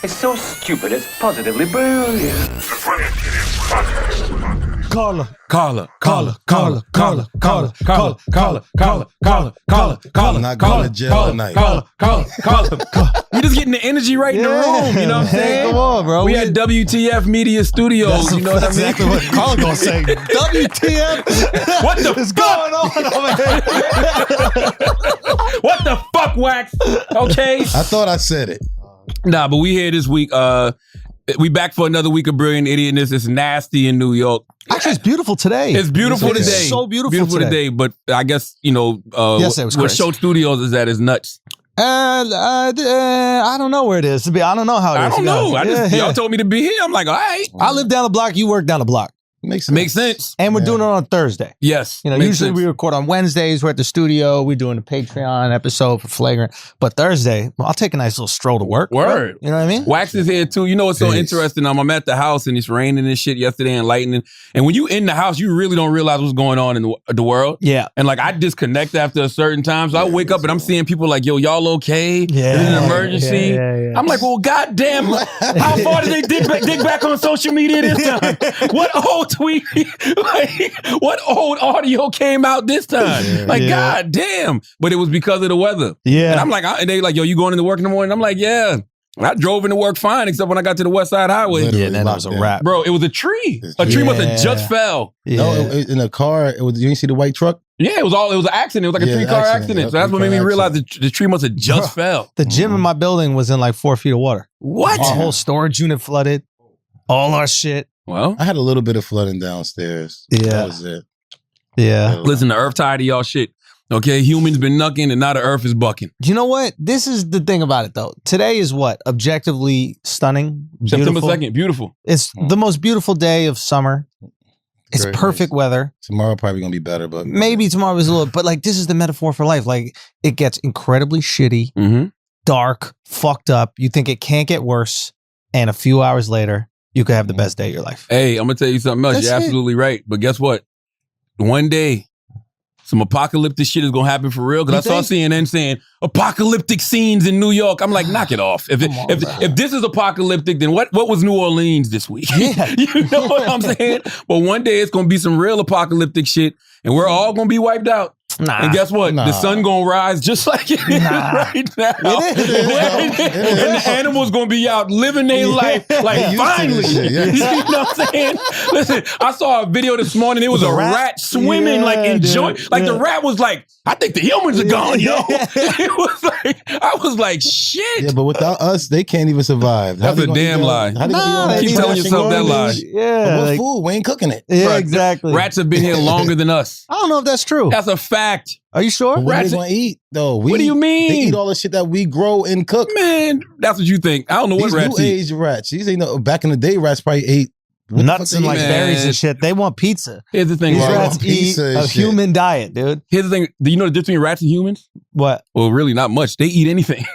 It's so stupid, it's positively brilliant. Carla. I'm not going to jail tonight. You just getting the energy right in the room, you know what I'm saying? Come on, bro. We at WTF Media Studios, you know what I mean? Exactly what Carla gonna say. WTF? What the is fuck? going on over here? What the fuck, Wax? Okay. I thought I said it. Nah, but we here this week. We back for another week of Brilliant Idiotness. It's nasty in New York. Actually, it's beautiful today. It's beautiful today. It's so beautiful today. But I guess, you know, Yes, it was where crazy. Show Studios is at is nuts. I don't know where it is. I don't know how it is. I don't know. Y'all told me to be here. I'm like, all right. I live down the block. You work down the block. Makes sense. And we're doing it on Thursday. Yes. You know, makes usually sense. we record on Wednesdays. We're at the studio. We're doing a Patreon episode for Flagrant. But Thursday, well, I'll take a nice little stroll to work. Word. You know what I mean? Wax is here too. You know what's so interesting? I'm at the house and it's raining and shit yesterday and lightning. And when you in the house, you really don't realize what's going on in the world. Yeah. And like I disconnect after a certain time. So I wake up and I'm seeing people like, yo, y'all okay? Yeah. Is it an emergency? Yeah. I'm like, well, goddamn, how far did they dig back on social media this time? What old tweet? Like, what old audio came out this time? Goddamn. But it was because of the weather. Yeah. And I'm like, and they like, yo, you going into work in the morning? I'm like, yeah. And I drove into work fine, except when I got to the West Side Highway. Yeah, then it was a wrap. Bro, it was a tree. A tree must have just fell. Yeah. No, in a car, you didn't see the white truck? Yeah, it was an accident. It was like a three-car accident. So that's what made me realize the tree must have just fell. The gym in my building was in like 4 feet of water. What? Our whole storage unit flooded. All our shit. Well, I had a little bit of flooding downstairs. Yeah. That was it. Yeah. Listen, the earth tired of y'all shit. Okay, humans been knucking and now the earth is bucking. You know what? This is the thing about it, though. Today is what? Objectively stunning. September Beautiful. 2nd, beautiful. It's the most beautiful day of summer. It's Very perfect nice. weather. Tomorrow probably gonna be better, but Maybe tomorrow is a little, but like this is the metaphor for life. Like it gets incredibly shitty, Mm-hmm. dark, fucked up. You think it can't get worse, and a few hours later, you could have the best day of your life. Hey, I'm gonna tell you something else. That's You're it. absolutely right. But guess what? One day, some apocalyptic shit is gonna happen for real. Because I saw CNN saying apocalyptic scenes in New York. I'm like, knock it off. If this is apocalyptic, then what was New Orleans this week? Yeah. You know what I'm saying? But one day it's gonna be some real apocalyptic shit, and we're all gonna be wiped out. Nah. And guess what? The sun gonna rise just like it is right now. It is. And the animals gonna be out living their life like They used to finally. this shit, yes. You know what I'm saying? Listen, I saw a video this morning. It was a rat swimming, like enjoying. dude. Like the rat was like, I think the humans are gone, yo. It was like, I was like, shit. yeah, but without us, they can't even survive. That's a damn lie. How they Nah, gonna they eat keep all telling that yourself that shit lie. garbage? Yeah. What like- food? We ain't cooking it. yeah, Bruh, exactly. Rats have been here longer than us. I don't know if that's true. That's a fact. Are you sure? But what are Rats- they gonna eat though? What do you mean? They eat all the shit that we grow and cook. Man, that's what you think. I don't know what These rats new eat. age rats. These ain't no. Back in the day, rats probably ate what the Nuts fuck and they like eat? Man. berries and shit. They want pizza. Here's the thing. These Right. Robert. rats eat Pizza and a shit. human diet, dude. Here's the thing. Do you know the difference between rats and humans? What? Well, really not much. They eat anything.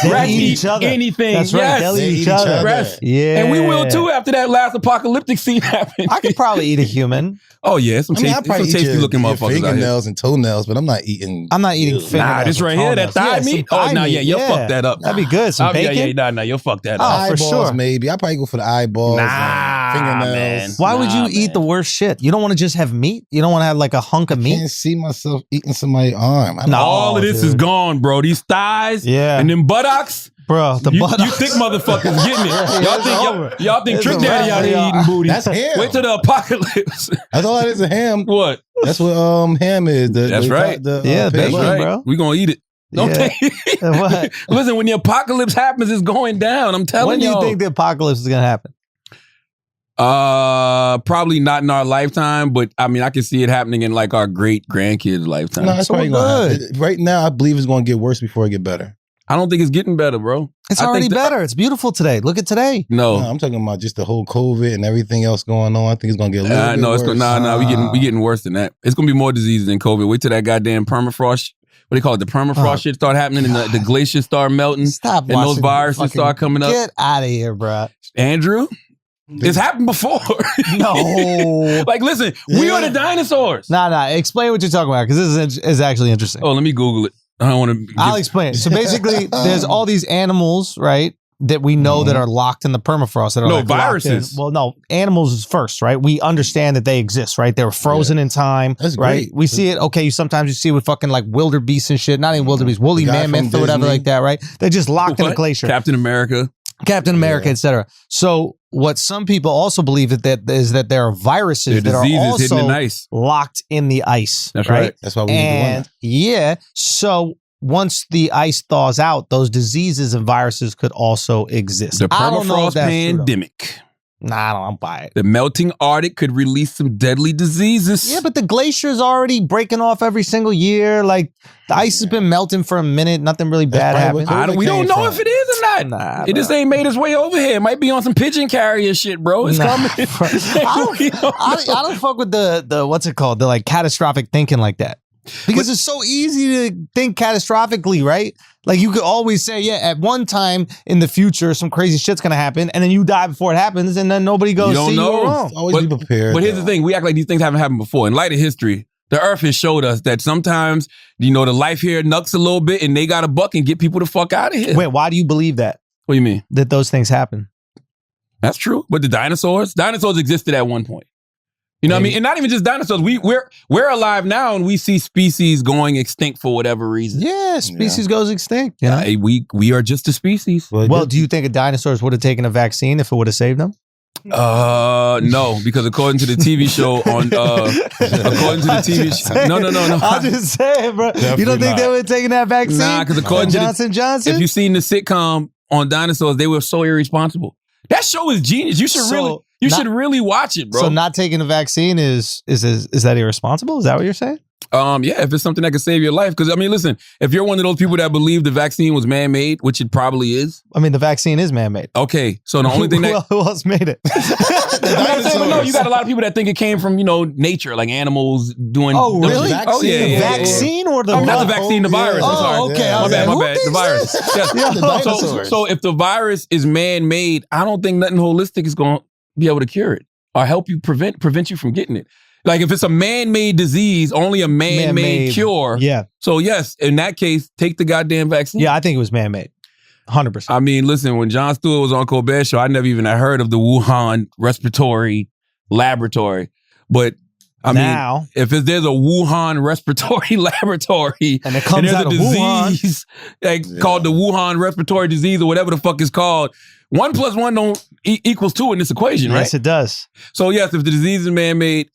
Rats eat each other. anything. That's right. Yes. They'll They eat each other. Rats. Yeah. And we will too after that last apocalyptic scene happened. I could probably eat a human. Oh yeah, some I mean, I tasty, probably some eat tasty looking motherfuckers out here. fingernails and toenails, but I'm not eating. I'm not eating fingernails. Nah, this or right here, that toenails. thigh Yeah, meat. some Oh thigh no, meat, yeah, you'll fuck that up. That'd be good. Some bacon. Yeah, you'll fuck that Oh, up. for Eyeballs, sure. maybe. I probably go for the eyeballs. Nah, fingernails. man. Why would you Nah, eat man. the worst shit? You don't want to just have meat? You don't want to have like a hunk of I meat? can't see myself eating somebody's arm. I don't No. know. All of this is dude. gone, bro. These thighs Yeah. and them buttocks. Bro, the You buttocks. thick motherfuckers getting it. it's over. Y'all think It's Trick a Daddy wrap out for here y'all. eating booty. That's ham. Wait till the apocalypse. That's all that is, a ham. What? That's what ham is. That's right. Yeah, pig. bacon, That's right. bro. We gonna eat it. Don't Yeah. think. What? Listen, when the apocalypse happens, it's going down. I'm telling When do you. you think the apocalypse is going to happen? Probably not in our lifetime, but I mean, I can see it happening in like our great grandkids' lifetime. No, it's So probably we're gonna good. happen. Right now, I believe it's going to get worse before it get better. I don't think it's getting better, bro. It's I already think that- better. It's beautiful today. Look at today. No. No, I'm talking about just the whole COVID and everything else going on. I think it's going to get a little bit No, worse. we getting worse than that. It's gonna be more diseases than COVID. Wait till that goddamn permafrost. What do you call it? The permafrost shit start happening and the glaciers start melting. Stop And those watching viruses fucking- start coming up. Get out of here, bro. Andrew, it's happened before. No. Like, listen, we are the dinosaurs. Nah. Explain what you're talking about because this is actually interesting. Oh, let me Google it. I don't want to. I'll explain. So basically, there's all these animals, right? that we know that are locked in the permafrost. That are No, like locked in. viruses. Well, no, animals is first, right? We understand that they exist, right? They were frozen in time, That's right? great. We see it. Okay, sometimes you see it with fucking like wildebeest and shit. Not even wildebeest, woolly The guy mammoth from or whatever Disney. like that, right? They're just locked in a What? glacier. Captain America. Captain America, etc. So what some people also believe that is that there are viruses Their that are disease is hidden also in ice. locked in the ice. That's right. That's why we need to And win. yeah, so once the ice thaws out, those diseases and viruses could also exist. The I don't know if permafrost that's true, though. pandemic. Nah, I don't buy it. The melting Arctic could release some deadly diseases. Yeah, but the glacier's already breaking off every single year. Like the ice has been melting for a minute. Nothing really bad probably happened. what we don't came know from. if it is or not. Nah, It just ain't made its way over here. It might be on some pigeon carrier shit, bro. It's Nah, coming. I don't fuck with the what's it called? The like catastrophic thinking like that. Because it's so easy to think catastrophically, right? Like you could always say, yeah, at one time in the future, some crazy shit's gonna happen, and then you die before it happens, and then nobody goes, You don't see, you know. were wrong. Always be prepared. But here's the thing: we act like these things haven't happened before. In light of history, the Earth has showed us that sometimes, the life here nucks a little bit, and they got to buck and get people the fuck out of here. Wait, why do you believe that? What do you mean? That those things happen? That's true. But the dinosaurs existed at one point. You know what I mean? And not even just dinosaurs. We're alive now, and we see species going extinct for whatever reason. Yeah, species goes extinct. You know? We are just a species. Well, do you think dinosaurs would have taken a vaccine if it would have saved them? No, because according to the TV show no. I'm just saying, bro. You don't think they would have taken that vaccine? Nah, because according to Johnson. if you've seen the sitcom on dinosaurs, they were so irresponsible. That show is genius. You should should really watch it, bro. So not taking a vaccine is that irresponsible? Is that what you're saying? Yeah, if it's something that could save your life. Because, I mean, listen, if you're one of those people that believe the vaccine was man-made, which it probably is. I mean, the vaccine is man-made. Okay, so the only thing that... Who else made it? No, you got a lot of people that think it came from, nature, like animals doing... Oh, really? Oh, yeah. The vaccine or the... not the vaccine, the virus. I'm sorry. Oh, okay. My bad. Who The thinks virus. that? Yes. The dinosaurs. So if the virus is man-made, I don't think nothing holistic is going to be able to cure it or help you prevent you from getting it. Like if it's a man-made disease, only a man-made cure. Yeah. So yes, in that case, take the goddamn vaccine. Yeah, I think it was man-made. 100%. I mean, listen, when Jon Stewart was on Colbert Show, I never even had heard of the Wuhan Respiratory Laboratory. But I mean, if there's a Wuhan Respiratory Laboratory and it comes there's out a of disease called the Wuhan Respiratory Disease or whatever the fuck it's called, 1 + 1 don't equals 2 in this equation, right? Yes, it does. So yes, if the disease is man-made,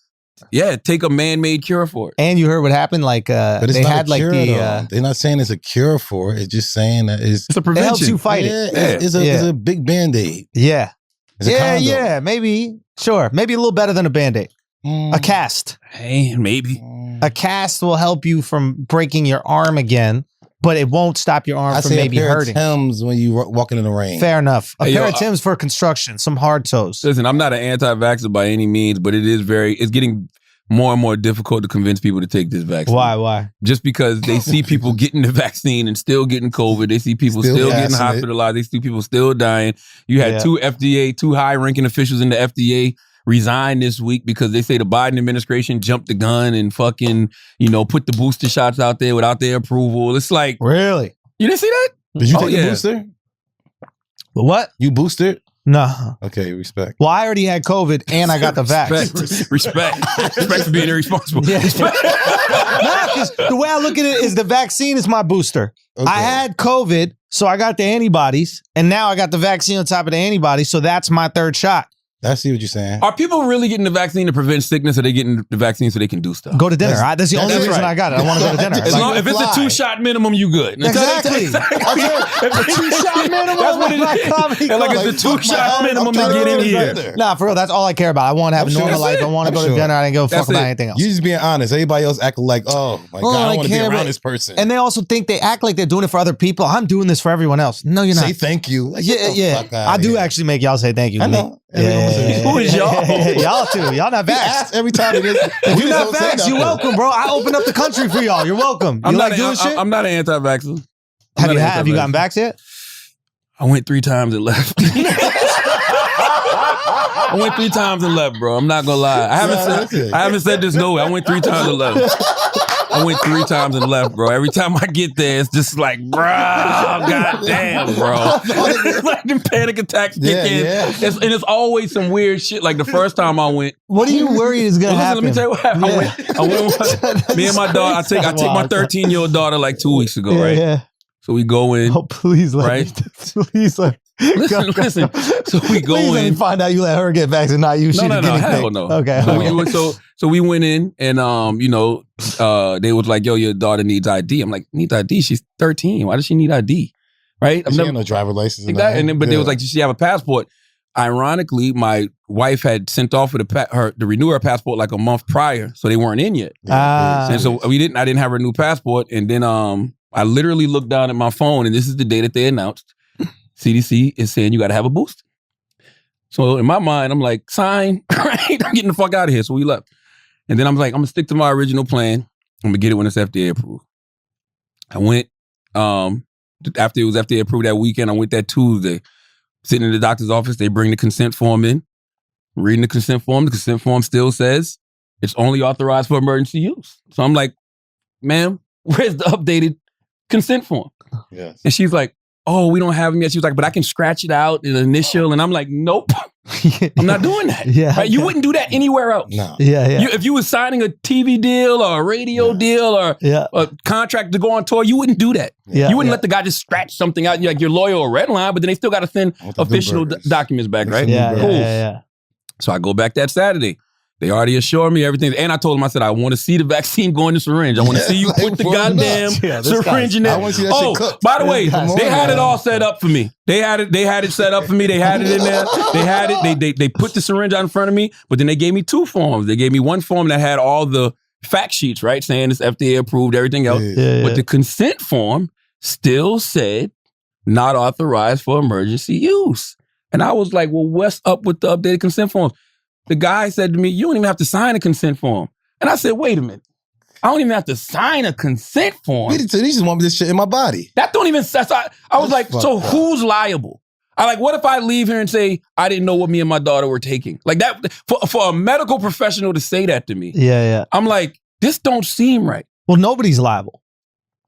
yeah, take a man-made cure for it. And you heard what happened? Like but it's they not had a like cure, the though. They're not saying it's a cure for it. It's just saying that it's a prevention. It helps you fight it. It's a big Band-Aid. Yeah. It's a condom. Yeah, maybe. Sure. Maybe a little better than a Band-Aid. A cast. Hey, maybe. A cast will help you from breaking your arm again, but it won't stop your arm from maybe hurting. Timbs when you walking in the rain. Fair enough. A Hey, pair yo, of Timbs for construction, some hard toes. Listen, I'm not an anti-vaxxer by any means, but it's getting more and more difficult to convince people to take this vaccine. Why? Just because they see people getting the vaccine and still getting COVID. They see people still getting hospitalized. They see people still dying. You had two high-ranking officials in the FDA resign this week because they say the Biden administration jumped the gun and fucking, put the booster shots out there without their approval. It's like... Really? You didn't see that? Did you take the booster? What? You boosted? No. Okay, respect. Well, I already had COVID and I got the vax. Respect for being irresponsible. Yeah. Nah, because the way I look at it is the vaccine is my booster. Okay. I had COVID, so I got the antibodies, and now I got the vaccine on top of the antibodies, so that's my third shot. I see what you're saying. Are people really getting the vaccine to prevent sickness, or are they getting the vaccine so they can do stuff? Go to dinner. That's the only reason right. I got it. I want to go to dinner. If it's a 2-shot minimum, you good. Exactly. It's a 2-shot minimum. That's what it is. Like it's a 2-shot minimum to get in here. Nah, for real, that's all I care about. I want to have a normal life. I want to go to dinner. I didn't give a fuck about anything else. You just being honest. Everybody else acting like, oh my God, I don't want to be around this person. And they also think they act like they're doing it for other people. I'm doing this for everyone else. No, you're not. Say thank you. Like, yeah. I do actually make y'all say thank you. I know. Who is y'all? Y'all too. Y'all not vaxxed. Every time it is. If you're not vaxxed, you're welcome, bro. I opened up the country for y'all. You're welcome. You like doing shit? I'm not an anti-vaxxer. Have you gotten vaxxed yet? I went 3 times and left. I went 3 times and left, bro. I'm not gonna lie. I haven't said this no way. I went 3 times and left. I went 3 times and left, bro. Every time I get there, it's just like, bro, goddamn, bro. It's like the panic attacks kick in. Yeah. It's always some weird shit. Like the first time I went. What are you worried is gonna happen? Let me tell you what happened. I went me and my daughter. I take my 13-year-old daughter like 2 weeks ago, right? Yeah. So we go in. Oh, please let me. Please let. Listen. So we go please in. Let me find out you let her get vaccinated, not you. No, hell no. Okay. So we went in, and they was like, "Yo, your daughter needs ID." I'm like, "Needs ID? She's 13. Why does she need ID?" Right? She had no driver license. But they was like, "Does she have a passport?" Ironically, my wife had sent off for to renew her passport like a month prior, so they weren't in yet. And so I didn't have her new passport, and then I literally looked down at my phone, and this is the day that they announced. CDC is saying you got to have a booster. So in my mind, I'm like, sign, right? I'm getting the fuck out of here. So we left. And then I'm like, I'm going to stick to my original plan. I'm going to get it when it's FDA approved. I went, after it was FDA approved that weekend, I went that Tuesday. Sitting in the doctor's office, they bring the consent form in. Reading the consent form still says it's only authorized for emergency use. So I'm like, ma'am, where's the updated consent form? Yes. And she's like, oh, we don't have them yet. She was like, but I can scratch it out in initial. And I'm like, nope, I'm not doing that. Yeah. Right? You wouldn't do that anywhere else. No. Yeah. If you were signing a TV deal or a radio deal or a contract to go on tour, you wouldn't do that. Yeah. You wouldn't let the guy just scratch something out. Like your lawyer or red line, but then they still got to send official documents back, right? Yeah. Cool. Yeah. So I go back that Saturday. They already assured me everything. And I told them, I said, I want to see the vaccine go in the syringe. I want to see you put the goddamn syringe in there. I want to see that shit cooked. By the way, they had it all set up for me. They had it set up for me. They had it in there. They had it. They put the syringe out in front of me, but then they gave me 2 forms. They gave me one form that had all the fact sheets, right? Saying it's FDA approved, everything else. But the consent form still said not authorized for emergency use. And I was like, well, what's up with the updated consent forms? The guy said to me, you don't even have to sign a consent form. And I said, wait a minute. I don't even have to sign a consent form. They just want this shit in my body. That don't even, I was like, so who's liable? What if I leave here and say, I didn't know what me and my daughter were taking? Like that, for a medical professional to say that to me. Yeah. I'm like, this don't seem right. Well, nobody's liable.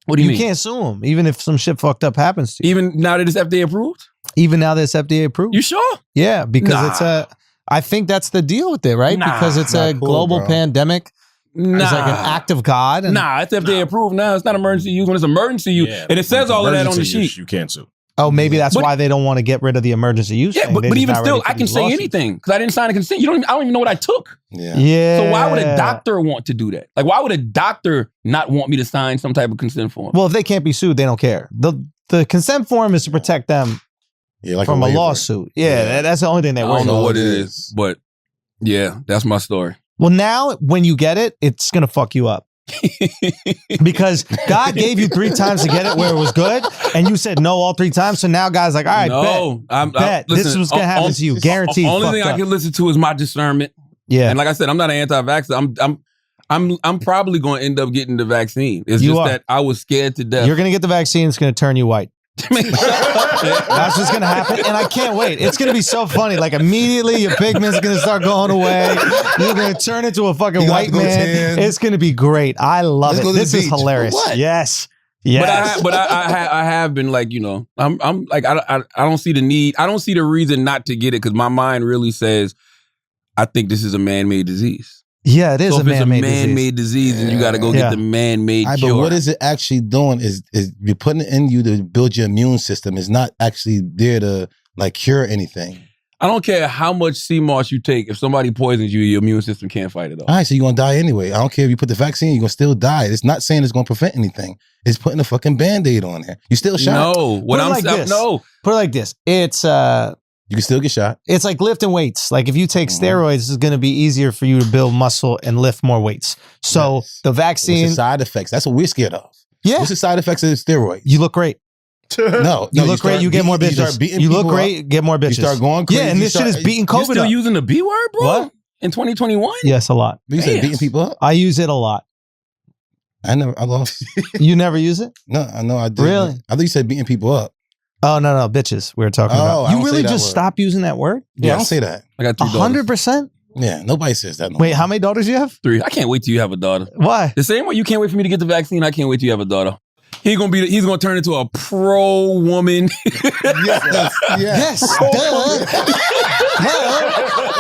What do you mean? You can't sue them, even if some shit fucked up happens to you. Even now that it's FDA approved? Even now that it's FDA approved. You sure? Yeah, because I think that's the deal with it, right? Because it's a global pandemic. It's like an act of God. It's FDA approved now. It's not emergency use. When it's emergency use, and it says all of that on the sheet. You can't sue. Oh, maybe that's why they don't want to get rid of the emergency use. Yeah, but even still, I can say anything because I didn't sign a consent. I don't even know what I took. Yeah. So why would a doctor want to do that? Like, why would a doctor not want me to sign some type of consent form? Well, if they can't be sued, they don't care. The consent form is to protect them from a lawsuit. Yeah, that's the only thing they worry about. I don't know what it is, but yeah, that's my story. Well, now when you get it, it's going to fuck you up. Because God gave you 3 times to get it where it was good, and you said no all 3 times. So now God's like, all right, bet. This is what's going to happen to you. Guaranteed. The only thing I can listen to is my discernment. Yeah. And like I said, I'm not an anti-vaxxer. I'm probably going to end up getting the vaccine. It's just that I was scared to death. You're going to get the vaccine. It's going to turn you white. That's what's gonna happen, and I can't wait. It's gonna be so funny. Like immediately, your pigment's gonna start going away. You're gonna turn into a fucking white man. It's gonna be great. I love it. This is hilarious. Yes. But I have been like, I'm like I don't see the need. I don't see the reason not to get it because my mind really says I think this is a man-made disease. Yeah, it is so a man-made disease, and you got to go get the man-made cure. But what is it actually doing is you're putting it in you to build your immune system. It's not actually there to like cure anything. I don't care how much sea moss you take. If somebody poisons you, your immune system can't fight it off. All right, so you're going to die anyway. I don't care if you put the vaccine, you're going to still die. It's not saying it's going to prevent anything. It's putting a fucking Band-Aid on there. You still shot. No. Put it like this. It's you can still get shot. It's like lifting weights. Like if you take steroids, it's going to be easier for you to build muscle and lift more weights. So the vaccine. What's the side effects? That's what we're scared of. Yeah. What's the side effects of steroids? You look great. No, you look great. You get more bitches. You look great. Get more bitches. You start going crazy. Yeah, and this shit is beating COVID. You still using the B word, bro? What? In 2021? Yes, a lot. You said beating people up? I use it a lot. I lost. You never use it? No, I know I did. Really? I thought you said beating people up. Oh, no, bitches we were talking about. You really just stop using that word? Yeah, I don't say that. I got 2 100%? Yeah, nobody says that. No Wait, more. how many daughters do you have? 3. I can't wait till you have a daughter. Why? The same way you can't wait for me to get the vaccine, I can't wait till you have a daughter. He's gonna turn into a pro woman. Yes. Duh.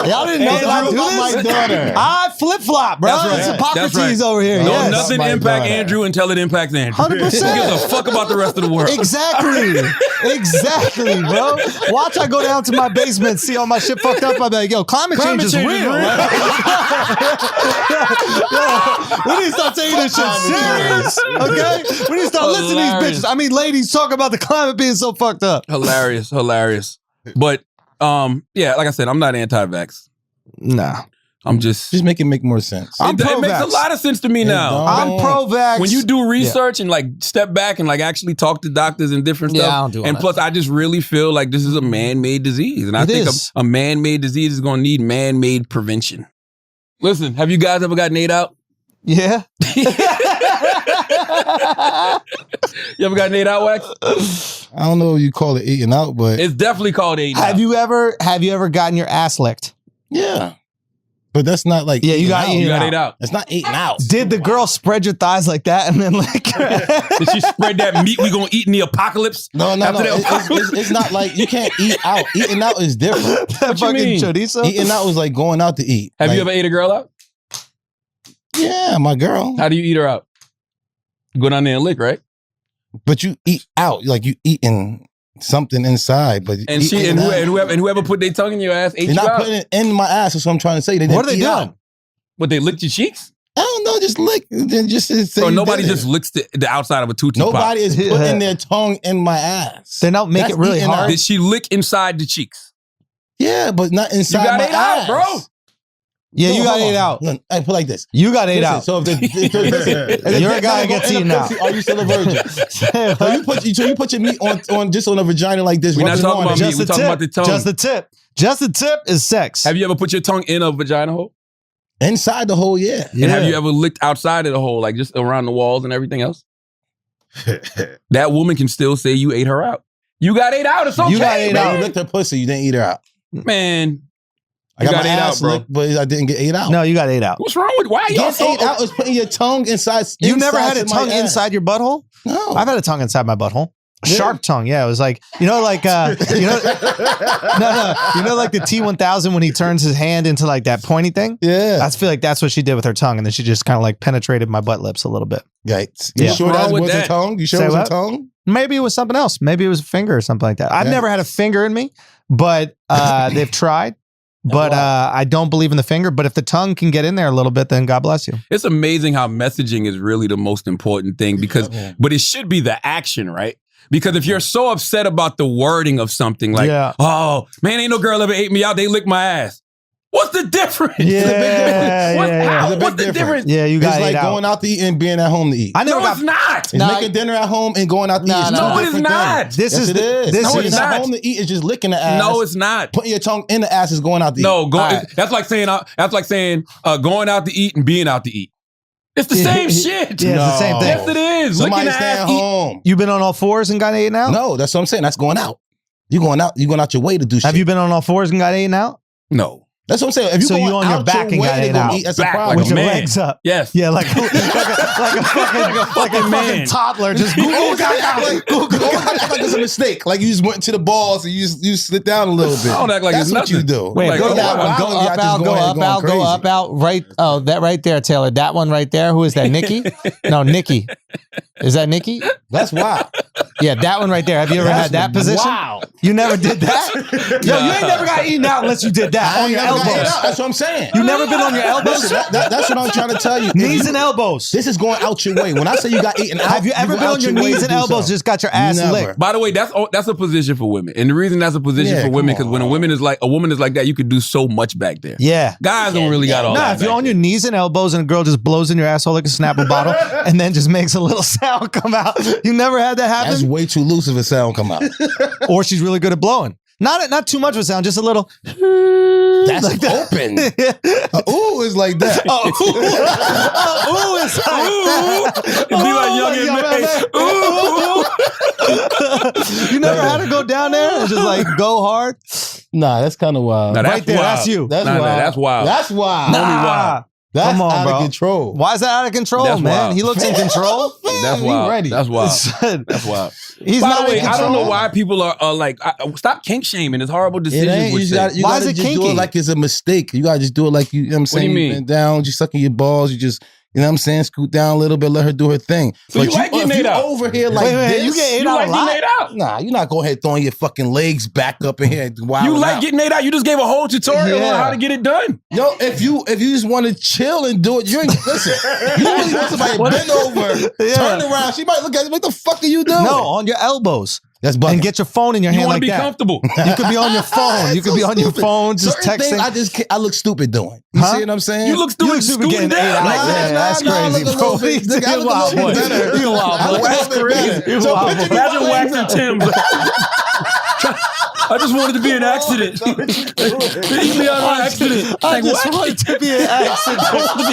Y'all didn't know that I do this? My daughter. I flip-flop, bro. That's right. It's That's Hippocrates right. over here. No, Yes. nothing My impact daughter. Andrew until it impacts Andrew. 100%. Who gives a fuck about the rest of the world? Exactly, bro. Watch I go down to my basement and see all my shit fucked up. I'll be like, yo, climate change is real. We need to start taking this shit serious. Okay? We need to start listening to these bitches. I mean, ladies talk about the climate being so fucked up. Hilarious. But yeah, like I said, I'm not anti-vax. Nah. I'm just make more sense. I'm it makes pro-vax. a lot of sense to me now. I'm pro-vax. When you do research and like step back and like actually talk to doctors and different stuff. I don't do all and that. plus, I just really feel like this is a man-made disease, and I think a man-made disease is going to need man-made prevention. Listen, have you guys ever gotten ate out? Yeah. You ever gotten ate out, Wax? I don't know if you call it eating out, but It's definitely called ate out. Have you ever gotten your ass licked? yeah. But that's not like Yeah, you eating got out. eaten You got out. ate out. That's not eating out. Did the girl spread your thighs like that and then like Did she spread that meat we gonna eat in the apocalypse? No. After the It's not like you can't eat out. Eating out is different. that What you fucking mean? chorizo? Eating out was like going out to eat. Have Like, you ever ate a girl out? Yeah, my girl. How do you eat her out? You go down there and lick, right? But you eat out, like you eating something inside. But And eating out. whoever put their tongue in your ass ate They're you not out. putting it in my ass. That's what I'm trying to say. They didn't What are they eat doing? out. What, they licked your cheeks? I don't know. Just lick. Then just say So you nobody did it. just licks the outside of a Tootsie Pop. Nobody is Yeah. putting their tongue in my ass. They don't make That's it really eating hard. out. Did she lick inside the cheeks? Yeah, but not You inside got my ate out, ass. bro. Yeah, you No, got hold ate on. out. Look, I put it like this. You got ate Listen, out. So if You're a guy that gets eaten out. Are you still a virgin? So you put your meat on just on a vagina like this. We're not rub it talking on about it. meat. We're talking about the tongue. Just the tip. Just the tip is sex. Have you ever put your tongue in a vagina hole? Inside the hole, yeah. And have you ever licked outside of the hole, like just around the walls and everything else? That woman can still say you ate her out. You got ate out. It's okay, You got ate Man, out. you licked her pussy. You didn't eat her out. Man, I You got got my ate ass out, bro. licked, but I didn't get ate out. No, you got ate out. what's wrong with why y'all Getting so ate out is putting your tongue inside. You never inside had a to my tongue ass. inside your butthole? No. I've had a tongue inside my butthole. Yeah. Shark tongue, yeah. It was like, like the T-1000 when he turns his hand into like that pointy thing. Yeah. I feel like that's what she did with her tongue, and then she just kind of like penetrated my butt lips a little bit. Yikes. Yeah. You sure What's that wrong with was a that? tongue? You sure Say it was what? a tongue? Maybe it was something else. Maybe it was a finger or something like that. I've Yeah. never had a finger in me, but they've tried. But I don't believe in the finger. But if the tongue can get in there a little bit, then God bless you. It's amazing how messaging is really the most important thing because, but it should be the action, right? Because if you're so upset about the wording of something like, Yeah. oh, man, ain't no girl ever ate me out, they licked my ass. What's the difference? Yeah, What's, yeah, yeah. how- It's a big what's the difference. difference? Yeah, you got It's like ate out. going out to eat and being at home to eat. I never No, got. it's not. It's Nah, making dinner at home and going out to eat. It's Nah, two nah. No, it's different not. things. This Yes, is it is. this No, When it's is you're at not. home to eat is just licking the ass. No, it's not. Putting your tongue in the ass is going out to eat. No, right. that's like saying going out to eat and being out to eat. It's the same shit. Yeah, it's the same thing. Yes, it is. Somebody Licking stay ass, at eat. home. You been on all fours and got eaten out? No, that's what I'm saying. That's going out. You going out your way to do shit. Have you been on all fours and got eaten out? No. That's what I'm saying. If you So going you on your out back and way got to ate go out. eat, that's Back, a problem. like With a your man. legs up. Yes. Yeah, like a fucking man. toddler. Just Like it's a mistake. Like you just went to the balls and you slid down a little bit. I don't act like That's it's what you nothing. do. Wait, Like, go oh, that wow. one. Go Y'all up, just out, go going up, out, go crazy. up, out. Right. Oh, that right there, Taylor. That one right there. Who is that? Nikki? No, Nikki. Is that Nikki? That's wild. Yeah, that one right there. Have you ever had that position? Wow. You never did that? Yo, you ain't never got eaten out unless you did that on your Never got ate elbows. out. That's what I'm saying. You never been on your elbows? Listen, that's what I'm trying to tell you. Knees and elbows. This is going out your way. When I say you got eaten out, Have you ever go been out on your way knees to and do elbows, something. just got your ass Never. licked? By the way, that's a position for women, and the reason that's a position Yeah, for women come because when a on. woman is like that, you could do so much back there. Yeah. Guys don't really got all Nah, that. if you're back on your knees and elbows and a girl just blows in your asshole like a Snapple bottle and then just makes a little sound come out, you never had that That's happen? way too loose of a sound come out. Or she's really good at blowing. Not too much of a sound, just a little. That's like that. open. Ooh is like that. Ooh is like that. It'd be like Young and May. You never had to go down there and just like go hard? Nah, that's kind of wild. Nah, that's Right there, wild. that's you. That's Nah, wild. that's wild. That's wild. Nah. That's Come on, out bro. of control. Why is that out of control, That's man? wild. He looks in control. That's He wild. ready. That's wild. Son, That's wild. He's By not the way, in I control. don't know why people are like, stop kink shaming. It's horrible It decisions. ain't. with You sex. gotta Why is just it do kinky? it like it's a mistake. You gotta just do it like you know what I'm What do you saying? mean? Bend down, just sucking your balls. You just, you know what I'm saying? Scoot down a little bit, let her do her thing. So you like getting if ate you out? over here like Wait, this, you get ate You out like a lot? getting ate out? nah, you're not going ahead throwing your fucking legs back up in here and You wilding like out. getting ate out? You just gave a whole tutorial Yeah. on how to get it done. Yo, if you just want to chill and do it, you ain't listen. You really want somebody to bend over, Yeah. turn around. She might look at you. What the fuck are you doing? No, on your elbows. that's bugging. And get your phone in your You hand want like to be that. comfortable. You could be on your phone. You It's could be so on your stupid. phone just Certain texting. things I look stupid doing. You Huh? see what I'm saying? You look You stupid look stupid scooting getting ate down. out. Like, Yeah, that's I crazy, look a bro. little bit- You I look a wild little boy. bit better. You wild I look boy. a little bit better. You So wild picture boy. you Imagine legs waxing up. Tim's. I just wanted to be an accident. Leave me out on accident. I Like, just what? want it to be an accident. What the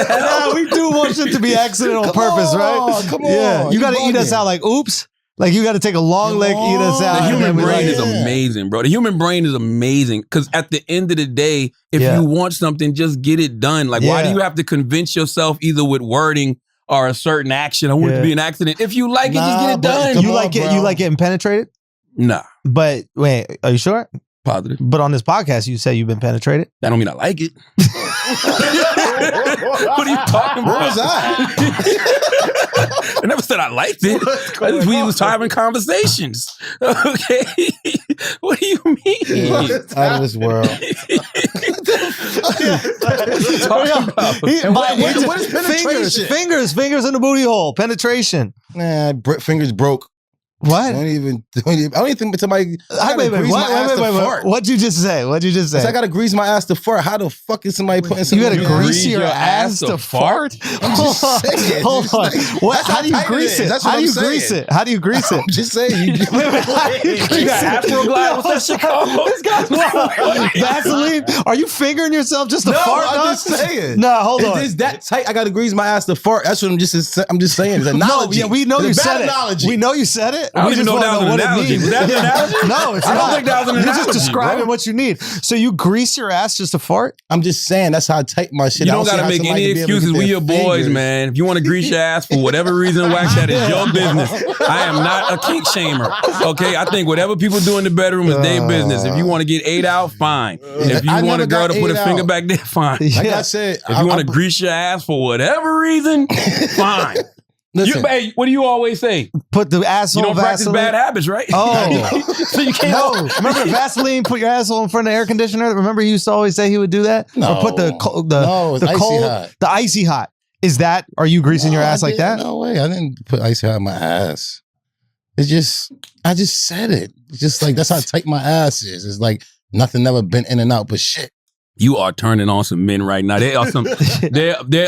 hell? Yeah, we do want shit to be accident on Come purpose, on, right? come Yeah, on, you you got to eat us bugging. out like oops. Like you got to take a long leg, eat us out. The and human then we brain like- is amazing, bro. The human brain is amazing because at the end of the day, if Yeah. you want something, just get it done. Like, why do Yeah. you have to convince yourself either with wording or a certain action? I want it Yeah. to be an accident. If you like it, just Nah, get it but done. come You on, like it? bro. You like getting penetrated? Nah, But wait, are you sure? positive. But on this podcast, you say you've been penetrated. That don't mean I like it. What are you talking about? Where was I? I never said I liked it. I just, we was having conversations. Okay. What do you mean? Out of this world. What are you talking about? What is penetration? Fingers in the booty hole. Penetration. Nah, fingers broke. What? I don't even think somebody. I Wait, gotta grease my ass to fart. What'd you just say? What'd you just say? I gotta grease my ass to fart. How the fuck is somebody putting You something? gotta in my grease ass? your ass to fart? I'm just saying. Hold It's on. like- What? that's How how do you tight it grease is. it? That's How what do I'm you saying. grease it? How do you grease it? I'm just saying. You How do you grease You got it? Afro-Glide? What's that shit called? This guy's wild. Vaseline? Are you fingering yourself just to No, fart? I'm dog? just saying. No, hold on. It's that tight. I gotta grease my ass to fart. That's what I'm just saying. It's an No, analogy. yeah, we know It's you a bad said analogy. it. We know you said it. I don't We even just know that wanna was an what it analogy. means. Was that an analogy? No, it's I not. don't think that was an You're analogy, just describing bro. what you need. So you grease your ass just to fart? I'm just saying that's how tight my shit. You I don't see got to how make somebody any can be able to excuses. get We their your boys, fingers. man. If you want to grease your ass for whatever reason, wax that is your business. I am not a kink shamer. Okay, I think whatever people do in the bedroom is their business. If you want to get ate out, fine. If you I want a never girl got to put ate a finger out. back there, fine. Like Yeah. I said, If you want to grease your ass for whatever reason, fine. listen. Hey, what do you always say? Put the You asshole don't practice Vaseline. bad habits, right? Oh. So you can't. No, remember the Vaseline? Put your asshole in front of the air conditioner. Remember he used to always say he would do that, No. or put the No, it's the icy cold, hot. the icy hot. Is that? Are you greasing your No, ass I like that? didn't. No way. I didn't put ice out my ass. It's just, I just said it. It's just like, that's how tight my ass is. It's like nothing never been in and out, but shit. You are turning on some men right now. There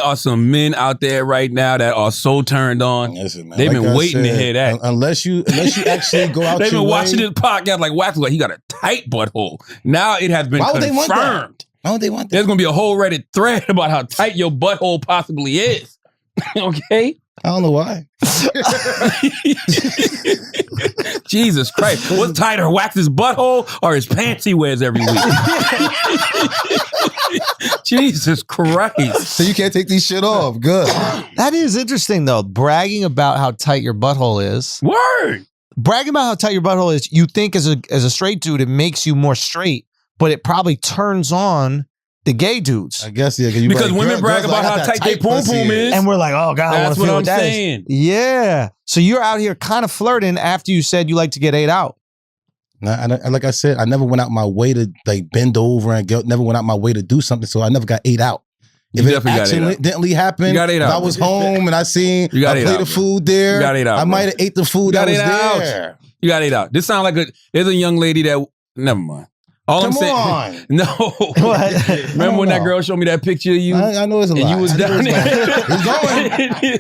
are some men out there right now that are so turned on. Listen, man, They've been I waiting to hear that. Unless you actually go out They've your been way. watching this podcast like Wax was like, he got a tight butthole. Now it has been Why would they want that? confirmed. Why would they want that? There's gonna be a whole Reddit thread about how tight your butthole possibly is. Okay? I don't know why. Jesus Christ. What's tighter, Wax's butthole or his pants he wears every week? Jesus Christ. So you can't take these shit off. Good. That is interesting though. Bragging about how tight your butthole is. Word. Bragging about how tight your butthole is. You think as a straight dude, it makes you more straight, but it probably turns on the gay dudes. I guess, yeah. You Because right. women brag girls about like, how I got tight their that poom pussy poom is. And we're like, oh God, I want That's to what feel I'm what that is. saying. Yeah. So you're out here kind of flirting after you said you like to get ate out. Nah, like I said, I never went out my way to like bend over and never went out my way to do something, so I never got ate out. You If it definitely got ate out. accidentally happened, You got ate if out. I was home and I seen You got a ate plate out, of bro. food there, You got ate out, I bro. might have ate the food You that got was ate out. there. You got ate out. This sounds like there's a young lady that, never mind. All Come I'm saying, on. no. What? Remember when that girl showed me that picture of you? I know it's a and lie. you was down there. He's going.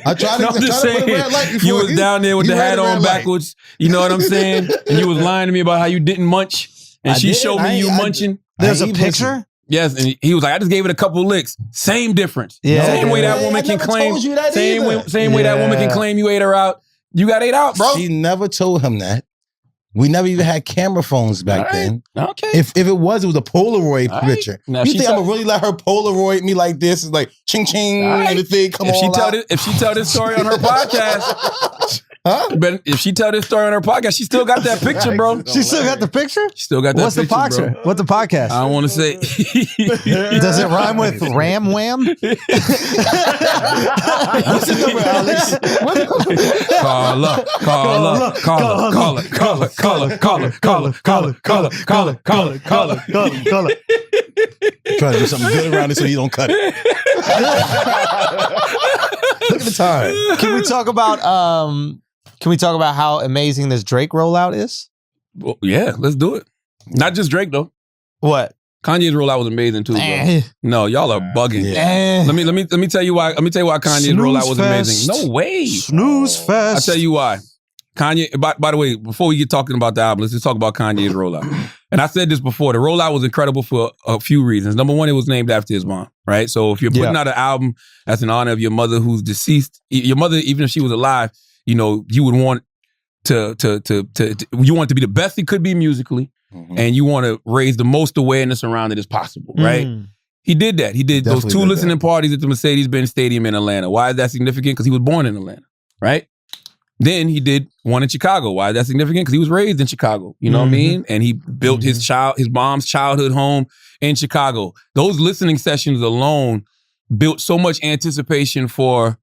I tried to, No, I'm just put a saying, red light before you was down there with the hat on backwards. You know what I'm saying? And you was lying to me about how you didn't munch. And she showed me you munching. There's a picture? Yes, and he was like, I just gave it a couple licks. Same difference. Yeah. Same way that woman can claim. Same way that woman can claim you ate her out. You got ate out, bro. She never told him that. We never even had camera phones back then. Okay. If it was a Polaroid picture. Now, You think I'm gonna really let her Polaroid me like this? It's like ching ching and the thing come on. If she tell this story on her podcast, huh? But if she tell this story on her podcast, she still got that picture, bro. She still got the picture? She still got that What's picture, the picture? bro. What's the podcast? I don't want to say. Does it rhyme with Ram Wham? What's the number, Alex? Call up. Try to do something good around it so you don't cut it. Look at the time. Can we talk about how amazing this Drake rollout is? Well, yeah, let's do it. Not just Drake though. What? Kanye's rollout was amazing too, bro. No, y'all are bugging. Yeah. Let me tell you why. Let me tell you why Kanye's rollout was amazing. No way. Snooze fest. I'll tell you why. Kanye, by the way, before we get talking about the album, let's just talk about Kanye's rollout. And I said this before, the rollout was incredible for a few reasons. Number one, it was named after his mom, right? So if you're putting out an album that's in honor of your mother who's deceased, your mother, even if she was alive, you know, you would want you want it to be the best it could be musically, and you want to raise the most awareness around it as possible, right? He did that. He did those 2 listening parties at the Mercedes-Benz Stadium in Atlanta. Why is that significant? Because he was born in Atlanta, right? Then he did one in Chicago. Why is that significant? Because he was raised in Chicago. You know what I mean? And he built his mom's childhood home in Chicago. Those listening sessions alone built so much anticipation for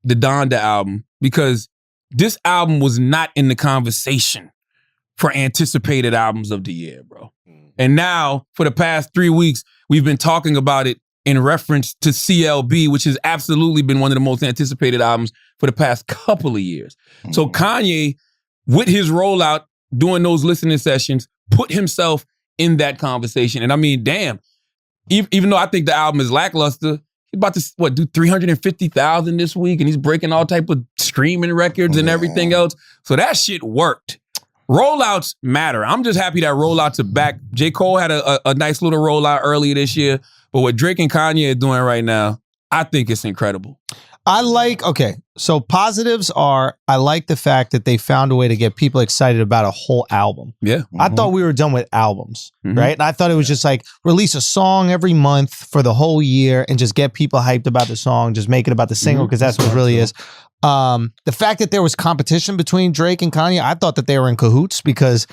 the Donda album because this album was not in the conversation for anticipated albums of the year, bro. And now, for the past 3 weeks, we've been talking about it in reference to CLB, which has absolutely been one of the most anticipated albums for the past couple of years. So Kanye, with his rollout, doing those listening sessions, put himself in that conversation. And I mean, damn, even though I think the album is lackluster, he's about to, do 350,000 this week, and he's breaking all type of streaming records and everything else. So that shit worked. Rollouts matter. I'm just happy that rollouts are back. J. Cole had a nice little rollout earlier this year, but what Drake and Kanye are doing right now, I think it's incredible. So positives are, I like the fact that they found a way to get people excited about a whole album. Yeah. I thought we were done with albums, right? And I thought it was just like release a song every month for the whole year and just get people hyped about the song, just make it about the single because that's what it really is. The fact that there was competition between Drake and Kanye, I thought that they were in cahoots because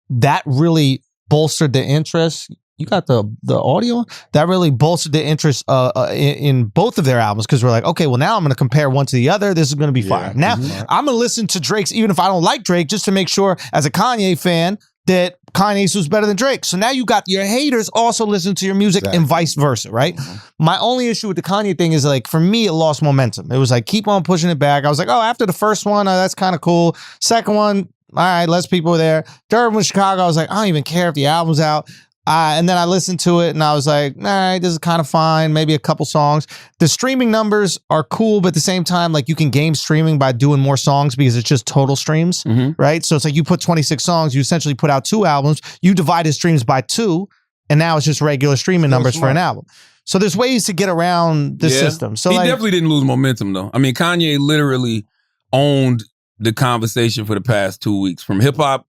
that really bolstered the interest. You got the audio? That really bolstered the interest in both of their albums because we're like, okay, well, now I'm going to compare one to the other. This is going to be fire. Now, I'm going to listen to Drake's, even if I don't like Drake, just to make sure as a Kanye fan that Kanye's was better than Drake. So now you got your haters also listening to your music and vice versa, right? My only issue with the Kanye thing is like, for me, it lost momentum. It was like, keep on pushing it back. I was like, oh, after the first one, that's kind of cool. Second one, all right, less people were there. Third one, Chicago, I was like, I don't even care if the album's out. And then I listened to it and I was like, all right, this is kind of fine. Maybe a couple songs. The streaming numbers are cool, but at the same time, like you can game streaming by doing more songs because it's just total streams, right? So it's like you put 26 songs, you essentially put out 2 albums, you divided streams by 2, and now it's just regular streaming numbers for an album. So there's ways to get around the system. So he like, definitely didn't lose momentum though. I mean, Kanye literally owned the conversation for the past 2 weeks, from hip hop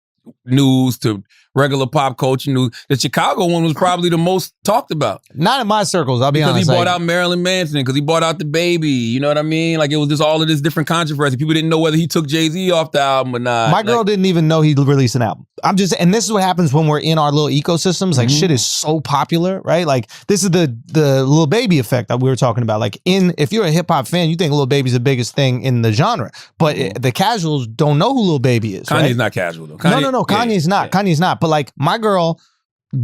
news to regular pop culture news. The Chicago one was probably the most talked about. Not in my circles, I'll be honest. Because he bought out Marilyn Manson, because he bought out the baby. You know what I mean? Like it was just all of this different controversy. People didn't know whether he took Jay-Z off the album or not. My girl didn't even know he'd released an album. And this is what happens when we're in our little ecosystems. Like shit is so popular, right? Like this is the Lil Baby effect that we were talking about. Like if you're a hip hop fan, you think Lil Baby's the biggest thing in the genre, but the casuals don't know who Lil Baby is. Kanye's right? not casual though. No, Kanye's not. Kanye's not. But like my girl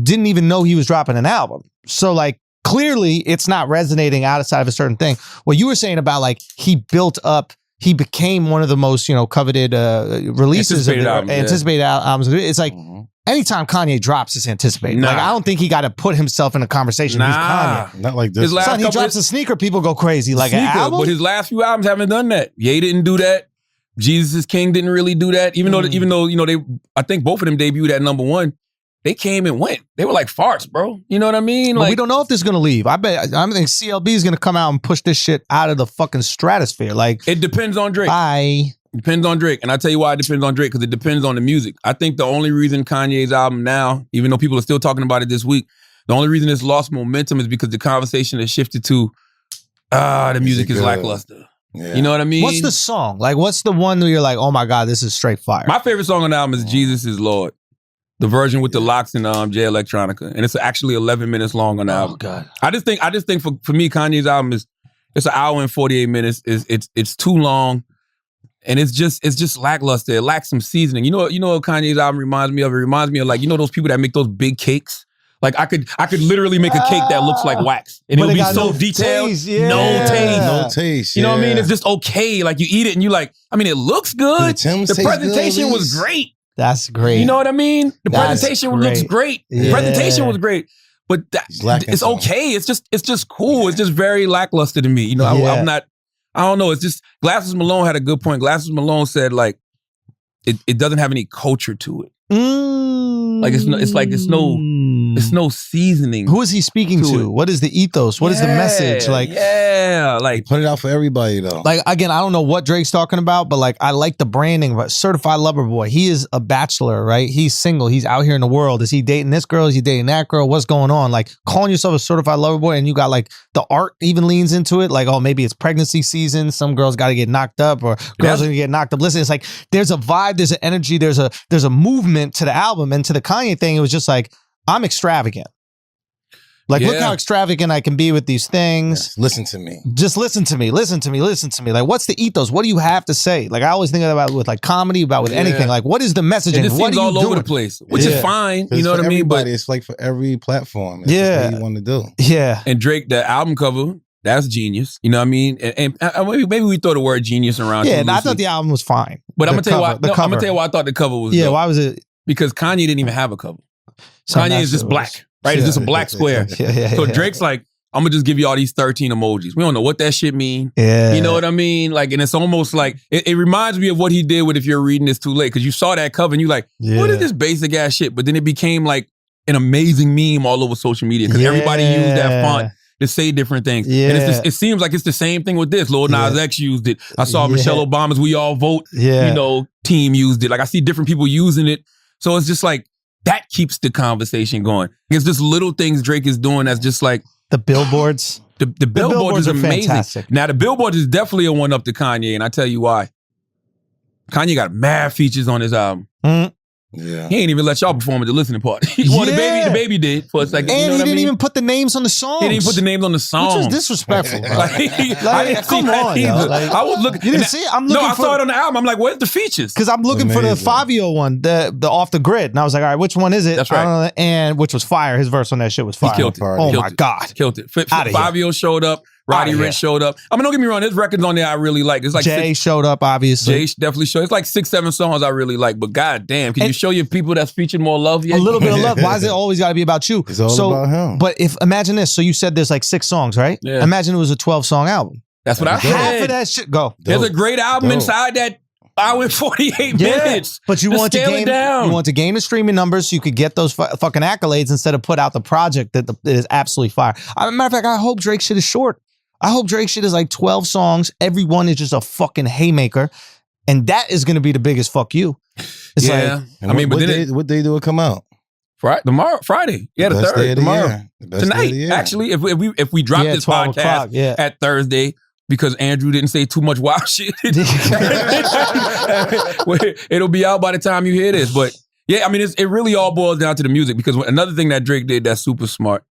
didn't even know he was dropping an album. So like clearly it's not resonating outside of a certain thing. What you were saying about like he built up he became one of the most, coveted releases anticipated albums. It's like anytime Kanye drops, it's anticipated. Like I don't think he got to put himself in a conversation. He's Kanye. Not like this. Son, he drops a sneaker, people go crazy. Like an album? But his last few albums haven't done that. Ye didn't do that. Jesus is King didn't really do that. Even though they, I think both of them debuted at #1. They came and went. They were like farts, bro. You know what I mean? Like, we don't know if this is gonna leave. I think CLB is gonna come out and push this shit out of the fucking stratosphere. Like, it depends on Drake. Depends on Drake. And I tell you why it depends on Drake, because it depends on the music. I think the only reason Kanye's album now, even though people are still talking about it this week, the only reason it's lost momentum is because the conversation has shifted to, the music is lackluster. Yeah. You know what I mean? What's the song? Like, what's the one where you're like, oh my God, this is straight fire? My favorite song on the album is Jesus is Lord. The version with the locks and J Electronica. And it's actually 11 minutes long on the album. Oh God. I just think for me, Kanye's album it's an hour and 48 minutes. It's too long. And it's just lackluster. It lacks some seasoning. You know what Kanye's album reminds me of? It reminds me of, like, those people that make those big cakes? Like I could literally make a cake that looks like wax. And it'll be so detailed. Taste, yeah. No taste. You know what I mean? It's just okay. Like you eat it and you like, I mean, it looks good. The presentation was great. That's great. You know what I mean? The presentation looks great. Yeah. The presentation was great. But it's okay. It's just cool. It's just very lackluster to me. I'm not, I don't know. It's just, Glasses Malone had a good point. Glasses Malone said, like, it doesn't have any culture to it. Like it's no seasoning. Who is he speaking to? What is the ethos? What is the message? Like, like put it out for everybody though. Like, again, I don't know what Drake's talking about, but like I like the branding. But Certified Lover Boy, he is a bachelor, right? He's single. He's out here in the world. Is he dating this girl? Is he dating that girl? What's going on? Like calling yourself a certified lover boy, and you got like the art even leans into it. Like, oh, maybe it's pregnancy season. Some girls got to get knocked up, or girls are gonna get knocked up. Listen, it's like there's a vibe, there's an energy, there's a movement to the album, and to the Kanye thing, it was just like, I'm extravagant. Like, look how extravagant I can be with these things. Yes, listen to me. Just listen to me. Listen to me. Listen to me. Like, what's the ethos? What do you have to say? Like, I always think about it with like comedy, about with anything. Like, what is the messaging? It seems all over the place, which is fine. You know what I mean? But it's like for every platform. It's what you want to do. Yeah. And Drake, the album cover, that's genius. You know what I mean? And maybe we throw the word genius around. Yeah, and I thought the album was fine. But I'm gonna tell you why I thought the cover was. Yeah, dope. why was it? Because Kanye didn't even have a cover. Kanye is just black. Right? It's just a black square. So Drake's like, I'm gonna just give you all these 13 emojis. We don't know what that shit mean. Yeah. You know what I mean? Like, and it's almost like, it reminds me of what he did with If You're Reading This Too Late. Because you saw that cover and you like, what is this basic ass shit? But then it became like an amazing meme all over social media. Because everybody used that font to say different things. Yeah. And it seems like it's the same thing with this. Lil Nas X used it. I saw Michelle Obama's We All Vote, team used it. Like, I see different people using it. So it's just like, that keeps the conversation going. It's just little things Drake is doing that's just like... The billboards. The billboards are amazing. Fantastic. Now, the billboards is definitely a one-up to Kanye, and I tell you why. Kanye got mad features on his album. Yeah. He ain't even let y'all perform at the listening part. The baby did for a second. And you know he what didn't I mean? even put the names on the songs. He didn't put the names on the songs. Which was disrespectful. I didn't see come that on, either. Like, I was looking. You didn't see it? I'm looking I saw it on the album. I'm like, where's the features? Because I'm looking for the Fabio one, the Off the Grid. And I was like, all right, which one is it? That's right. And which was fire. His verse on that shit was fire. He killed it. Oh my God. Killed it. Fabio showed up. Roddy Ricch showed up. I mean, don't get me wrong. There's records on there I really like. It's like Jay showed up, obviously. Jay definitely showed. It's like 6-7 songs I really like. But goddamn, can you show your people that's featured more love yet? A little bit of love. Why is it always got to be about you? It's all about him. But imagine this. So you said there's like 6 songs, right? Yeah. Imagine it was a 12-song album. That's what I said. Half of that shit go. There's a great album inside that hour and 48 minutes. But you want to gain the streaming numbers so you could get those fucking accolades instead of put out the project that is absolutely fire. Matter of fact, I hope Drake shit is short. I hope Drake shit is like 12 songs. Every one is just a fucking haymaker. And that is going to be the biggest fuck you. It's like, I mean, what day do it come out? Friday. Yeah, the third. Tomorrow. Tonight, actually, if we drop this podcast at Thursday, because Andrew didn't say too much wild shit, it'll be out by the time you hear this. But yeah, I mean, it really all boils down to the music, because another thing that Drake did that's super smart,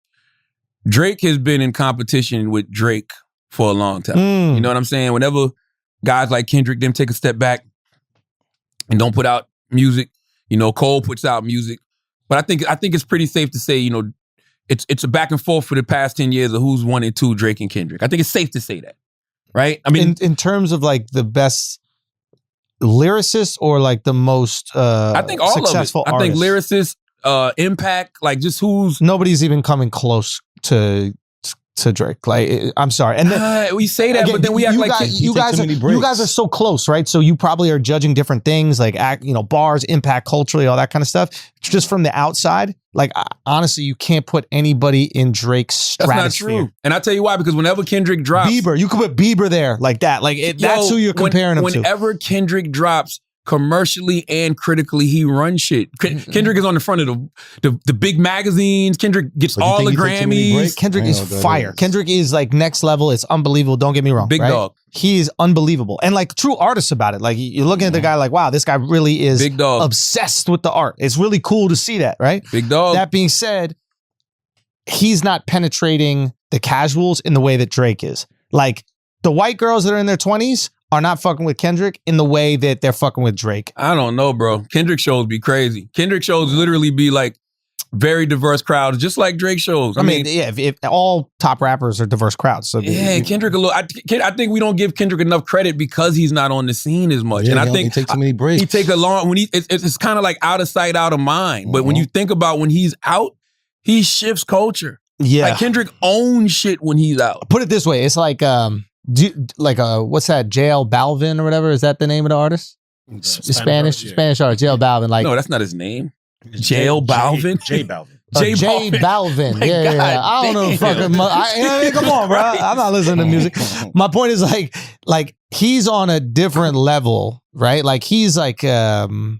Drake has been in competition with Drake for a long time. You know what I'm saying? Whenever guys like Kendrick, them take a step back and don't put out music, Cole puts out music. But I think it's pretty safe to say, it's a back and forth for the past 10 years of who's 1 and 2, Drake and Kendrick. I think it's safe to say that. right? I mean, in terms of like the best lyricist or like the most I think all successful of it. I think artist? lyricist, impact, like just who's Nobody's even coming close to Drake. Like, I'm sorry. And then, we say that, again, but then we act like you guys are so close, right? So you probably are judging different things, like bars, impact culturally, all that kind of stuff. Just from the outside, like honestly, you can't put anybody in Drake's stratosphere. That's not true. And I tell you why, because whenever Kendrick drops, Bieber, you could put Bieber there like that. Like that's who you're comparing him to. Whenever Kendrick drops, commercially and critically, he runs shit. Kendrick is on the front of the big magazines. Kendrick gets all the Grammys. Kendrick is fire. Kendrick is like next level. It's unbelievable. Don't get me wrong. Big dog. He is unbelievable. And like true artists about it. Like you're looking at the guy like, wow, this guy really is big dog. Obsessed with the art. It's really cool to see that, right? Big dog. That being said, he's not penetrating the casuals in the way that Drake is. Like the white girls that are in their 20s are not fucking with Kendrick in the way that they're fucking with Drake. I don't know, bro. Kendrick shows be crazy. Kendrick shows literally be like very diverse crowds, just like Drake shows. I mean, yeah, if all top rappers are diverse crowds. So yeah, Kendrick a little. I think we don't give Kendrick enough credit because he's not on the scene as much. Yeah, and I think he takes too many breaks. He take a long when it's kind of like out of sight, out of mind. But when you think about when he's out, he shifts culture. Yeah, like Kendrick owns shit when he's out. Put it this way, it's like what's that? JL Balvin or whatever? Is that the name of the artist? Spanish artist, JL Balvin. Like, no, that's not his name. JL Balvin. J Balvin. J Balvin. Yeah. I don't know fucking. Come on, bro. I'm not listening to music. My point is like he's on a different level, right? Like he's like the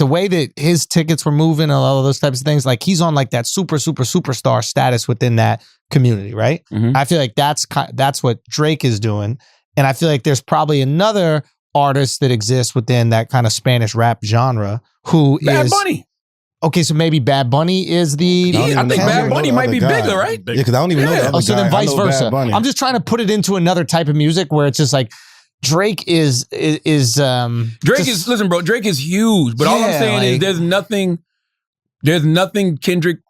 way that his tickets were moving and all of those types of things. Like he's on like that superstar status within that community, right? Mm-hmm. I feel like that's what Drake is doing, and I feel like there's probably another artist that exists within that kind of Spanish rap genre who Bad Bunny. Okay, so maybe Bad Bunny is the. I think Bad Bunny might be bigger, right? Yeah, because I don't even know the other guy. So then vice versa. I'm just trying to put it into another type of music where it's just like Drake is Drake is listen, bro. Drake is huge, but all I'm saying is there's nothing Kendrick.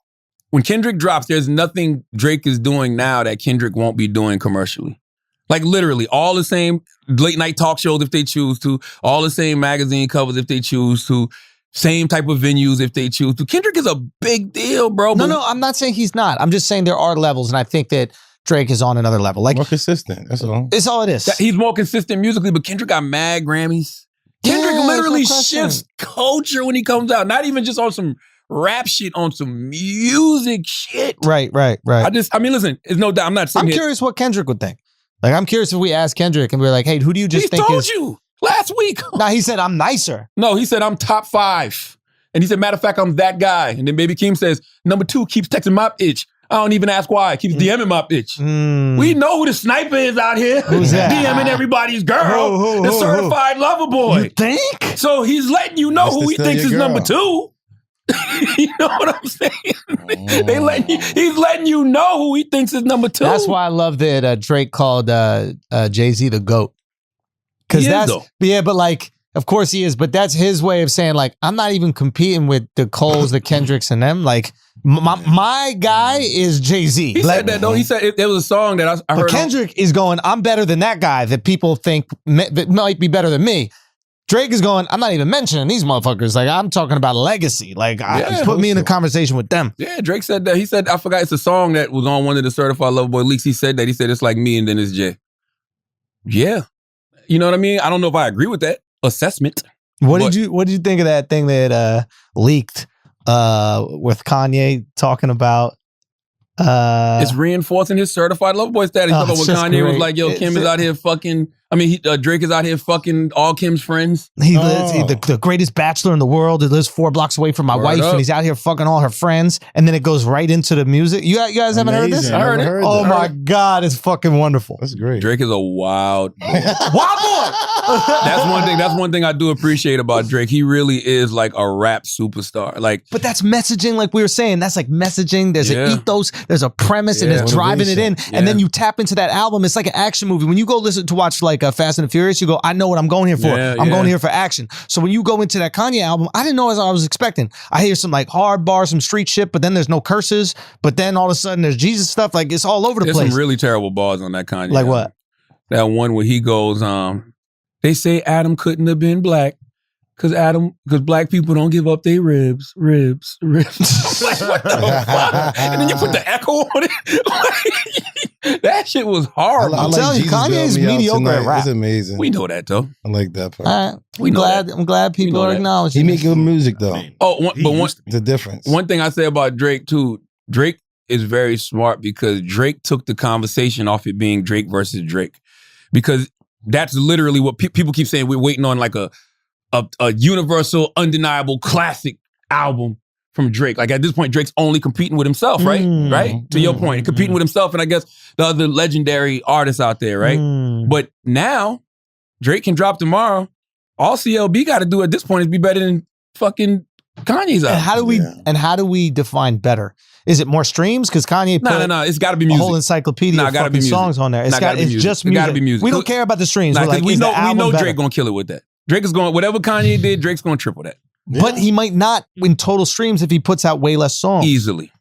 When Kendrick drops, there's nothing Drake is doing now that Kendrick won't be doing commercially. Like literally all the same late night talk shows if they choose to, all the same magazine covers if they choose to, same type of venues if they choose to. Kendrick is a big deal, bro. No, I'm not saying he's not. I'm just saying there are levels, and I think that Drake is on another level. Like more consistent. That's all. It's all it is. He's more consistent musically, but Kendrick got mad Grammys. Kendrick literally shifts culture when he comes out. Not even just on some rap shit, on some music shit. Right. I mean, listen, it's no doubt. I'm not saying I'm curious what Kendrick would think. Like, I'm curious if we ask Kendrick and we're like, hey, who do you just think is... He told you last week. Nah, he said, I'm nicer. No, he said, I'm top 5. And he said, matter of fact, I'm that guy. And then Baby Keem says, number 2 keeps texting my bitch. I don't even ask why. Keeps DMing my bitch. We know who the sniper is out here. Who's that? DMing everybody's girl. The certified lover boy. You think? So he's letting you know who he thinks is number 2. You know what I'm saying? He's letting you know who he thinks is number 2. That's why I love that Drake called Jay-Z the GOAT. But like, of course he is, but that's his way of saying like, I'm not even competing with the Coles, the Kendricks and them. Like my guy is Jay-Z. He said that though. He said there was a song that I heard. But Kendrick is going, I'm better than that guy that people think that might be better than me. Drake is going, I'm not even mentioning these motherfuckers. Like, I'm talking about legacy. Like, put me in a conversation with them. Yeah, Drake said that. He said, I forgot, it's a song that was on one of the Certified Lover Boy leaks. He said that. He said, it's like me and then it's Jay. Yeah. You know what I mean? I don't know if I agree with that assessment. What did you think of that thing that leaked with Kanye talking about? It's reinforcing his Certified Lover Boy status. When Kanye was like, yo, Kim is out here fucking... I mean, Drake is out here fucking all Kim's friends. He's the greatest bachelor in the world. He lives 4 blocks away from my wife, and he's out here fucking all her friends. And then it goes right into the music. You guys haven't heard this? I heard it. Oh my God, it's fucking wonderful. That's great. Drake is a wild boy. Wild boy! That's one thing I do appreciate about Drake. He really is like a rap superstar. Like, but that's messaging, like we were saying. That's like messaging. There's an ethos, there's a premise, and it's driving it in. And then you tap into that album. It's like an action movie. When you go watch like Fast and the Furious, you go, I know what I'm going here for. I'm going here for action. So when you go into that Kanye album, I didn't know as I was expecting. I hear some like hard bars, some street shit, but then there's no curses. But then all of a sudden there's Jesus stuff. Like it's all over the place. There's some really terrible bars on that Kanye Like album. what? That one where he goes, they say Adam couldn't have been black because black people don't give up their ribs. Like, what the fuck? And then you put the echo on it. That shit was horrible. I'm telling you, Kanye's mediocre at rap. It's amazing. We know that though. I like that part. All right. I'm glad people are acknowledging. He make good music though. The difference. One thing I say about Drake too, Drake is very smart because Drake took the conversation off it being Drake versus Drake. Because that's literally what people keep saying. We're waiting on like a universal, undeniable classic album from Drake. Like at this point, Drake's only competing with himself, right? Right? To your point, competing with himself and I guess the other legendary artists out there, right? But now, Drake can drop tomorrow. All CLB got to do at this point is be better than fucking Kanye's album. And how do we define better? Is it more streams? Because Kanye put no. It's got to be music. A whole encyclopedia of fucking songs on there. It's just music. It got to be music. We don't care about the streams. We're like, we know better? Drake gonna kill it with that. Drake is going, whatever Kanye did, Drake's going to triple that. Yeah. But he might not in total streams if he puts out way less songs. Easily.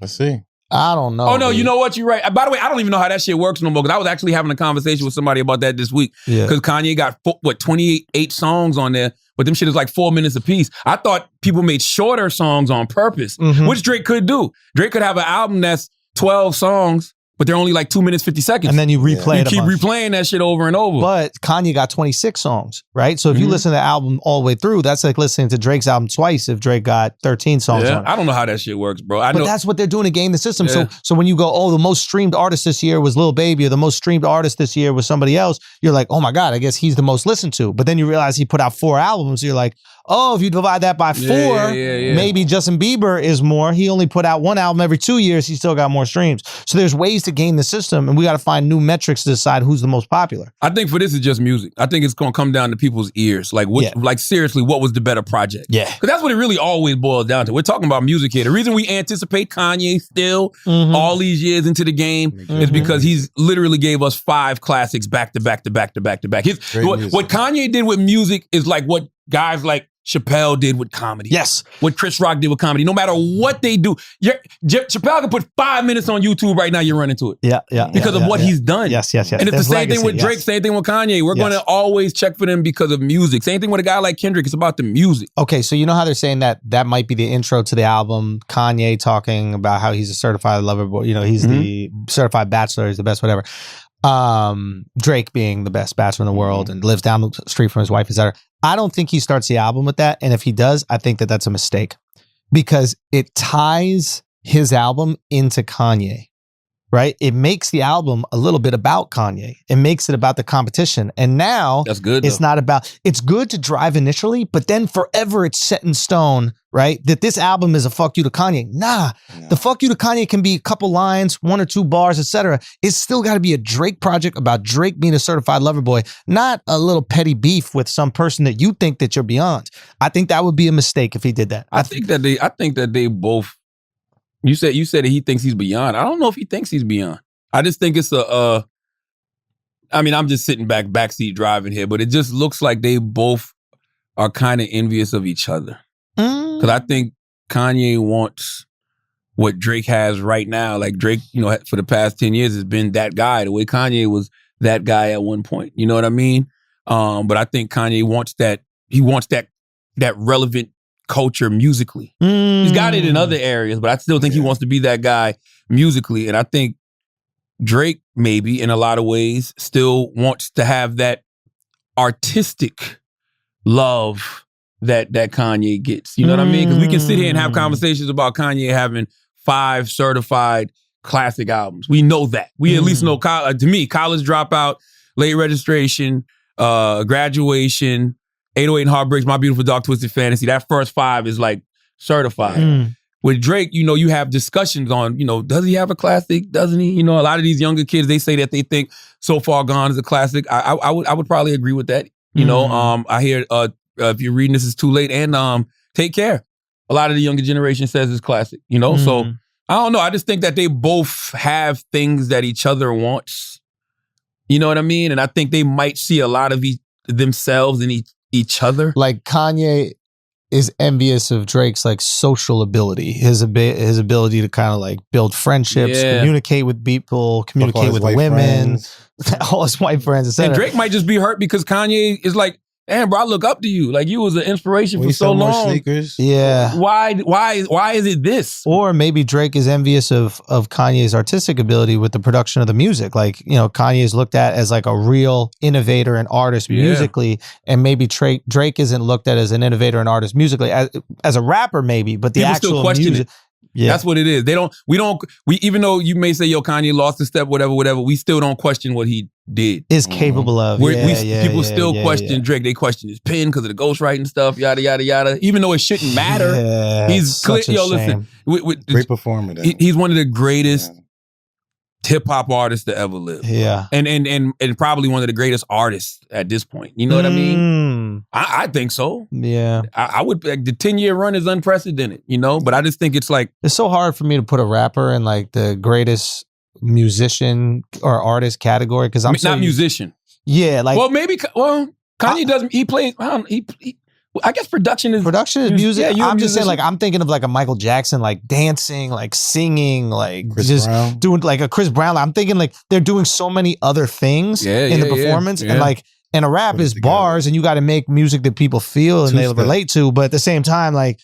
Let's see. I don't know. Oh, no, dude. You know what? You're right. By the way, I don't even know how that shit works no more because I was actually having a conversation with somebody about that this week. Because Kanye got, 28 songs on there, but them shit is like 4 minutes apiece. I thought people made shorter songs on purpose, which Drake could do. Drake could have an album that's 12 songs, but they're only like 2 minutes, 50 seconds. And then you replay it. You keep replaying that shit over and over. But Kanye got 26 songs, right? So if you listen to the album all the way through, that's like listening to Drake's album twice if Drake got 13 songs on it. I don't know how that shit works, bro. But that's what they're doing to game the system. Yeah. So when you go, oh, the most streamed artist this year was Lil Baby, or the most streamed artist this year was somebody else, you're like, oh my God, I guess he's the most listened to. But then you realize he put out 4 albums. You're like, oh, if you divide that by 4, maybe Justin Bieber is more. He only put out 1 album every 2 years. He still got more streams. So there's ways to game the system, and we got to find new metrics to decide who's the most popular. I think for this is just music. I think it's going to come down to people's ears. Like, like seriously, what was the better project? Yeah. Because that's what it really always boils down to. We're talking about music here. The reason we anticipate Kanye still all these years into the game is because he's literally gave us 5 classics back to back to back to back to back. What Kanye did with music is like what guys like Chappelle did with comedy. Yes. What Chris Rock did with comedy. No matter what they do, Chappelle can put 5 minutes on YouTube right now, you're running to it. Yeah. Because of what he's done. Yes. And it's the same thing with Drake, same thing with Kanye. We're going to always check for them because of music. Same thing with a guy like Kendrick. It's about the music. Okay, so you know how they're saying that might be the intro to the album. Kanye talking about how he's a certified lover boy. You know, he's the certified bachelor. He's the best whatever. Drake being the best bachelor in the world and lives down the street from his wife, etc. I don't think he starts the album with that. And if he does, I think that that's a mistake because it ties his album into Kanye, right? It makes the album a little bit about Kanye. It makes it about the competition. And now that's good. It's not about, it's good to drive initially, but then forever it's set in stone, right? That this album is a fuck you to Kanye. Nah, the fuck you to Kanye can be a couple lines, 1 or 2 bars, etc. It's still got to be a Drake project about Drake being a certified lover boy, not a little petty beef with some person that you think that you're beyond. I think that would be a mistake if he did that. I think that they both. You said that he thinks he's beyond. I don't know if he thinks he's beyond. I just think it's I mean, I'm just sitting backseat driving here, but it just looks like they both are kind of envious of each other. Because I think Kanye wants what Drake has right now. Like Drake, you know, for the past 10 years has been that guy. The way Kanye was that guy at one point. You know what I mean? But I think Kanye wants that. He wants that relevant culture musically. He's got it in other areas, but I still think he wants to be that guy musically. And I think Drake, maybe in a lot of ways, still wants to have that artistic love that Kanye gets. You know what I mean? Because we can sit here and have conversations about Kanye having 5 certified classic albums. We know that. We at least know, to me, College Dropout, Late Registration, Graduation, 808 and Heartbreaks, My Beautiful Dark Twisted Fantasy. That first 5 is like certified. With Drake, you know, you have discussions on, you know, does he have a classic? Doesn't he? You know, a lot of these younger kids, they say that they think So Far Gone is a classic. I would probably agree with that. You know, I hear if you're reading This Is Too Late and Take Care. A lot of the younger generation says it's classic, you know? So I don't know. I just think that they both have things that each other wants. You know what I mean? And I think they might see a lot of themselves in each other. Like Kanye is envious of Drake's like social ability, his ability to kind of like build friendships, communicate with people, communicate with women, all his white friends, etc. And Drake might just be hurt because Kanye is like, damn, bro, I look up to you. Like, you was an inspiration for so long. Sneakers. Yeah. Why is it this? Or maybe Drake is envious of Kanye's artistic ability with the production of the music. Like, you know, Kanye is looked at as like a real innovator and artist musically, and maybe Drake isn't looked at as an innovator and artist musically. As a rapper, maybe, but the people actual still question music. it. Yeah. That's what it is. We even though you may say, yo, Kanye lost a step, whatever, we still don't question what he did. Is capable of. People still question Drake. They question his pen because of the ghostwriting stuff, yada, yada, yada. Even though it shouldn't matter. He's clear. Yo, listen. Great performer. He's one of the greatest hip-hop artists to ever live. Yeah. And probably one of the greatest artists at this point. You know what I mean? I think so. Yeah. I would, like, the 10-year run is unprecedented, you know? But I just think it's like... It's so hard for me to put a rapper in like the greatest musician or artist category because I'm not musician. Yeah, like... Well, Kanye doesn't... He plays... I guess production is music. Yeah, I'm just saying, like, I'm thinking of like a Michael Jackson, like dancing, like singing, like Chris Brown. Doing like a Chris Brown. I'm thinking like they're doing so many other things in the performance, and like, and a rap is bars, and you got to make music that people feel and they relate to. But at the same time, like,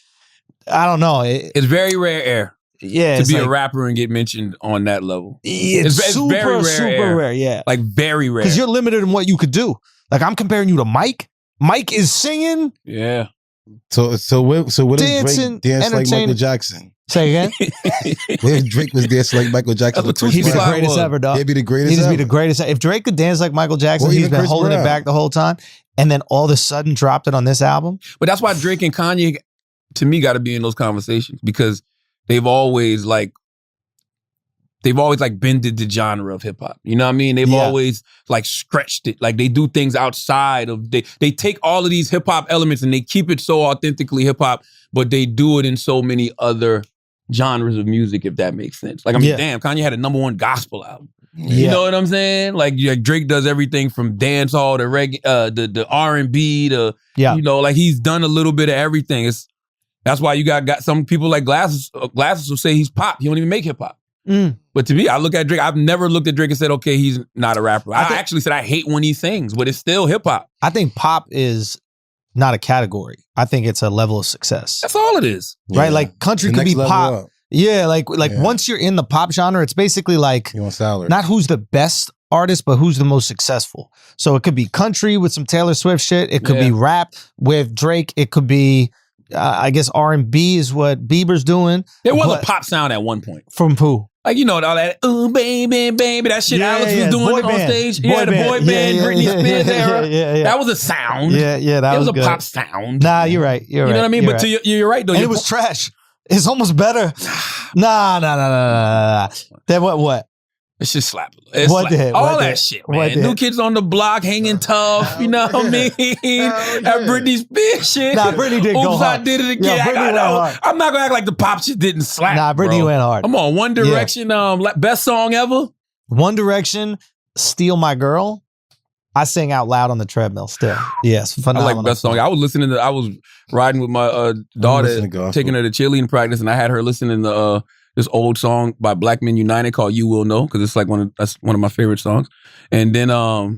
I don't know, it's very rare air. Yeah, to be a rapper and get mentioned on that level. It's super, super rare. Yeah, like very rare because you're limited in what you could do. Like, I'm comparing you to Mike. Mike is singing. Yeah. So what if Drake dance like Michael Jackson? Say again? What if Drake was dancing like Michael Jackson? He'd be the greatest ever, dog. He'd be the greatest ever. He'd be the greatest. If Drake could dance like Michael Jackson, he's been holding it back the whole time, and then all of a sudden dropped it on this album. But that's why Drake and Kanye, to me, got to be in those conversations because they've always bended the genre of hip hop. You know what I mean? They've always like stretched it. Like they do things outside of they take all of these hip hop elements and they keep it so authentically hip hop, but they do it in so many other genres of music, if that makes sense. Like, I mean, damn, Kanye had a #1 gospel album. You know what I'm saying? Like Drake does everything from dance hall to reggae, the R&B to you know, like he's done a little bit of everything. That's why you got some people like Glasses will say he's pop. He don't even make hip hop. But to me, I look at Drake. I've never looked at Drake and said, okay, he's not a rapper. I actually said I hate when he sings, but it's still hip hop. I think pop is not a category. I think it's a level of success. That's all it is. Right? Like country could be pop. Up. Yeah, like once you're in the pop genre, it's basically like you want salary. Not who's the best artist, but who's the most successful. So it could be country with some Taylor Swift shit. It could be rap with Drake. It could be I guess R&B is what Bieber's doing. There was a pop sound at one point. From who? Like, you know, all that, ooh, baby, baby, that shit Alex was doing on stage. The boy band, Britney Spears era. That was a sound. That was a pop sound. Nah, you're right. You know what I mean? But you're right, though. And it was trash. It's almost better. Nah. Then what? It's just slap. All that shit, man. New Kids on the Block, Hanging Tough, you know what I mean? That Britney Spears shit. Nah, Britney did go hard. I did it again. I'm not gonna act like the pop shit didn't slap. Nah, Britney went hard. Come on, One Direction, best song ever? One Direction, Steal My Girl. I sing out loud on the treadmill still. Yes, phenomenal. I like best song. I was riding with my daughter, taking her to cheerleading practice, and I had her listening to this old song by Black Men United called "You Will Know" because it's like that's one of my favorite songs. And then I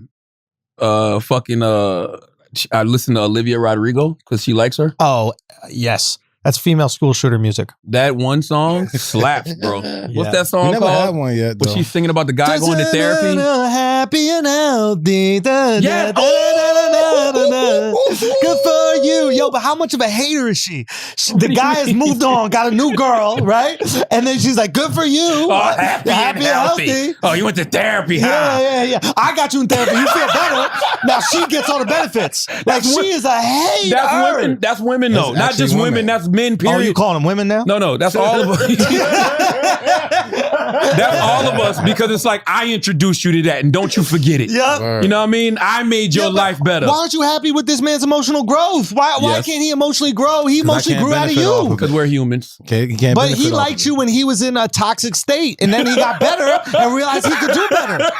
listened to Olivia Rodrigo because she likes her. Oh yes, that's female school shooter music. That one song slaps, bro. What's that song called? Never had one yet. Though. Was she singing about the guy going to therapy? Happy and healthy. Yeah. Good for you. Yo, but how much of a hater is she? The guy has moved on, got a new girl, right? And then she's like, good for you. Oh, happy and healthy. Oh, you went to therapy, huh? Yeah. I got you in therapy. You feel better. Now she gets all the benefits. Like, she is a hater. That's women, though. Not just women. That's men, period. Oh, you calling them women now? No, that's all of them. That's all of us because it's like I introduced you to that and don't you forget it. Yep. You know what I mean? I made your life better. Why aren't you happy with this man's emotional growth? Why Yes. can't he emotionally grow? He emotionally grew out of you. Because we're humans. Okay, you can't But benefit he off liked of you when he was in a toxic state, and then he got better and realized he could do better.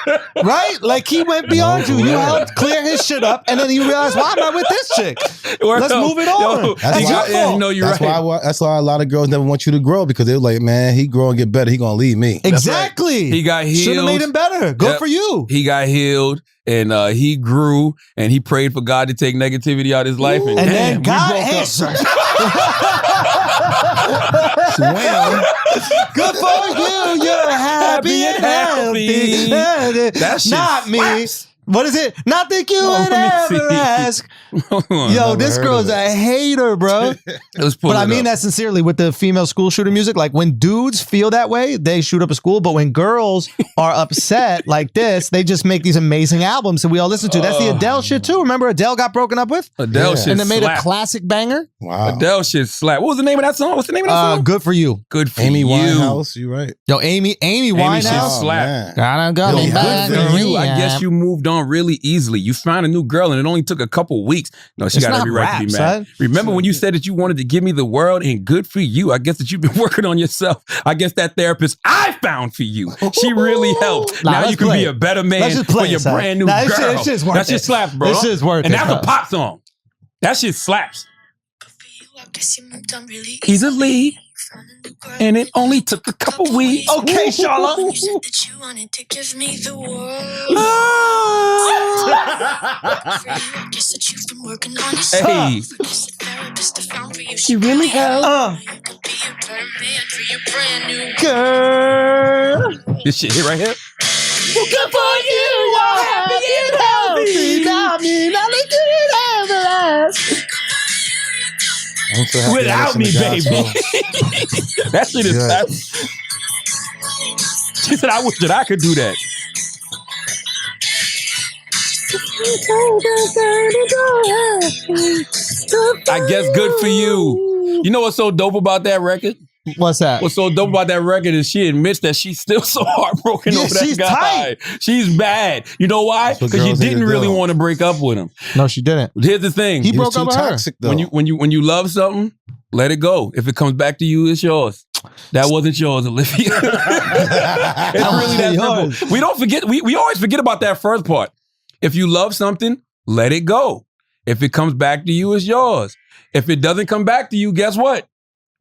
Right? Like he went beyond you. You helped clear his shit up, and then he realized, why am I with this chick? Let's move it on. That's your fault. No, you're That's right. that's why a lot of girls never want you to grow because they're like, man, he grow and get better. He gonna leave me. Exactly. He got healed. Should have made him better. Good Yep. for you. He got healed and he grew and he prayed for God to take negativity out of his life. And, And damn, then we God broke up. answered. Swam. Good for you. You're happy and healthy. That shit Not me. slaps. What is it? Not that you Oh, would let me ever see. ask. Hold on. Yo, never this heard girl's of it. a hater, bro. Let's pull But I it mean up. that sincerely with the female school shooter music. Like when dudes feel that way, they shoot up a school. But when girls are upset like this, they just make these amazing albums that we all listen to. That's the Adele shit too. Remember Adele got broken up with? Adele Yeah. shit And they made slap. a classic banger? Wow. Adele shit slap. What was the name of that song? What's the name of that song? Good for you. Good for Amy you. Winehouse, you right. Yo, Amy shit Winehouse. slap. man. Gotta go Yo, me good back. Good for you. Yeah. I guess you moved on really easily. You found a new girl and it only took a couple weeks. No, she It's got not every right to be rap, mad. son. Remember when you said that you wanted to give me the world and good for you? I guess that you've been working on yourself. I guess that therapist I found for you. She really helped. Nah, now let's you can play be it. a better Let's man just for play your it, son. brand new Nah, this girl. shit- shit's worth that shit it. slaps, bro. This shit's worth and it, that's a bro. pop song. That shit slaps. I guess you moved on really Easily. Found a new girl. And it only took a couple weeks. Okay, Charlotte. You said that you wanted to give me the world. For you, I guess that you've been working on yourself. Hey. I guess the therapist I found for you. She really helped. You could be a better man for your brand new Girl. This shit here right here. Good for you. You're happy and healthy. Got me. Now look at it ever last. I'm so happy I Without listened me, to baby. gospel. That shit is Yeah. slaps. She said, I wish that I could do that. I guess good for you. You know what's so dope about that record? What's that? What's so dope about that record is she admits that she's still so heartbroken Yeah, over that she's guy. tight. She's bad. You know why? That's what Because you girls need didn't to really do. want to break up with him. No, she didn't. Here's the thing. He He was broke up too with her. toxic though. When you love something, let it go. If it comes back to you, it's yours. That wasn't yours, Olivia. It's really that Yours. simple. We don't forget. We always forget about that first part. If you love something, let it go. If it comes back to you, it's yours. If it doesn't come back to you, guess what?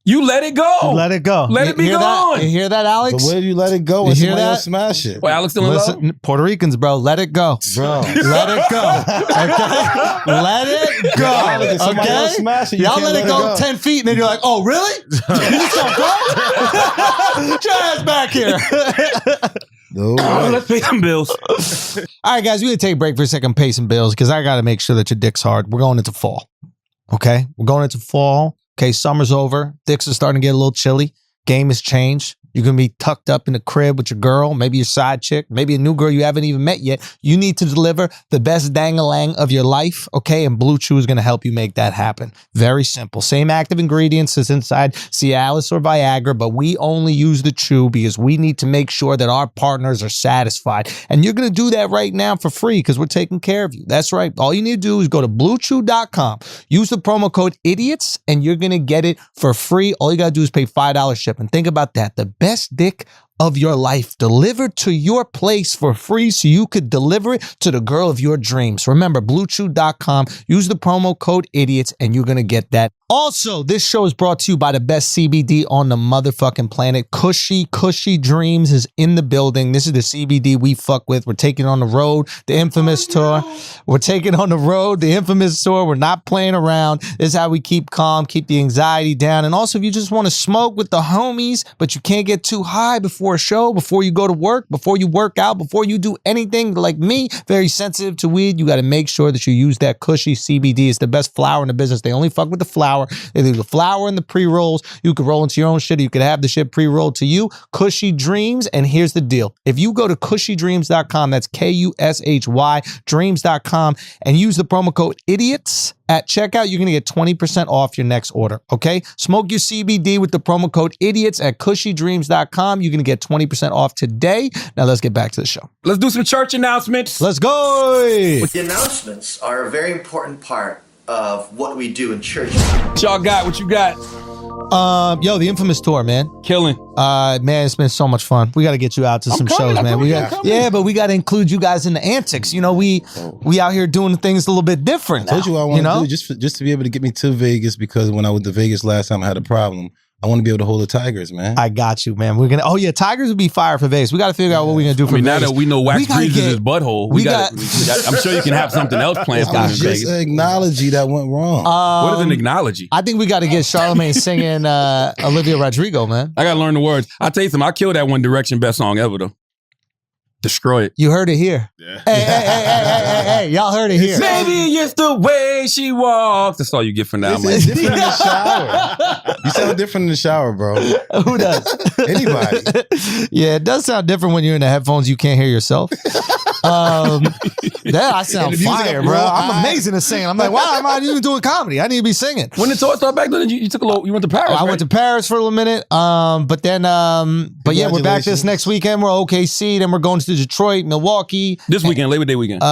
You let it go. Let it go. Let it be hear gone. That? You hear that, but Alex? where do you let it go You when hear somebody that? else smash it? Well, Alex still in love? Listen, Puerto Ricans, bro, let it go. Bro. Let it go. Okay? Let it go. If somebody else Okay? smash it, you Y'all can't let it go 10 feet and then you're like, oh, really? You just don't go? Get your ass back here. No Oh, way. let's pay some bills. All right, guys, we're going to take a break for a second, pay some bills because I got to make sure that your dick's hard. We're going into fall. Okay? We're going into fall. Okay, summer's over. Dicks are starting to get a little chilly. Game has changed. You're going to be tucked up in the crib with your girl, maybe your side chick, maybe a new girl you haven't even met yet. You need to deliver the best dang-a-lang of your life, okay? And Blue Chew is going to help you make that happen. Very simple. Same active ingredients as inside Cialis or Viagra, but we only use the chew because we need to make sure that our partners are satisfied. And you're going to do that right now for free because we're taking care of you. That's right. All you need to do is go to BlueChew.com, use the promo code IDIOTS, and you're going to get it for free. All you got to do is pay $5 shipping. Think about that. The best dick of your life delivered to your place for free so you could deliver it to the girl of your dreams. Remember, BlueChew.com, use the promo code IDIOTS, and you're going to get that. Also, this show is brought to you by the best CBD on the motherfucking planet. Cushy Dreams is in the building. This is the CBD we fuck with. We're taking on the road, the infamous tour. We're taking on the road, the infamous tour. We're not playing around. This is how we keep calm, keep the anxiety down. And also, if you just want to smoke with the homies, but you can't get too high before a show, before you go to work, before you work out, before you do anything like me, very sensitive to weed, you got to make sure that you use that Cushy CBD. It's the best flower in the business. They only fuck with the flower. They do the flower and the pre-rolls. You could roll into your own shit. You could have the shit pre-rolled to you. Cushy Dreams. And here's the deal. If you go to cushydreams.com, that's Kushy dreams.com, and use the promo code IDIOTS, At checkout, you're going to get 20% off your next order, okay? Smoke your CBD with the promo code IDIOTS at cushydreams.com. You're going to get 20% off today. Now let's get back to the show. Let's do some church announcements. Let's go! The announcements are a very important part of what we do in church. What y'all got? What you got? Yo, the Infamous tour, man. Killing. Man, it's been so much fun. We got to get you out to some shows, man. But we got to include you guys in the antics. You know, we out here doing things a little bit different. I told you what I want to do just to be able to get me to Vegas, because when I went to Vegas last time, I had a problem. I want to be able to hold the Tigers, man. I got you, man. We're gonna. Oh yeah, Tigers would be fire for Vegas. We got to figure out what we're gonna do for Vegas. Now that we know Wax Breeze is his butthole, we got. I'm sure you can have something else planned for him in Just Vegas. an acknowledge that went wrong. What is an acknowledge? I think we got to get Charlamagne singing Olivia Rodrigo, man. I got to learn the words. I'll tell you something. I killed that One Direction best song ever, though. Destroy it. You heard it here. Yeah. Hey. Y'all heard it here. Maybe it's the way she walks. That's all you get from now. It's different in the shower. You sound different in the shower, bro. Who does? Anybody. Yeah, it does sound different when you're in the headphones. You can't hear yourself. That I sound fire, bro. I'm amazing at singing. I'm like, why am I even doing comedy? I need to be singing. When the tour started back then, you took a little. You went to Paris. I went to Paris for a little minute. But yeah, we're back this next weekend. We're OKC. Then we're going to Detroit, Milwaukee. This weekend, Labor Day weekend.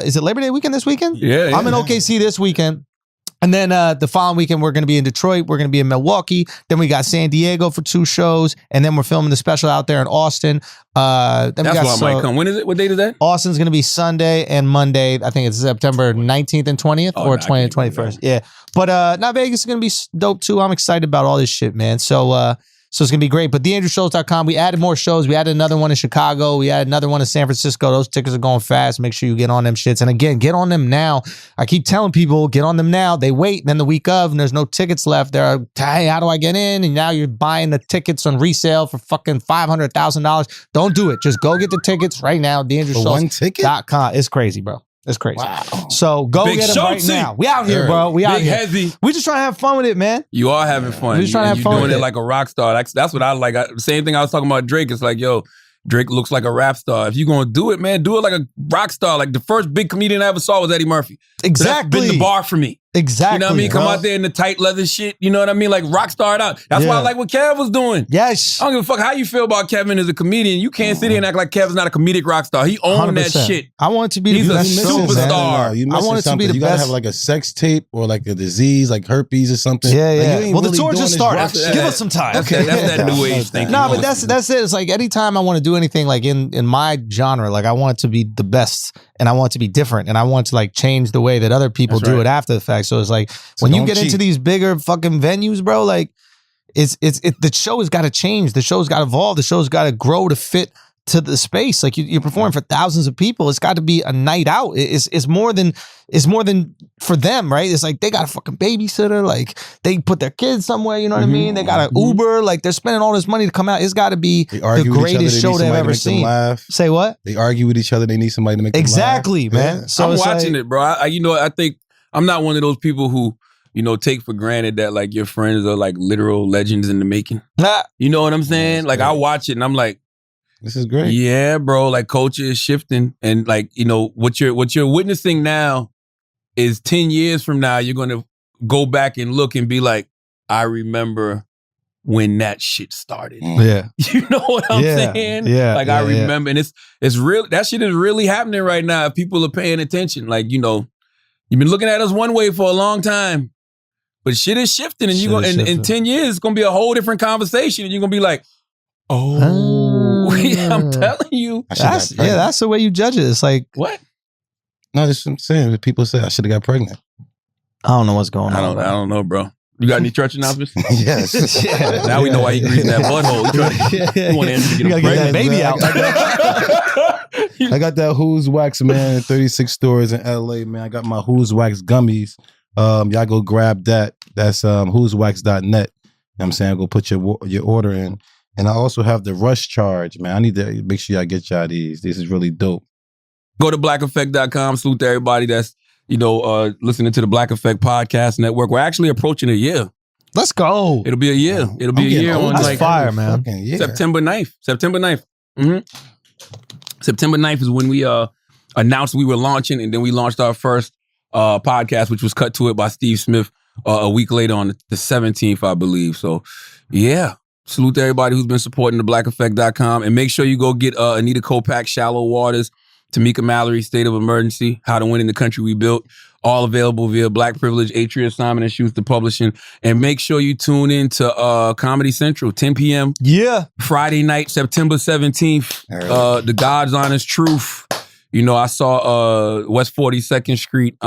Is it Labor Day weekend this weekend? Yeah. I'm in OKC this weekend. And then the following weekend, we're going to be in Detroit. We're going to be in Milwaukee. Then we got San Diego for 2 shows. And then we're filming the special out there in Austin. Then That's why I might come. When is it? What date is that? Austin's going to be Sunday and Monday. I think it's September 19th and 20th or 20th and 21st. Yeah. But now Vegas is going to be dope too. I'm excited about all this shit, man. So it's going to be great. But theandrewschultz.com, we added more shows. We added another one in Chicago. We added another one in San Francisco. Those tickets are going fast. Make sure you get on them shits. And again, get on them now. I keep telling people, get on them now. They wait. And then the week of, and there's no tickets left. They're like, hey, how do I get in? And now you're buying the tickets on resale for fucking $500,000. Don't do it. Just go get the tickets right now. theandrewschultz.com. It's crazy, bro. It's crazy. Wow. So go Big get them right now. We out here, bro. We out Big here. Heavy. We just trying to have fun with it, man. You are having fun. We just trying to have fun You're with doing it. it like a rock star. That's what I like. Same thing I was talking about Drake. It's like, yo, Drake looks like a rap star. If you're going to do it, man, do it like a rock star. Like the first big comedian I ever saw was Eddie Murphy. Exactly. So that's been the bar for me. Exactly. You know what I mean? Come out there in the tight leather shit. You know what I mean? Like rock star it out. That's why I like what Kev was doing. Yes. I don't give a fuck how you feel about Kevin as a comedian. You can't sit here and act like Kevin's not a comedic rock star. He owned that 100%. shit. I want it to be He's the a best superstar. You I want it to be the you best. gotta have like a sex tape or like a disease, like herpes or something. Yeah, Like, yeah. you ain't Well, the really tour doing just this started. rock shit. Give us some time. That's that new age thing. No, but that's it. It's like anytime I want to do anything like in my genre, like I want it to be the best and I want it to be different and I want to like change the way that other people That's do right. it after the fact. So it's like when you don't get into cheat. these bigger fucking venues, bro, like the show has got to change. The show's got to evolve. The show's got to grow to fit to the space. Like you're performing for thousands of people. It's got to be a night out. It's more than for them, right? It's like they got a fucking babysitter. Like they put their kids somewhere. You know what I mean? They got an Uber. Like they're spending all this money to come out. It's got to be They the argue with each other. greatest They show need they've somebody to ever make them seen. laugh. Say what? They argue with each other. They need somebody to make them Exactly, laugh. man. Yeah. So I'm it's watching like, it, bro. I think I'm not one of those people who, take for granted that like your friends are like literal legends in the making. Nah. You know what I'm saying? That's Like great. I watch it and I'm like, This is great. yeah, bro, like culture is shifting. And like, what you're witnessing now is 10 years from now, you're gonna go back and look and be like, I remember when that shit started. Yeah. You know what I'm saying? Yeah. Like I remember, and it's real. That shit is really happening right now. If people are paying attention, like you've been looking at us one way for a long time, but shit is shifting, and in 10 years it's gonna be a whole different conversation, and you're gonna be like, I'm telling you, That's the way you judge it. It's like what? No, that's what I'm saying. People say I should have got pregnant. I don't know what's going on. I don't know, bro. You got any church announcements? Yes. Yeah. Now we know why he greasing that butthole. You want Andrew to get a that pregnant baby out. I got that Who's Wax, man, in 36 stores in LA, man. I got my Who's Wax gummies. Y'all go grab that. That's who'swax.net. You know what I'm saying? Go put your order in. And I also have the Rush Charge, man. I need to make sure y'all get y'all these. This is really dope. Go to blackeffect.com. Salute to everybody that's, listening to the Black Effect Podcast Network. We're actually approaching a year. Let's go. It'll be a year. It'll be a year on That's like fire, man. September 9th. September 9th. September 9th is when we announced we were launching, and then we launched our first podcast, which was cut to it by Steve Smith a week later on the 17th, I believe. So, yeah. Salute to everybody who's been supporting theblackeffect.com. And make sure you go get Anita Kopak, Shallow Waters, Tamika Mallory, State of Emergency, How to Win in the Country We Built. All available via Black Privilege, Atria, Simon & Schuster Publishing. And make sure you tune in to Comedy Central, 10 p.m. Yeah. Friday night, September 17th. The God's Honest Truth. You know, I saw West 42nd Street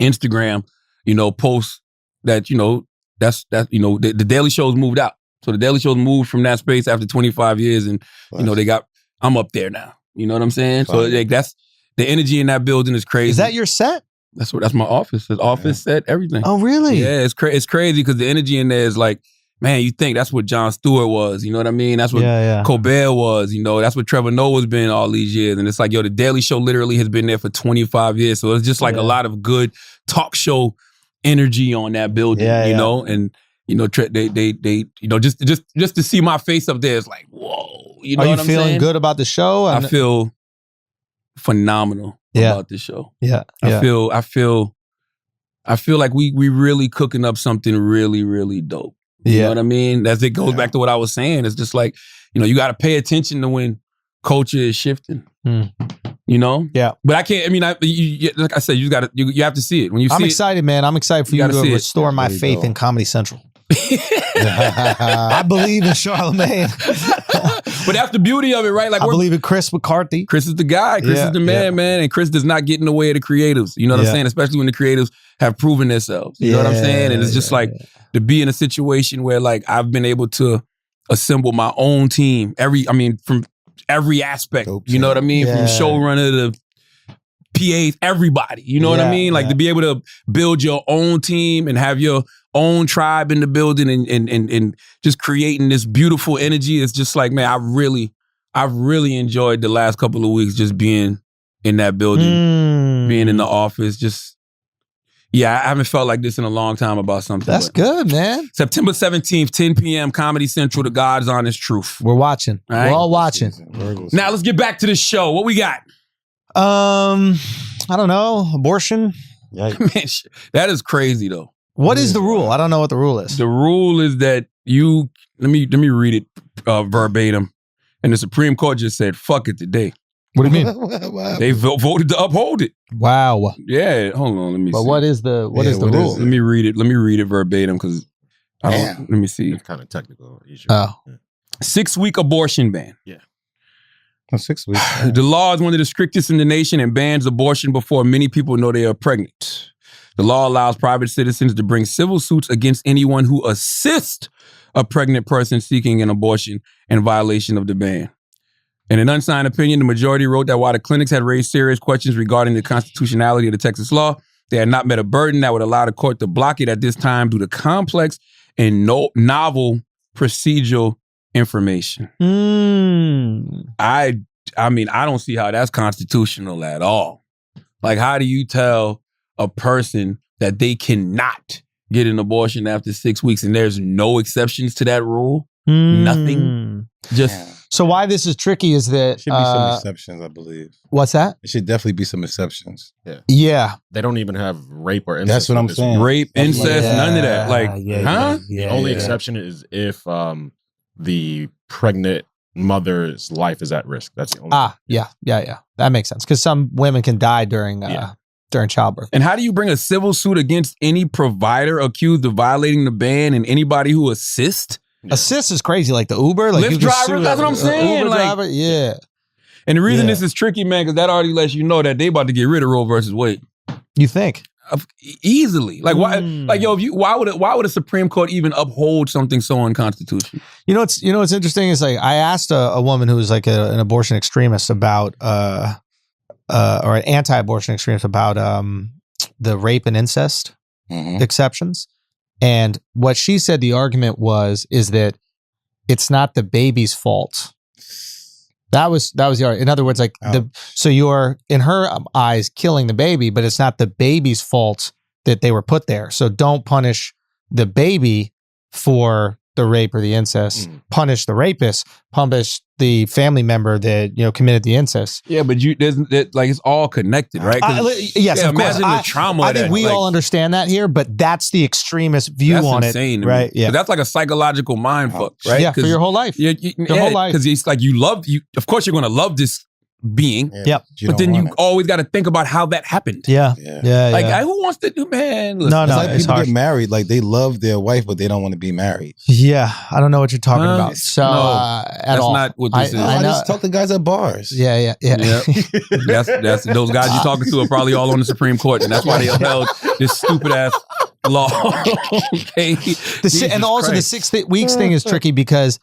Instagram, you know, post that, you know, the Daily Show's moved out. So the Daily Show's moved from that space after 25 years. And, you know, I'm up there now. You know what I'm saying? So like, that's, the energy in that building is crazy. Is that your set? That's my office. It's office set, everything. Oh, really? Yeah, it's crazy because the energy in there is like, man, you think that's what Jon Stewart was. You know what I mean? That's what Colbert was. You know, that's what Trevor Noah's been all these years. And it's like, yo, the Daily Show literally has been there for 25 years. So it's just like a lot of good talk show energy on that building, you know? And, you know, they you know, just to see my face up there, it's like, whoa. You know Are you what I'm feeling saying? good about the show? I feel phenomenal about the show. I feel like we really cooking up something really, really dope. You know what I mean? As it goes back to what I was saying, it's just like, you know, you got to pay attention to when culture is shifting. You know? Yeah. But I can't, I mean, like I said, you have to see it. When you see I'm excited, man. I'm excited for you to restore my faith in Comedy Central. I believe in Charlemagne. But that's the beauty of it, right? Like I believe in Chris McCarthy. Chris is the guy. Chris is the man, man. And Chris does not get in the way of the creatives. You know what I'm saying? Especially when the creatives have proven themselves. You know what I'm saying? And it's just like to be in a situation where like I've been able to assemble my own team. From every aspect. You know what I mean? From showrunner to PAs, everybody. You know what I mean? Like to be able to build your own team and have your own tribe in the building and just creating this beautiful energy. It's just like, man, I've really enjoyed the last couple of weeks just being in that building, being in the office. Just, I haven't felt like this in a long time about something. That's good, man. September 17th, 10 p.m., Comedy Central, The God's Honest Truth. We're watching. All right? We're all watching. Now let's get back to the show. What we got? I don't know. Abortion. Man, that is crazy though. What is the rule? I don't know what the rule is. The rule is that let me read it verbatim. And the Supreme Court just said, fuck it today. What do you mean? They voted to uphold it. Wow. Yeah, hold on, let me see. But what is the rule? Let me read it verbatim because let me see. It's kind of technical. Oh. 6-week abortion ban. Yeah. 6 weeks. The law is one of the strictest in the nation and bans abortion before many people know they are pregnant. The law allows private citizens to bring civil suits against anyone who assists a pregnant person seeking an abortion in violation of the ban. In an unsigned opinion, the majority wrote that while the clinics had raised serious questions regarding the constitutionality of the Texas law, they had not met a burden that would allow the court to block it at this time due to complex and novel procedural information. I mean, I don't see how that's constitutional at all. Like, how do you tell a person that they cannot get an abortion after 6 weeks and there's no exceptions to that rule? Nothing. So why this is tricky is that Should be some exceptions, I believe. What's that? It should definitely be some exceptions. Yeah. They don't even have rape or incest. That's what I'm saying. Rape, incest, none of that. Like, The only exception is if the pregnant mother's life is at risk. That's the only. Yeah. That makes sense because some women can die during childbirth. And how do you bring a civil suit against any provider accused of violating the ban and anybody who assists? Assist is crazy, like the Uber, like Lyft driver. That's what I'm saying. Uber Like, driver, yeah. And the reason this is tricky, man, because that already lets you know that they about to get rid of Roe versus Wade. You think? Easily. Like why? Like yo, why would a Supreme Court even uphold something so unconstitutional? You know what's interesting is like I asked a woman who was like an abortion extremist about or an anti-abortion extremist about the rape and incest exceptions. And what she said the argument is that it's not the baby's fault. That was the argument. In other words, like so you're in her eyes killing the baby, but it's not the baby's fault that they were put there. So don't punish the baby for the rape or the incest, punish the rapist, punish the family member that committed the incest. Yeah, but it's all connected, right? Yes, of course. Imagine the trauma. I think we all understand that here, but that's the extremist view on insane it, right? Yeah, but that's like a psychological mind fuck, right? Yeah, for your whole life. Your whole life, because it's like you love you. Of course, you're going to love this being. Yep. But then you always got to think about how that happened. Yeah. Like, who wants to do, man? Listen, No, It's like it's people hard. get married, like they love their wife, but they don't want to be married. Yeah, I don't know what you're talking Huh? about. So No, at that's all. not what this is. I know. just talk to guys at bars. Yeah. That's those guys you're talking to are probably all on the Supreme Court, and that's why they upheld this stupid ass law. Okay, And also the 6 weeks thing is tricky because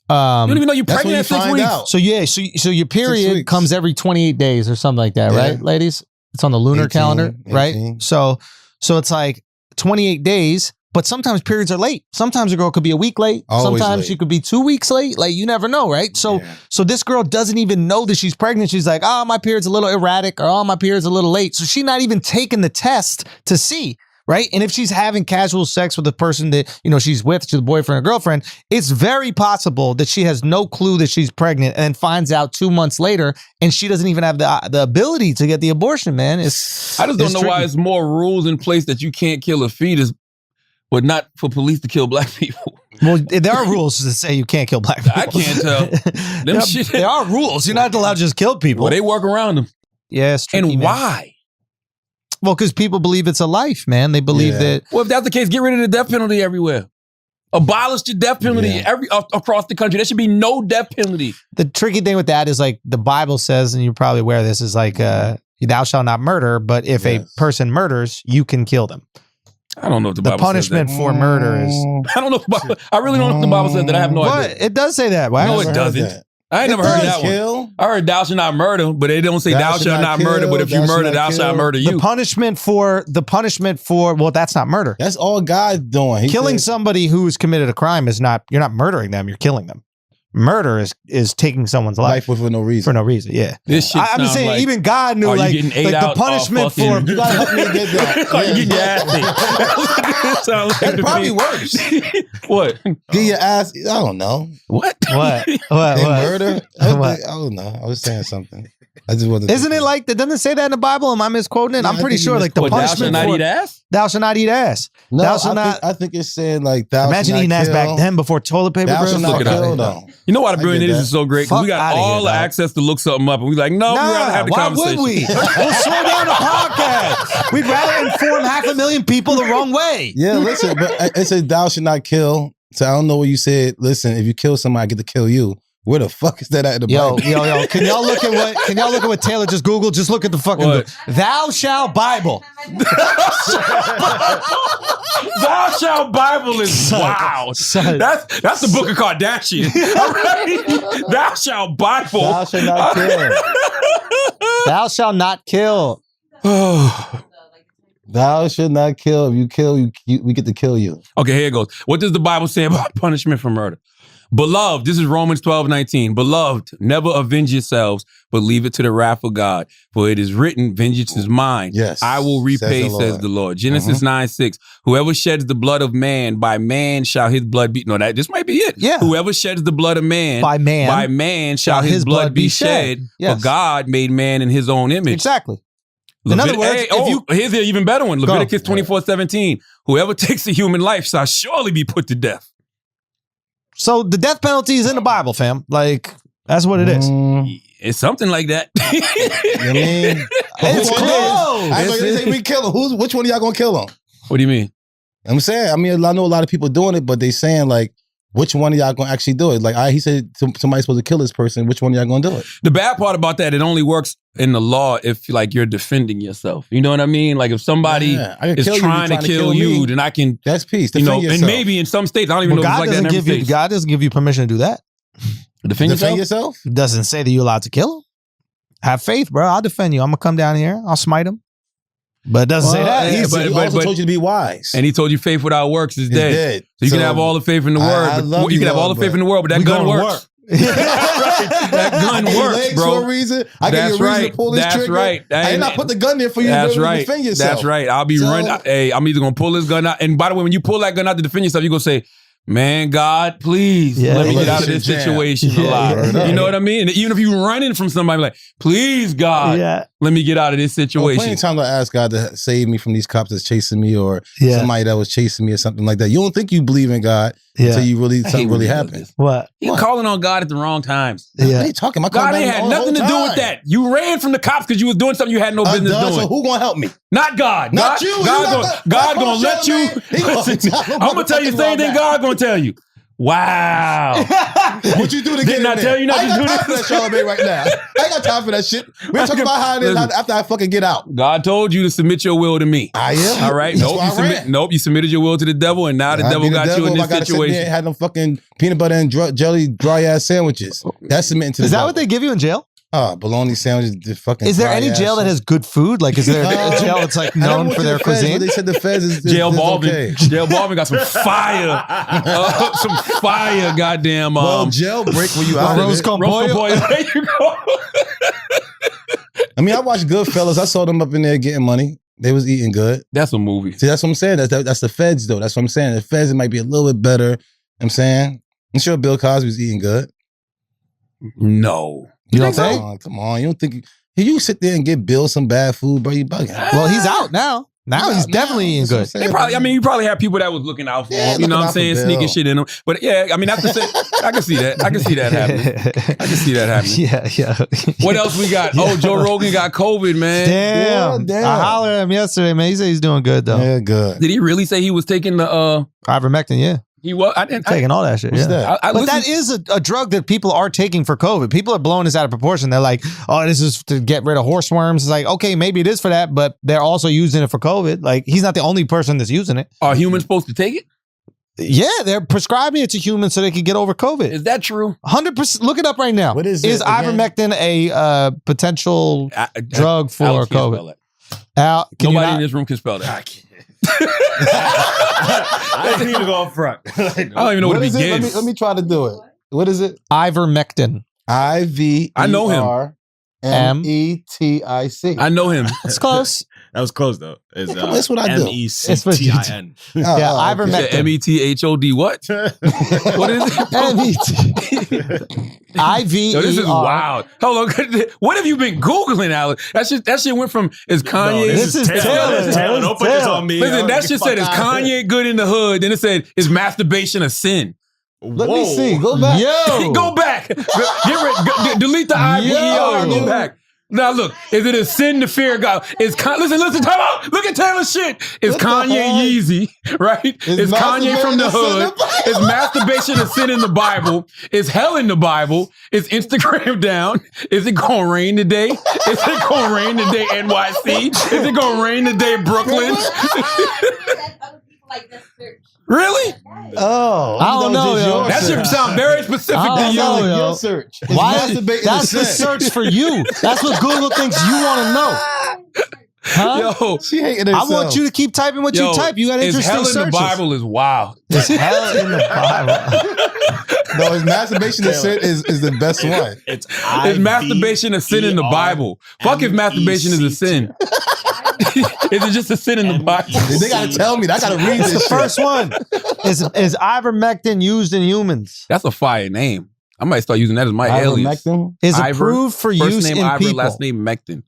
you don't even know you're That's when pregnant you at 6 find weeks. out. So your period weeks. comes every 28 days or something like that, Yeah. right, ladies? It's on the lunar 18, calendar, right? 18. So it's like 28 days, but sometimes periods are late. Sometimes a girl could be a week late. Always Sometimes late. she could be 2 weeks late. Like, you never know, right? So this girl doesn't even know that she's pregnant. She's like, oh, my period's a little erratic, or oh, my period's a little late. So she's not even taking the test to see. Right. And if she's having casual sex with the person that, she's with, she's a boyfriend or girlfriend, it's very possible that she has no clue that she's pregnant and then finds out 2 months later and she doesn't even have the ability to get the abortion, man. I just don't know why it's more rules in place that you can't kill a fetus, but not for police to kill black people. Well, there are rules that say you can't kill black people. I can't tell. There are rules. You're not allowed to just kill people. Well, they work around them. Yeah, it's tricky, And man. why? Well, because people believe it's a life, man. They believe that. Well, if that's the case, get rid of the death penalty everywhere. Abolish the death penalty across the country. There should be no death penalty. The tricky thing with that is, like, the Bible says, and you're probably aware of this, is like, thou shalt not murder, but if a person murders, you can kill them. I don't know if the The Bible punishment says that. for murder is. I don't know if the Bible, I really don't know if the Bible says that. I have no What? idea. It does say that. Why? No, Never it heard doesn't. that. I ain't It never heard does that one. kill. I heard thou shalt not murder, but they don't say thou shalt not murder. But if you murder, thou shalt murder you. The punishment for well, that's not murder. That's all God's doing. He Killing said- somebody who's committed a crime is not. You're not murdering them. You're killing them. Murder is taking someone's life life for no reason. for no reason. Yeah. This shit I'm just sounds saying, like, even God knew, are you like, getting ate the out punishment or fucking- for. You gotta help me get that. Are you getting your ass ate? Sounds like That's to probably me. worse. What? Get your ass. I don't know. What? What? They What? murder. What? I don't know. I was saying something. I just wasn't. Isn't it like that? Doesn't it say that in the Bible? Am I misquoting it? Yeah, I'm I pretty think sure, you like, the What, thou shalt punishment not for eat ass? thou shall not eat ass. No, thou shall not. I think it's saying like thou. Imagine shall eating not ass back kill. then before toilet paper. Thou bro. shall Fuck not it out of kill. here. Though. You know why the I brilliant get is that. is so great? Because we Fuck got outta here, all the dog. access to look something up, and we like, no, we'd rather have the why conversation. would we? We'll slow down the podcast. We'd rather inform 500,000 people the wrong way. Yeah, listen, but it says thou shall not kill. So I don't know what you said. Listen, if you kill somebody, I get to kill you. Where the fuck is that at in the Yo, Bible? Can y'all look at what Taylor just Googled? Just look at the fucking What? Thou shall Bible. Thou shalt Bible is wow. Son. That's the book of Kardashian. All right? Thou shalt Bible. Thou shall not kill. Thou shall not kill. Thou should not kill. If you kill, we get to kill you. Okay, here it goes. What does the Bible say about punishment for murder? Beloved, this is Romans 12:19. Beloved, never avenge yourselves, but leave it to the wrath of God. For it is written, vengeance is mine. Yes, I will repay, says the Lord. Genesis 9:6. Whoever sheds the blood of man, by man shall his blood be. No, this might be it. Yeah. Whoever sheds the blood of man, By man shall his blood be shed. Yes. For God made man in his own image. Exactly. In other words, here's an even better one. Leviticus 24:17. Whoever takes a human life shall surely be put to death. So the death penalty is in the Bible, fam. Like, that's what it is. It's something like that. You know what I mean? It's Which one close. is? I know they say we kill him. Which one of y'all gonna kill him? What do you mean? I'm saying, I mean, I know a lot of people doing it, but they saying like, which one of y'all gonna actually do it? Like, he said somebody's supposed to kill this person. Which one of y'all gonna do it? The bad part about that, it only works in the law if like you're defending yourself. You know what I mean? Like if somebody I can is kill you, trying to kill you, me. then I can, That's peace. you know, Defend and yourself. maybe in some states, I don't even Well, know if it's like that in every state. God doesn't give you permission to do that. Defend defend yourself? yourself. It doesn't say that you're allowed to kill him. Have faith, bro. I'll defend you. I'm gonna come down here. I'll smite him. But it doesn't say Well, that. yeah, He also told you to be wise. And he told you faith without works is It's dead. dead. So you can have all the faith in the I word. love But you you, can have all the Lord, faith in the world, but that we gun gonna works. That gun I gave works, legs bro. for a reason. I That's gave you a reason right. to pull this That's trigger. right. I did not put the gun there for you That's to right. defend yourself. That's right. I'll be So- running. Hey, I'm either gonna pull this gun out. And by the way, when you pull that gun out to defend yourself, you're gonna say, Man, God, please let me get out of this situation alive. You know what I mean? And even if you're running from somebody, like, please, God, let me get out of this situation. Plenty of times I ask God to save me from these cops that's chasing me or somebody that was chasing me or something like that. You don't think you believe in God until something really happens. What? You're calling on God at the wrong times. What are you talking about? God ain't had nothing to do with that. You ran from the cops because you was doing something you had no business doing. So who gonna help me? Not God. Not you. God gonna let you. I'm gonna tell you the same thing God gonna tell you. Wow. What you do to get in there? Tell you not I ain't to do got time for that, Charlamagne, right now. I ain't got time for that shit. We're talking about how it is after I fucking get out. God told you to submit your will to me. I am. All right. Nope. You submitted your will to the devil, and now the devil got you in this situation. I had them fucking peanut butter and jelly dry ass sandwiches. That's submitting to the devil. Is that what they give you in jail? Bologna sandwiches. The fucking. Is there any jail that has good food? Like, is there a jail that's like known for their cuisine? They said the feds is Jail Balvin. Okay. Jail Balvin got some fire. Goddamn. Well, jailbreak when you out of it. There you go. I mean, I watched Goodfellas. I saw them up in there getting money. They was eating good. That's a movie. See, that's what I'm saying. That's the feds, though. That's what I'm saying. The feds, it might be a little bit better. You know what I'm saying? I'm sure Bill Cosby was eating good. No. You don't think? Come on. You don't think you sit there and get Bill some bad food, bro? You bugging. Well, he's out now. Now he's definitely eating good. You probably have people that was looking out for him. You know what I'm saying? Sneaking shit in him. But yeah, I mean, I can see that. I can see that happening. Yeah. What else we got? Oh, Joe Rogan got COVID, man. Damn. I hollered at him yesterday, man. He said he's doing good, though. Yeah, good. Did he really say he was taking the Ivermectin? Yeah. He was. I didn't taking all that shit. What's that? But that is a drug that people are taking for COVID. People are blowing this out of proportion. They're like, "Oh, this is to get rid of horse worms." It's like, okay, maybe it is for that, but they're also using it for COVID. Like, he's not the only person that's using it. Are humans supposed to take it? Yeah, they're prescribing it to humans so they can get over COVID. Is that true? 100%. Look it up right now. What is Ivermectin a potential drug for COVID? Nobody in this room can spell that. I didn't even go up front. I don't even know what it begins. Let me try to do it. What is it? Ivermectin. I-V-E-R-M-E-T-I-C. I know him. It's close. That was close though. That's what I do. M-E-C-T-I-N. Yeah, Ivermectin. M-E-T-H-O-D what? What is it? M-E-T. I-V-E-R. Yo, this is wild. Hold on. What have you been Googling, Alex? That shit went from, is Kanye... No, this is Taylor. Don't put this on me. Listen, that shit said, is Kanye good in the hood? Then it said, is masturbation a sin? Let me see. Go back. Yo. Go back. Delete the I-V-E-R and go back. Now look, is it a sin to fear God? Listen, time out. Look at Taylor's shit. Is Kanye Yeezy, right? Is Kanye from the hood? Is masturbation a sin in the Bible? Is hell in the Bible? Is Instagram down? Is it gonna rain today? Is it gonna rain today, NYC? Is it gonna rain today, Brooklyn? Really? Oh, I don't know, yo. That should sound very specific to you. Your search. Why? That's the search for you. That's what Google thinks you want to know. Huh? Yo, she hating herself. I want you to keep typing what you type. You got interesting hell searches. in the Bible is wild. It's hell in the Bible. No, his masturbation is the best one. Is masturbation a sin in the Bible? Fuck if masturbation is a sin. Is it just a sin in the Bible? They gotta tell me. I gotta read this. The first one is ivermectin used in humans. That's a fire name. I might start using that as my alias. Ivermectin is approved for first use name in Ivor, people. last name Mectin.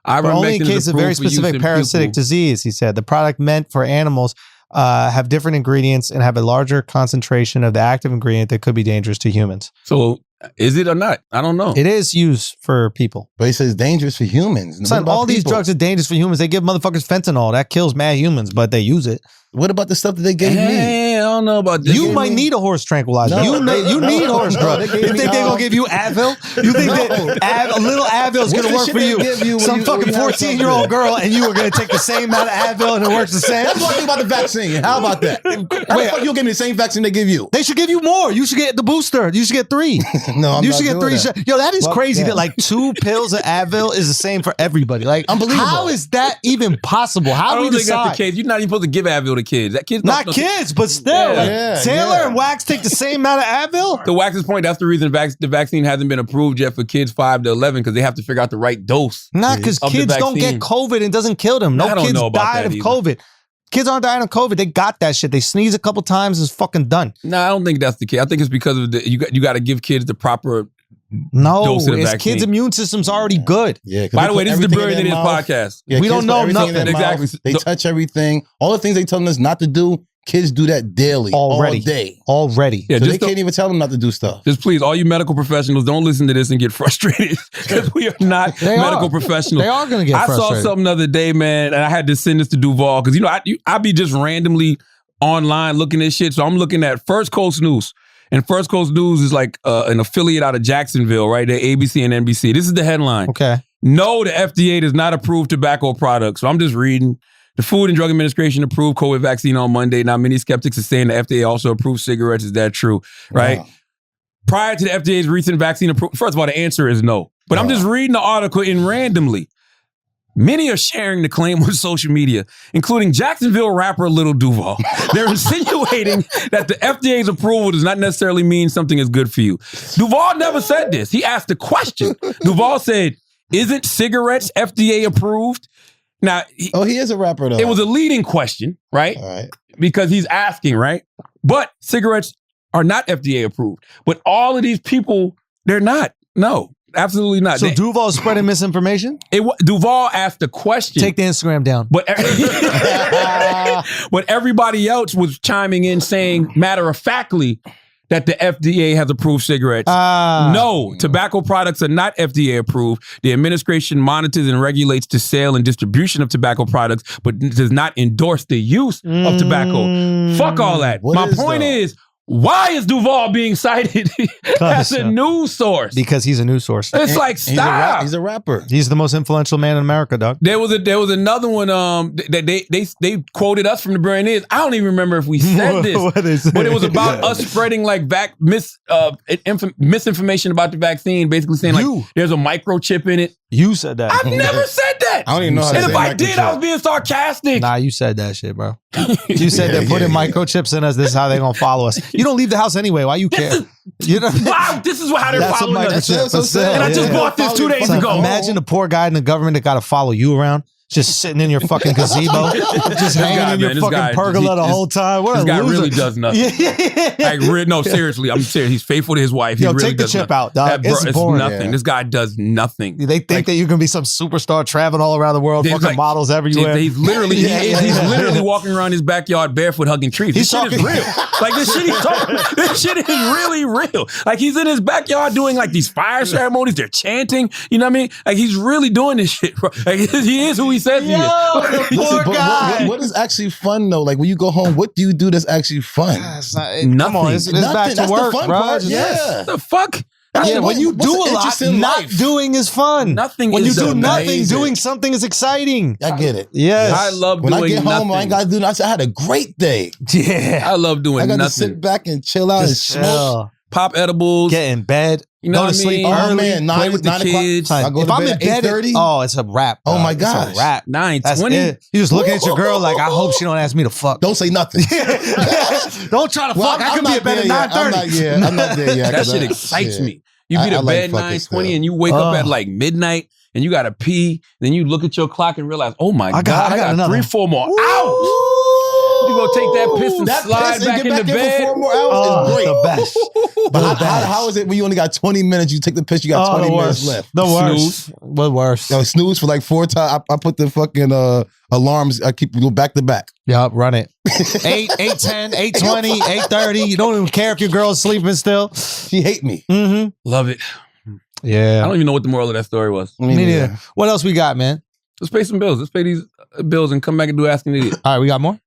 But only in case of very specific parasitic disease, he said. The product meant for animals have different ingredients and have a larger concentration of the active ingredient that could be dangerous to humans. So is it or not? I don't know. It is used for people. But he says dangerous for humans. Son, all these drugs are dangerous for humans. They give motherfuckers fentanyl. That kills mad humans, but they use it. What about the stuff that they gave me? I don't know about this. You might need a horse tranquilizer. No, you need horse drugs. They You think they're going to give you Advil? You think that a little Advil is going to work for you? Some fucking 14-year-old girl and you are going to take the same amount of Advil and it works the same? That's one thing about the vaccine. How about that? How the fuck you give me the same vaccine they give you? They should give you more. You should get the booster. You should get 3. No, I'm you not should get doing 3 that. shots. Yo, that is Fuck crazy that. that like 2 pills of Advil is the same for everybody. Like, unbelievable. How is that even possible? I How do don't we think that's the decide? case. You're not even supposed to give Advil to kids. That kids Not kids, but still. Yeah. Like, Taylor and Wax take the same amount of Advil? To Wax's point, that's the reason the vaccine hasn't been approved yet for kids 5 to 11 because they have to figure out the right dose. Not because of the kids don't get vaccine. COVID and it doesn't kill them. No I don't kids know about died that of either. COVID. Kids aren't dying of COVID. They got that shit. They sneeze a couple times, it's fucking done. No, I don't think that's the case. I think it's because of you got to give kids the proper No, dose of the it's vaccine. kids' immune system's already good. Yeah. 'cause By they the way, put this is the everything in Brilliant their Idiots mouth. podcast. Yeah, We kids don't put know everything in their nothing. mouth. They Exactly. touch everything. All the things they telling us not to do, kids do that daily, Already. all day. Already. Yeah, So they just can't even tell them not to do stuff. Just please, all you medical professionals, don't listen to this and get frustrated because we are not They medical are. professionals. They are going to get I frustrated. saw something the other day, man, and I had to send this to Duval because I be just randomly online looking at shit. So I'm looking at First Coast News, and First Coast News is like an affiliate out of Jacksonville, right? They're ABC and NBC. This is the headline. Okay. No, the FDA does not approve tobacco products. So I'm just reading. The Food and Drug Administration approved COVID vaccine on Monday. Now, many skeptics are saying the FDA also approved cigarettes. Is that true? Right? Wow. Prior to the FDA's recent vaccine approval, first of all, the answer is no. But I'm just reading the article in randomly. Many are sharing the claim on social media, including Jacksonville rapper Lil Duval. They're insinuating that the FDA's approval does not necessarily mean something is good for you. Duval never said this. He asked a question. Duval said, "Isn't cigarettes FDA approved?" Now, He is a rapper though. it was a leading question, right? All right. Because he's asking, right? But cigarettes are not FDA approved. But all of these people, they're not. No, absolutely not. So Duval's spreading misinformation? Duval asked a question. Take the Instagram down. But but everybody else was chiming in saying matter-of-factly that the FDA has approved cigarettes. No, tobacco products are not FDA approved. The administration monitors and regulates the sale and distribution of tobacco products, but does not endorse the use of tobacco. Fuck all that. What My is, point though? is, why is Duval being cited as a news source? Because he's a news source. It's like, stop. He's a rapper. He's the most influential man in America, dog. There was another one that they quoted us from the Brilliant Idiots. I don't even remember if we said this, What is it? but it was about us spreading like misinformation about the vaccine, basically saying like You. there's a microchip in it. You said that. I've never said that. I don't even know how to And say if I did, I was microchip. being sarcastic. Nah, you said that shit, bro. You said they're putting microchips in us. This is how they're going to follow us. You don't leave the house anyway. Why you care? You know? Wow, this is how they're That's a following us. microchip. That's so And I just Yeah. bought this 2 days So ago. imagine a poor guy in the government that got to follow you around, just sitting in your fucking gazebo, just hanging guy, in your man, this fucking guy, pergola the this- whole time. What This a guy loser. really does nothing. Yeah. No, seriously, I'm serious. He's faithful to his wife. He Yo, really take the does chip nothing. out, dog. That, bro, It's it's boring. nothing. Yeah. This guy does nothing. They think that you can be some superstar traveling all around the world, He's fucking like- models everywhere. He's literally he's literally walking around his backyard barefoot hugging trees. This He's shit is talking- real. Like this shit he's talking. This shit is really real. Like he's in his backyard doing like these fire ceremonies. They're chanting. You know what I mean? Like he's really doing this shit, bro. Like he is who he says he is. Poor But guy. what is actually fun though? Like when you go home, what do you do that's actually fun? It's not, Nothing. Come on, it's back Nothing. to That's the work, fun bro. part. Just- Yeah. The fuck? Yeah, when you What's do the a lot, interest in not life? doing is fun. Nothing When is you do nothing, amazing. doing something is exciting. I get it. Yes. I love When doing I get nothing. home, I ain't got to do nothing. I had a great day. Yeah. I love doing I got to nothing. sit back and chill out Just and smoke. chill. Pop edibles. Get in bed. You know go what to I sleep mean? Oh early. man, Play with the 9 o'clock. kids. I go If to I'm bed in at bed, 8:30. oh, it's a wrap. Oh dog. my It's gosh. a wrap. 9, That's 20. it. You just looking at your girl like, I hope she don't ask me to fuck. Don't say nothing. Don't try to Well, fuck. I could be in bed at yet. 9:30. I'm not there yet. That 'cause shit I- excites yeah. me. You be I to like bed fucking 9:20 still. and you wake up at Oh. like midnight and you gotta pee. Then you look at your clock and realize, oh my I got God, I got another. 3-4 more hours. You go take that piss and That slide piss and back get into back in bed. for 4 more hours Oh, is great. the best. But The best. how is it when you only got 20 minutes? You take the piss, you got 20 the minutes worst. left. The worst. Snooze. The worst. Yo, snooze for like 4 times. I put the fucking alarms. I keep go back to back. Yup, run it. 8, 8:10, 8:20, 8:30. You don't even care if your girl's sleeping still. She hate me. Mm-hmm. Love it. Yeah. I don't even know what the moral of that story was. Me neither. What else we got, man? Let's pay some bills. Let's pay these bills and come back and do Ask an Idiot. All right, we got more?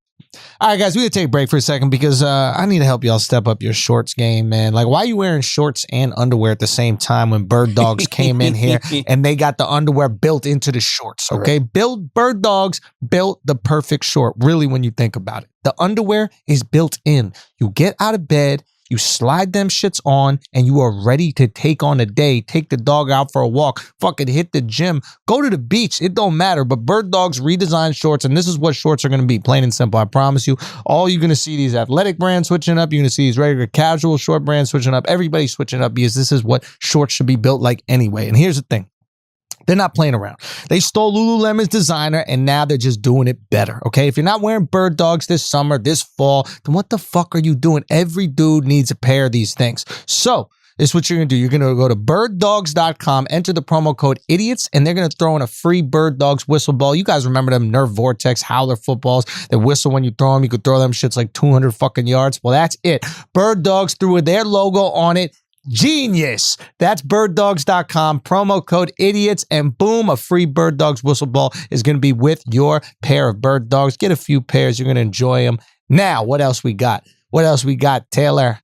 All right, guys, we gotta take a break for a second because I need to help y'all step up your shorts game, man. Like, why are you wearing shorts and underwear at the same time when Bird Dogs came in here and they got the underwear built into the shorts, okay? Bird Dogs built the perfect short, really, when you think about it. The underwear is built in. You get out of bed, you slide them shits on, and you are ready to take on a day, take the dog out for a walk, fucking hit the gym, go to the beach. It don't matter. But Bird Dogs redesigned shorts, and this is what shorts are going to be, plain and simple. I promise you. All you're going to see these athletic brands switching up. You're going to see these regular casual short brands switching up. Everybody's switching up because this is what shorts should be built like anyway. And here's the thing. They're not playing around. They stole Lululemon's designer, and now they're just doing it better, okay? If you're not wearing bird dogs this summer, this fall, then what the fuck are you doing? Every dude needs a pair of these things. So, this is what you're going to do. You're going to go to birddogs.com, enter the promo code IDIOTS, and they're going to throw in a free Bird Dogs whistle ball. You guys remember them Nerf Vortex Howler footballs that whistle when you throw them? You could throw them shits like 200 fucking yards. Well, that's it. Bird Dogs threw their logo on it. Genius. That's birddogs.com, promo code IDIOTS, and boom, a free Bird Dogs whistle ball is going to be with your pair of Bird Dogs. Get a few pairs. You're going to enjoy them. Now, what else we got? What else we got, Taylor?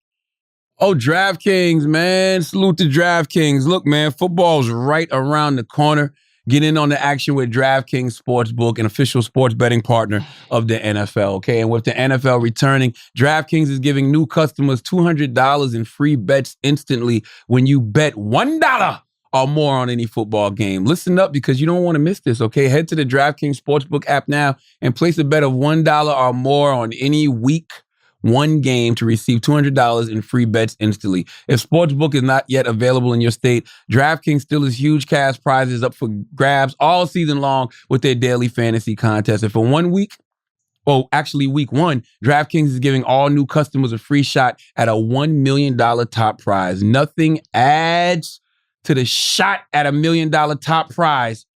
Oh, DraftKings, man. Salute to DraftKings. Look, man, football's right around the corner. Get in on the action with DraftKings Sportsbook, an official sports betting partner of the NFL, okay? And with the NFL returning, DraftKings is giving new customers $200 in free bets instantly when you bet $1 or more on any football game. Listen up because you don't want to miss this, okay? Head to the DraftKings Sportsbook app now and place a bet of $1 or more on any week one game to receive $200 in free bets instantly. If Sportsbook is not yet available in your state, DraftKings still has huge cash prizes up for grabs all season long with their daily fantasy contest. And for 1 week, week one, DraftKings is giving all new customers a free shot at a $1 million top prize. Nothing adds to the shot at $1 million top prize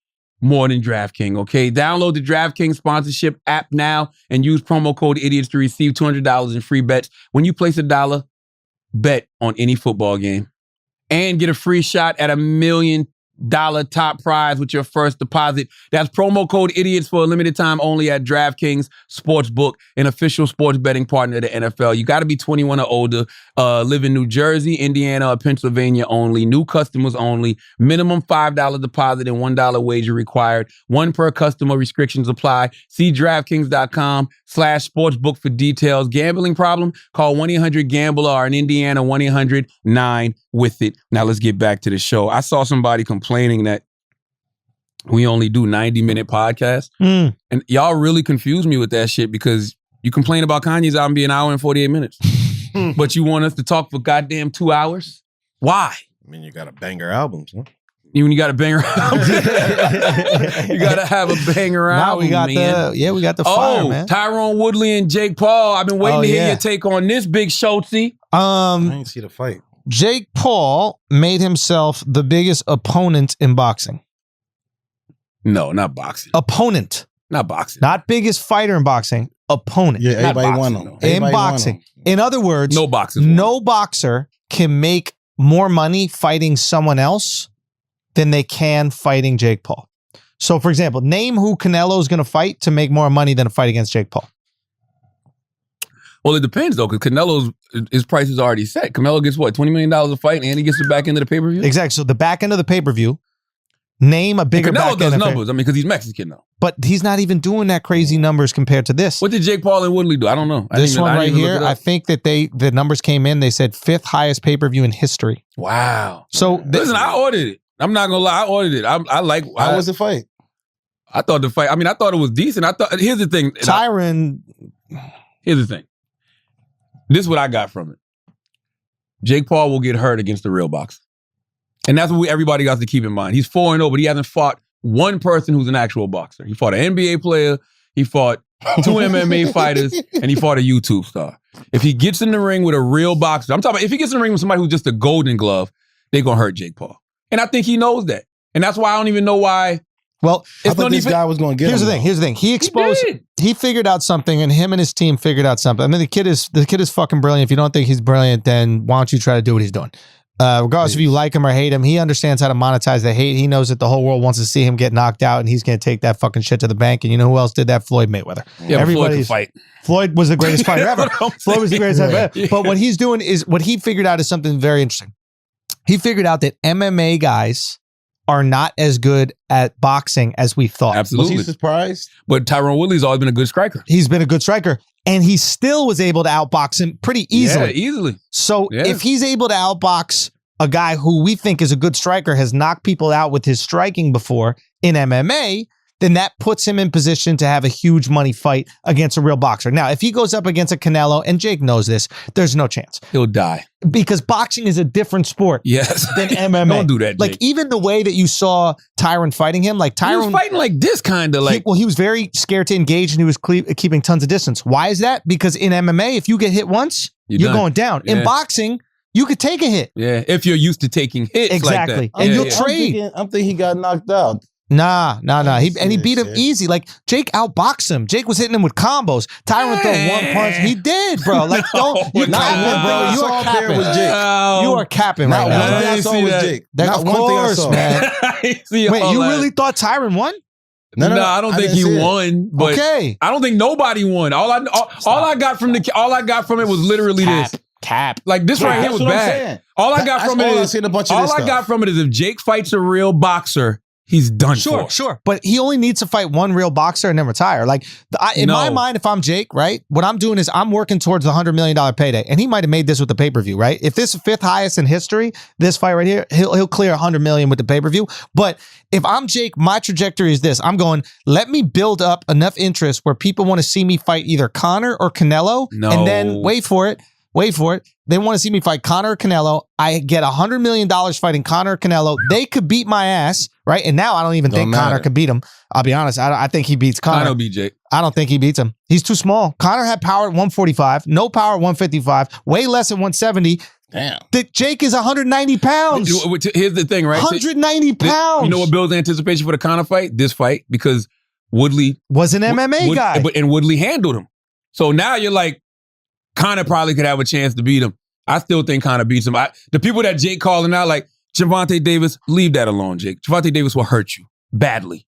more than DraftKings, okay? Download the DraftKings sponsorship app now and use promo code IDIOTS to receive $200 in free bets when you place $1 bet on any football game. And get a free shot at $1 million top prize with your first deposit. That's promo code IDIOTS for a limited time only at DraftKings Sportsbook, an official sports betting partner of the NFL. You got to be 21 or older, live in New Jersey, Indiana, or Pennsylvania only, new customers only, minimum $5 deposit and $1 wager required, one per customer, restrictions apply. See DraftKings.com/sportsbook for details. Gambling problem? Call 1-800-GAMBLER or in Indiana, 1-800-9-WITH-IT. Now let's get back to the show. I saw somebody complaining that we only do 90-minute podcasts. And y'all really confused me with that shit because you complain about Kanye's album being an hour and 48 minutes. But you want us to talk for goddamn 2 hours? Why? I mean, you got to banger albums, huh? When you got a banger album, you got to have a banger album, we got man. we got the fire, man. Tyrone Woodley and Jake Paul. I've been waiting to hear your take on this, Big Schultzy. I didn't see the fight. Jake Paul made himself the biggest opponent in boxing. No, not boxing. Opponent. Not boxing. Not biggest fighter in boxing. Opponent. Yeah, everybody boxing, won though. him. In Everybody boxing. won him. In other words, No boxers. no boxer can make more money fighting someone else than they can fighting Jake Paul. So, for example, name who Canelo's going to fight to make more money than a fight against Jake Paul. Well, it depends, though, because Canelo's, his price is already set. Canelo gets, what, $20 million a fight, and he gets the back end of the pay-per-view? Exactly. So, the back end of the pay-per-view, name a bigger And back Canelo end does of numbers. I mean, because he's Mexican, though. But he's not even doing that crazy numbers compared to this. What did Jake Paul and Woodley do? I don't know. This one right here, I think that the numbers came in, they said 5th highest pay-per-view in history. Wow. So, listen, I ordered it. I'm not going to lie. I ordered it. How was the fight? I thought the fight, I thought it was decent. Here's the thing. Here's the thing. This is what I got from it. Jake Paul will get hurt against the real boxer. And that's what everybody got to keep in mind. He's 4-0, but he hasn't fought one person who's an actual boxer. He fought an NBA player, he fought 2 MMA fighters, and he fought a YouTube star. If he gets in the ring with a real boxer, I'm talking about if he gets in the ring with somebody who's just a golden glove, they're going to hurt Jake Paul. And I think he knows that. And that's why I don't even know why. Well, I thought this guy was going to get him. Here's the thing. He exposed. He figured out something, and him and his team figured out something. I mean, the kid is fucking brilliant. If you don't think he's brilliant, then why don't you try to do what he's doing? Regardless if you like him or hate him, he understands how to monetize the hate. He knows that the whole world wants to see him get knocked out, and he's going to take that fucking shit to the bank. And you know who else did that? Floyd Mayweather. Yeah, everybody can fight. Floyd was the greatest fighter ever. Floyd was the greatest fighter ever. But what he's doing is what he figured out is something very interesting. He figured out that MMA guys are not as good at boxing as we thought. Absolutely. Was he surprised? But Tyrone Woodley's always been a good striker. He's been a good striker. And he still was able to outbox him pretty easily. Yeah, easily. So if he's able to outbox a guy who we think is a good striker, has knocked people out with his striking before in MMA, then that puts him in position to have a huge money fight against a real boxer. Now, if he goes up against a Canelo, and Jake knows this, there's no chance. He'll die. Because boxing is a different sport Yes. than MMA. Don't do that, Jake. Like, even the way that you saw Tyron fighting him, like He was Tyron... fighting like this, kind of like. he was very scared to engage, and he was keeping tons of distance. Why is that? Because in MMA, if you get hit once, you're done. going down. Yeah. In boxing, you could take a hit. Yeah, if you're used to taking hits Exactly. like that. And Yeah, you'll yeah. trade. I'm thinking he got knocked out. Nah. He beat him Shit. easy. Like, Jake outboxed him. Jake was hitting him with combos. Tyron threw one punch. He did, bro. Like, don't. You're Not capping, one bro. thing I You saw are there capping. was Jake. You are capping Not right one now. thing I didn't saw see was that. Jake. That- Not of one thing I course, saw. man. I see Wait, all you that. really thought Tyron won? No, I don't think didn't he see it. won. But Okay. I don't think nobody won. All I got from it was literally this. Cap. Like this right here was That's what I'm bad. saying. All I got That's from all it I've is seen a bunch of all this I stuff. got from it is if Jake fights a real boxer, he's done for. Sure. But he only needs to fight one real boxer and then retire. Like, in my mind, if I'm Jake, right, what I'm doing is I'm working towards the $100 million payday. And he might have made this with the pay-per-view, right? If this is fifth highest in history, this fight right here, he'll clear $100 million with the pay-per-view. But if I'm Jake, my trajectory is this. I'm going, let me build up enough interest where people want to see me fight either Conor or Canelo. No. And then wait for it. They want to see me fight Conor or Canelo. I get $100 million fighting Conor or Canelo. They could beat my ass, right? And now I don't even think matter. Conor could beat him. I'll be honest. I think he beats Conor. Conor beat Jake. I don't think he beats him. He's too small. Conor had power at 145, no power at 155, way less at 170. Damn. Jake is 190 pounds. Here's the thing, right? 190 pounds. You know what builds anticipation for the Conor fight? This fight, because Woodley was an MMA guy. and Woodley handled him. So now you're like, Conor probably could have a chance to beat him. I still think Conor beats him. The people that Jake calling out, like Gervonta Davis, leave that alone, Jake. Gervonta Davis will hurt you badly.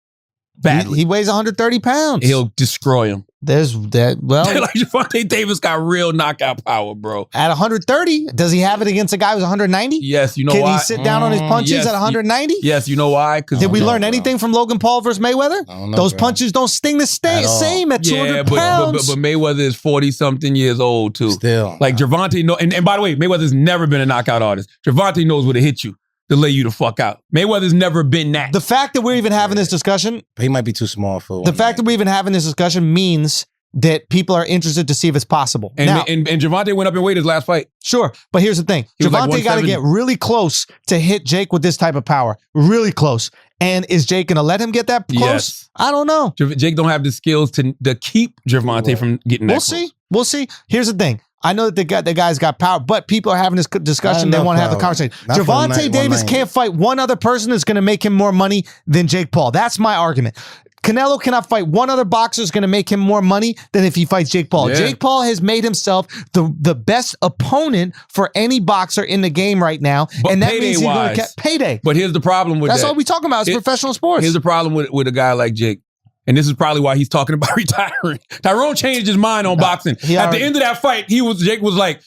He weighs 130 pounds. He'll destroy him. There's that. Well, Like Gervonta Davis got real knockout power, bro. at 130, does he have it against a guy who's 190? Yes, you know Can why? he sit down on his punches Yes, at 190? Yes, you know why? Because Did we know, learn bro. anything from Logan Paul versus Mayweather? I don't know, Those bro. punches don't sting the At all. same at 200 yeah, pounds. but Mayweather is 40-something years old too. Still. Like Gervonta, and by the way, Mayweather's never been a knockout artist. Gervonta knows where to hit you to lay you the fuck out. Mayweather's never been that. The fact that we're even having this discussion, He might be too small for the fact that we're even having this discussion means that people are interested to see if it's possible. and, Now, and Gervonta went up in weight his last fight. sure, but here's the thing. He was like Gervonta got to 170. get really close to hit Jake with this type of power. Really close. And is Jake going to let him get that close? Yes. I don't know. Jake don't have the skills to keep Gervonta from getting that We'll close. see. We'll see. Here's the thing. I know that the guy's got power, but people are having this discussion. Not They want to enough have the power. conversation. Not for Gervonta Davis 190. can't fight one other person that's going to make him more money than Jake Paul. That's my argument. Canelo cannot fight one other boxer that's going to make him more money than if he fights Jake Paul. Yeah. Jake Paul has made himself the best opponent for any boxer in the game right now, But and that means he's going to payday-wise- get payday. But here's the problem with That's that. all we talking about is It- professional sports. Here's the problem with a guy like Jake. And this is probably why he's talking about retiring. Tyrone changed his mind on boxing. he At already- the end of that fight, Jake was like,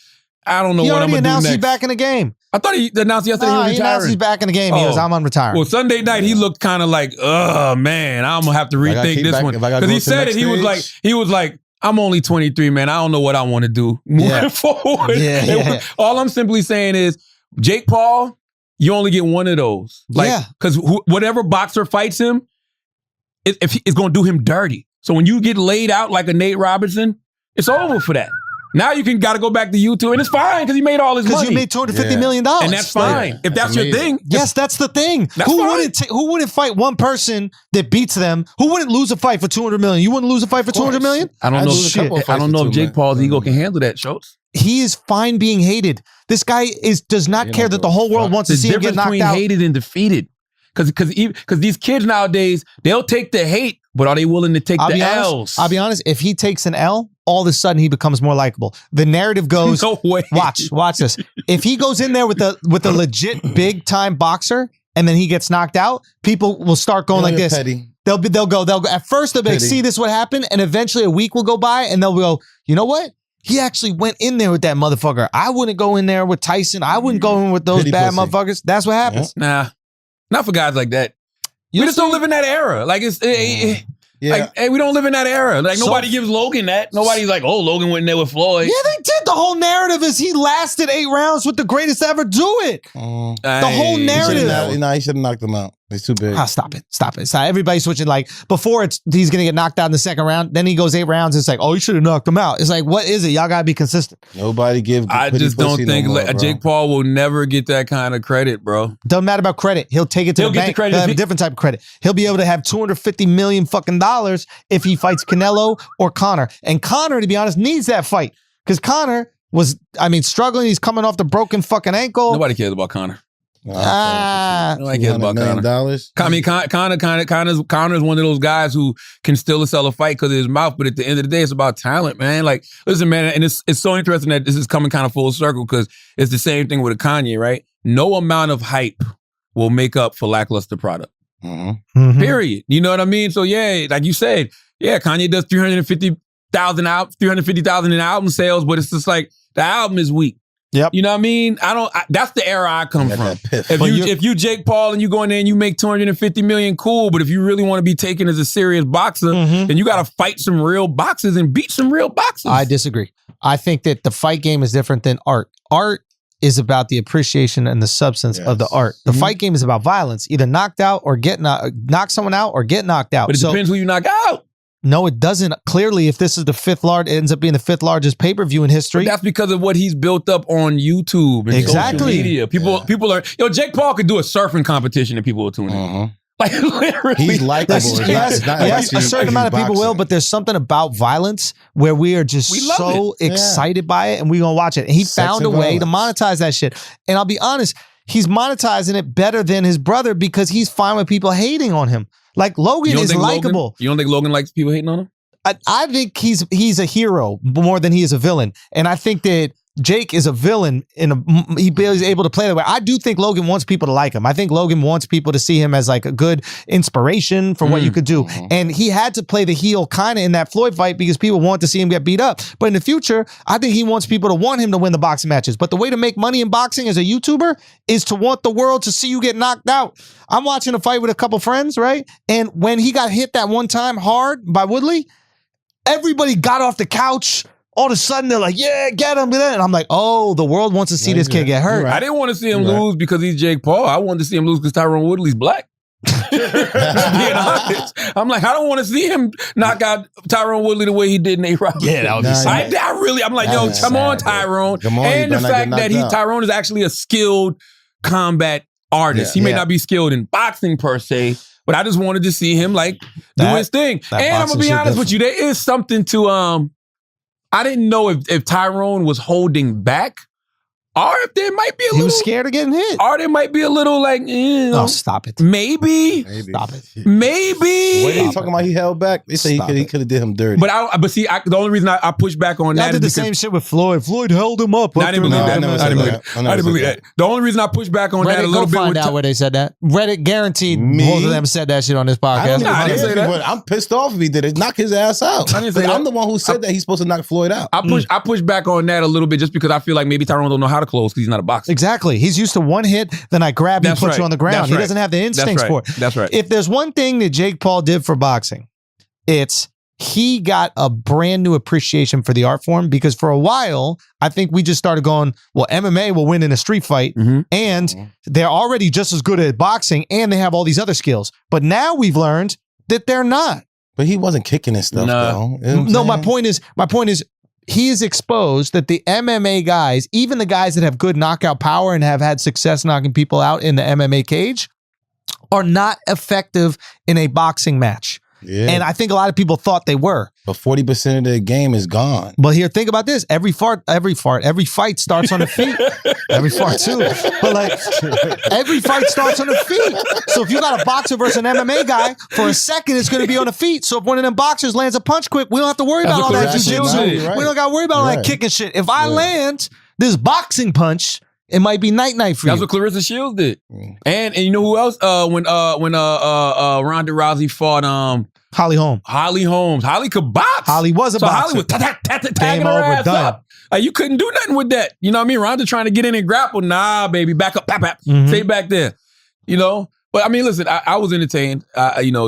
I don't know he what I'm already going to do announced next. he's back in the game. I thought he announced yesterday he was He announced he's retiring. back in the game. He Oh. goes, I'm retiring. Well, Sunday night, he looked kind of like, oh, man, I'm going to have to I gotta rethink keep this back- one. if I gotta Because go he to the said it. next He was like, I'm only 23, man. I don't know what I want to do moving Yeah. forward. Yeah. All I'm simply saying is, Jake Paul, you only get one of those. Yeah. Because whatever boxer fights him, it's going to do him dirty. So when you get laid out like a Nate Robinson, it's over for that. Now you got to go back to YouTube, and it's fine because he made all his Because money. you made $250 Yeah. million. and that's fine. Yeah. If that's That's your amazing. thing. Yes, that's the thing. That's Who fine. wouldn't fight one person that beats them? Who wouldn't lose a fight for $200 million? You wouldn't lose a fight for $200 million? I don't I'd know. lose a couple of I don't fights know for if two, Jake man. Paul's ego can handle that, Schultz. He is fine being hated. This guy does not He care don't that give the a whole world fuck. wants to The see him get difference knocked between out. hated and defeated. Because these kids nowadays, they'll take the hate, but are they willing to take the L's? I'll be honest. If he takes an L, all of a sudden he becomes more likable. The narrative goes, No way. watch this. If he goes in there with a legit big time boxer and then he gets knocked out, people will start going like this. Petty. They'll go. At first they'll be like, Pity. see this what happened, and eventually a week will go by, and they'll go, you know what? He actually went in there with that motherfucker. I wouldn't go in there with Tyson. I wouldn't go in with those Pity bad pussy. motherfuckers. That's what happens. Nah, not for guys like that. We just don't live in that era. Like Yeah. like, hey, we don't live in that era. Like So- nobody gives Logan that. Nobody's like, oh, Logan went in there with Floyd. Yeah, they did. The whole narrative is he lasted 8 rounds with the greatest to ever do it. The whole Hey, narrative. He should have knocked him out. It's too big. Stop it. So everybody's switching. Like before, he's gonna get knocked out in the second round. Then he goes 8 rounds. It's like, oh, you should have knocked him out. It's like, what is it? Y'all gotta be consistent. Nobody give. I just don't think Jake Paul will never get that kind of credit, bro. Doesn't matter about credit. He'll take it to the bank. The credit He'll have a different type of credit. He'll be able to have $250 million fucking dollars if he fights Canelo or Conor. And Conor, to be honest, needs that fight because Conor was, struggling. He's coming off the broken fucking ankle. Nobody cares about Conor. Nobody cares about Conor. Connor's one of those guys who can still sell a fight because of his mouth, but at the end of the day, it's about talent, man. Like, listen, man, and it's so interesting that this is coming kind of full circle because it's the same thing with a Kanye, right? No amount of hype will make up for lackluster product. Mm-hmm. Period. You know what I mean? So yeah, like you said, yeah, Kanye does 350,000 in album sales, but it's just like the album is weak. Yep. You know what I mean? That's the era I come from. If you Jake Paul and you go in there and you make 250 million, cool. But if you really want to be taken as a serious boxer, then you got to fight some real boxers and beat some real boxers. I disagree. I think that the fight game is different than art. Art is about the appreciation and the substance of the art. The fight game is about violence, either knocked out or knock someone out or get knocked out. But it depends who you knock out. No, it doesn't. Clearly, if this is the it ends up being the 5th largest pay-per-view in history. But that's because of what he's built up on YouTube and social media. People are, Jake Paul could do a surfing competition and people will tune in. Like, literally. He's likable. Yes, a certain amount of people will, but there's something about violence where we are just so excited by it and we're going to watch it. And he found a way to monetize that shit. And I'll be honest, he's monetizing it better than his brother because he's fine with people hating on him. Like Logan is likable. You don't think Logan likes people hating on him? I think he's a hero more than he is a villain. And I think that Jake is a villain he's able to play that way. I do think Logan wants people to like him. I think Logan wants people to see him as like a good inspiration for what you could do. And he had to play the heel kind of in that Floyd fight because people want to see him get beat up. But in the future, I think he wants people to want him to win the boxing matches. But the way to make money in boxing as a YouTuber is to want the world to see you get knocked out. I'm watching a fight with a couple friends, right? And when he got hit that one time hard by Woodley, everybody got off the couch. All of a sudden, they're like, yeah, get him. And I'm like, oh, the world wants to see this kid get hurt. I didn't want to see him lose because he's Jake Paul. I wanted to see him lose because Tyrone Woodley's black. Being honest. I'm like, I don't want to see him knock out Tyrone Woodley the way he did Nate Robinson. Yeah, that would be sad. I'm like, yo, come on, Tyrone. And the fact that Tyrone is actually a skilled combat artist. He may not be skilled in boxing per se, but I just wanted to see him like do his thing. And I'm going to be honest with you, there is something to... I didn't know if Tyrone was holding back or if there might be a little... He was scared of getting hit. Or there might be a little like... Oh, stop it. Maybe. Stop it. Maybe. What are you talking about? He held back? They say he could have did him dirty. But see, the only reason I pushed back on that is the same shit with Floyd. Floyd held him up. I didn't believe that. I didn't believe that. The only reason I pushed back on that a little bit... find out where they said that. Reddit guaranteed both of them said that shit on this podcast. I didn't say that. But I'm pissed off if he did it. Knock his ass out. I didn't say I'm the one who said that he's supposed to knock Floyd out. I pushed back on that a little bit just because I feel like maybe Tyrone don't know how to close because he's not a boxer. Exactly. He's used to one hit, then I grab you, put you on the ground. He doesn't have the instincts for it. That's right. If there's one thing that Jake Paul did for boxing, it's he got a brand new appreciation for the art form because for a while, I think we just started going, well, MMA will win in a street fight and they're already just as good at boxing and they have all these other skills. But now we've learned that they're not. But he wasn't kicking his stuff though. You know no, my point is he is exposed that the MMA guys, even the guys that have good knockout power and have had success knocking people out in the MMA cage, are not effective in a boxing match. Yeah. And I think a lot of people thought they were. But 40% of the game is gone. But here, think about this. Every fight starts on the feet. Every fart too. But like, every fight starts on the feet. So if you got a boxer versus an MMA guy, for a second, it's going to be on the feet. So if one of them boxers lands a punch quick, we don't have to worry about all that jiu-jitsu. Right. We don't got to worry about all that kicking shit. If I land this boxing punch, it might be night-night for you. That's what Clarissa Shields did. And you know who else? When Ronda Rousey fought Holly Holmes. Holly could box. Holly was a boxer. Holly was tagging her ass up. You couldn't do nothing with that. You know what I mean? Ronda trying to get in and grapple. Nah, baby, back up, pap. Stay back there. You know? But I mean, listen, I was entertained.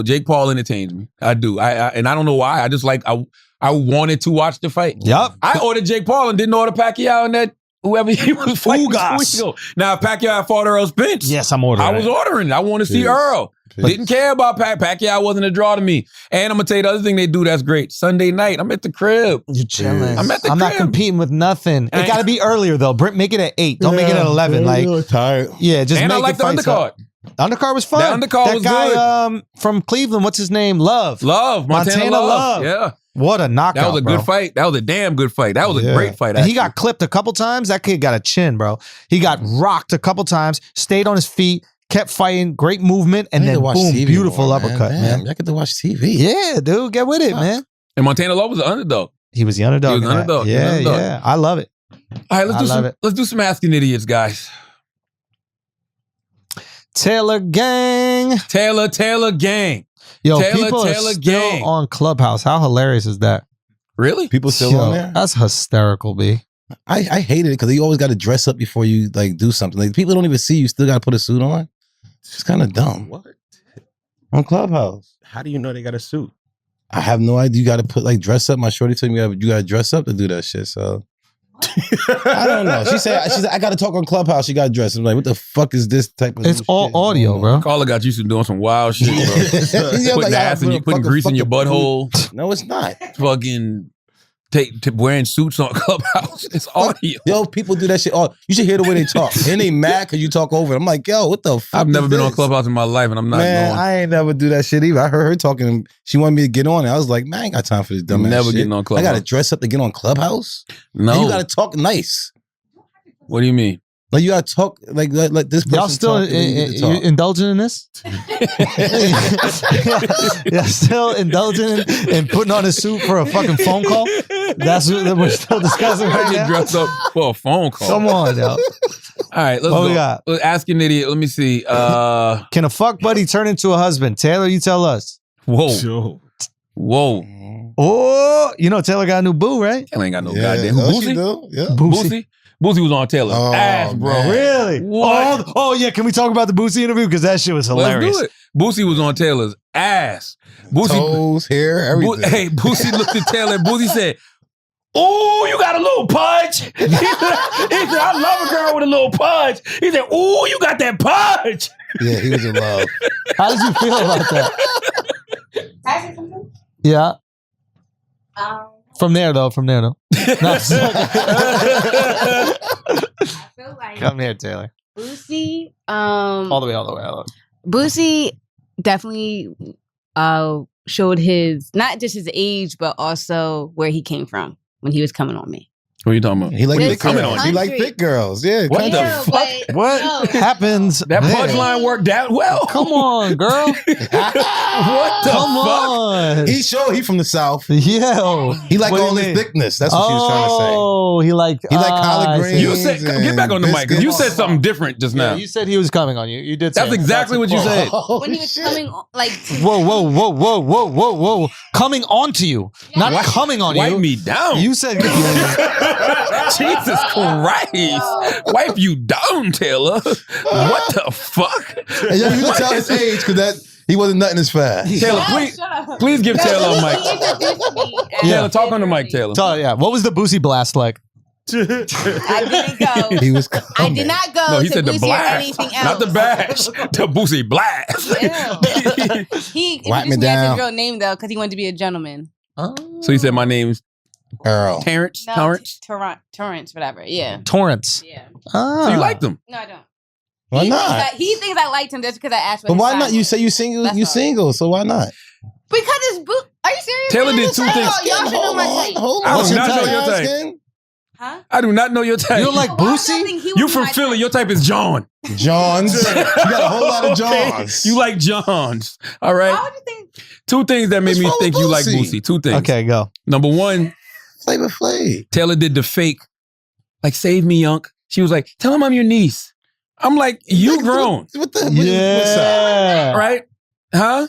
Jake Paul entertains me. I do. And I don't know why. I just I wanted to watch the fight. Yep. I ordered Jake Paul and didn't order Pacquiao and that whoever he was fighting 2 weeks ago. Now, if Pacquiao fought Earl Spence, yes, I'm ordering. I was ordering. I want to see Earl. Didn't care about Pacquiao. Wasn't a draw to me. And I'm gonna tell you the other thing they do that's great. Sunday night, I'm at the crib. You're chilling. I'm at the I'm not crib. competing with nothing. It got to be earlier though. Make it at 8. Don't make it at 11. Like tired. yeah, just And make I like it the fights undercard. up. Undercard was fun. The undercard that was guy from Cleveland, what's his name? Love. Montana Love. Yeah. What a knockout. That was a bro. good fight. That was a damn good fight. That was a great fight. And he actually. got clipped a couple times. That kid got a chin, bro. He got rocked a couple times, stayed on his feet, kept fighting, great movement, and then boom, beautiful uppercut, man. I get to watch TV. Yeah, dude, get with it, man. And Montana Love was the underdog. He was the underdog. He was the in that. underdog. Yeah, He was the underdog. yeah. I love it. All right, let's it. do some asking idiots, guys. Taylor Gang. Taylor Gang. Yo, Taylor people are still Gang. on Clubhouse. How hilarious is that? Really? People still Yo, on there? That's hysterical, B. I hated it because you always got to dress up before you like do something. Like people don't even see you. Still got to put a suit on. It's just kind of dumb. What? On Clubhouse. How do you know they got a suit? I have no idea. You got to put like dress up. My shorty told me you got to dress up to do that shit. So I don't know. She said I got to talk on Clubhouse. She got to dress. I'm like, what the fuck is this type of? It's all shit? audio, bro. Carla got used to doing some wild shit, bro. Yeah, Putting like, ass in you, putting grease in your butthole. No, it's not. Fucking wearing suits on Clubhouse. It's audio. Yo, people do that shit. Oh, you should hear the way they talk. And they mad because you talk over it. I'm like, yo, what the fuck? I've never is been on this? Clubhouse in my life, and I'm not Man, going. I ain't never do that shit either. I heard her talking. She wanted me to get on it. I was like, man, I ain't got time for this dumb ass Never shit. getting on I Clubhouse. got to dress up to get on Clubhouse? No. And you got to talk nice. What do you mean? Like you got to talk like this person. Y'all still talk, and then you get to talk. indulging in this? Y'all still indulging in putting on a suit for a fucking phone call? That's what we're still discussing I right get now? dressed up for a phone call. Come on, yo. All right, let's What go. we got? Let's ask an idiot. Let me see. Can a fuck buddy turn into a husband? Taylor, you tell us. Whoa. Whoa. Oh, you know Taylor got a new boo, right? Taylor ain't got no Yeah, goddamn. oh, she Boosie? do? Yeah. Boosie? Boosie was on Taylor's Oh, ass, bro. man. Really? What? Oh, yeah. Can we talk about the Boosie interview? Because that shit was hilarious. Let's do it. Boosie was on Taylor's ass. Boosie, Toes, hair, everything. Hey, Boosie looked at Taylor and Boosie said, "Ooh, you got a little punch." He said, "I love a girl with a little punch." He said, "Ooh, you got that punch." Yeah, he was in love. How did you feel about that? Can I say something? Yeah. From there, though. No, I feel like come here, Taylor. Boosie, All the way. Boosie definitely showed his not just his age, but also where he came from when he was coming on me. What are you talking about? He like With thick girls. country. He like thick girls. Yeah. What country. the fuck? What happens That there? punchline worked out well. Come on, girl. What the Come fuck? on. He from the South. Yo. He like What do all you this mean? thickness. That's what she was trying to say. Oh, he like collard I see. greens. You said, get back on the mic. 'Cause you said something different just Yeah, now. you said he was coming on you. You did say That's it. exactly what you said. Oh, When he was shit. coming on, like Whoa. Coming onto you. Not Wipe- coming on Wipe you. me down. You said Jesus Christ. Wipe you down, Taylor. What the fuck? And yo, you can tell his age because he wasn't nothing as fast. Taylor, please give Taylor a mic. Taylor, talk on the mic, Taylor. yeah. What was the Boosie blast like? I didn't go. He was I coming. did not go No, he to said the Boosie or blast, anything else. not the bash. The Boosie blast. He Wipe me introduced me as down. his real name though, because he wanted to be a gentleman. So he said my name's Earl. Terrence. No, Terrence. Torrance, whatever. Yeah. Torrance. Yeah. So you liked him? No, I don't. Why he not? Thinks he thinks I liked him just because I asked for But his why size not? You was. say you single. That's You all. single. So why not? Because it's boot. Are you serious? Taylor man? did two Y'all things. should know my type. Hold I on. do What's not know type? your type. Asking? Huh? I do not know your type. You don't like No, why Boosie? would I think he would You be from my Philly. type? Your type is John. Johns. You got a whole lot of Johns. You like Johns. All Why right. would you think? Two things that made What's me wrong think with you like Boosie? Boosie. Two things. Okay, go. Number one, Flavor Flav. Taylor did the fake, like, save me, Yunk. She was like, tell him I'm your niece. I'm like, you grown. What the? Yeah. Right? Huh?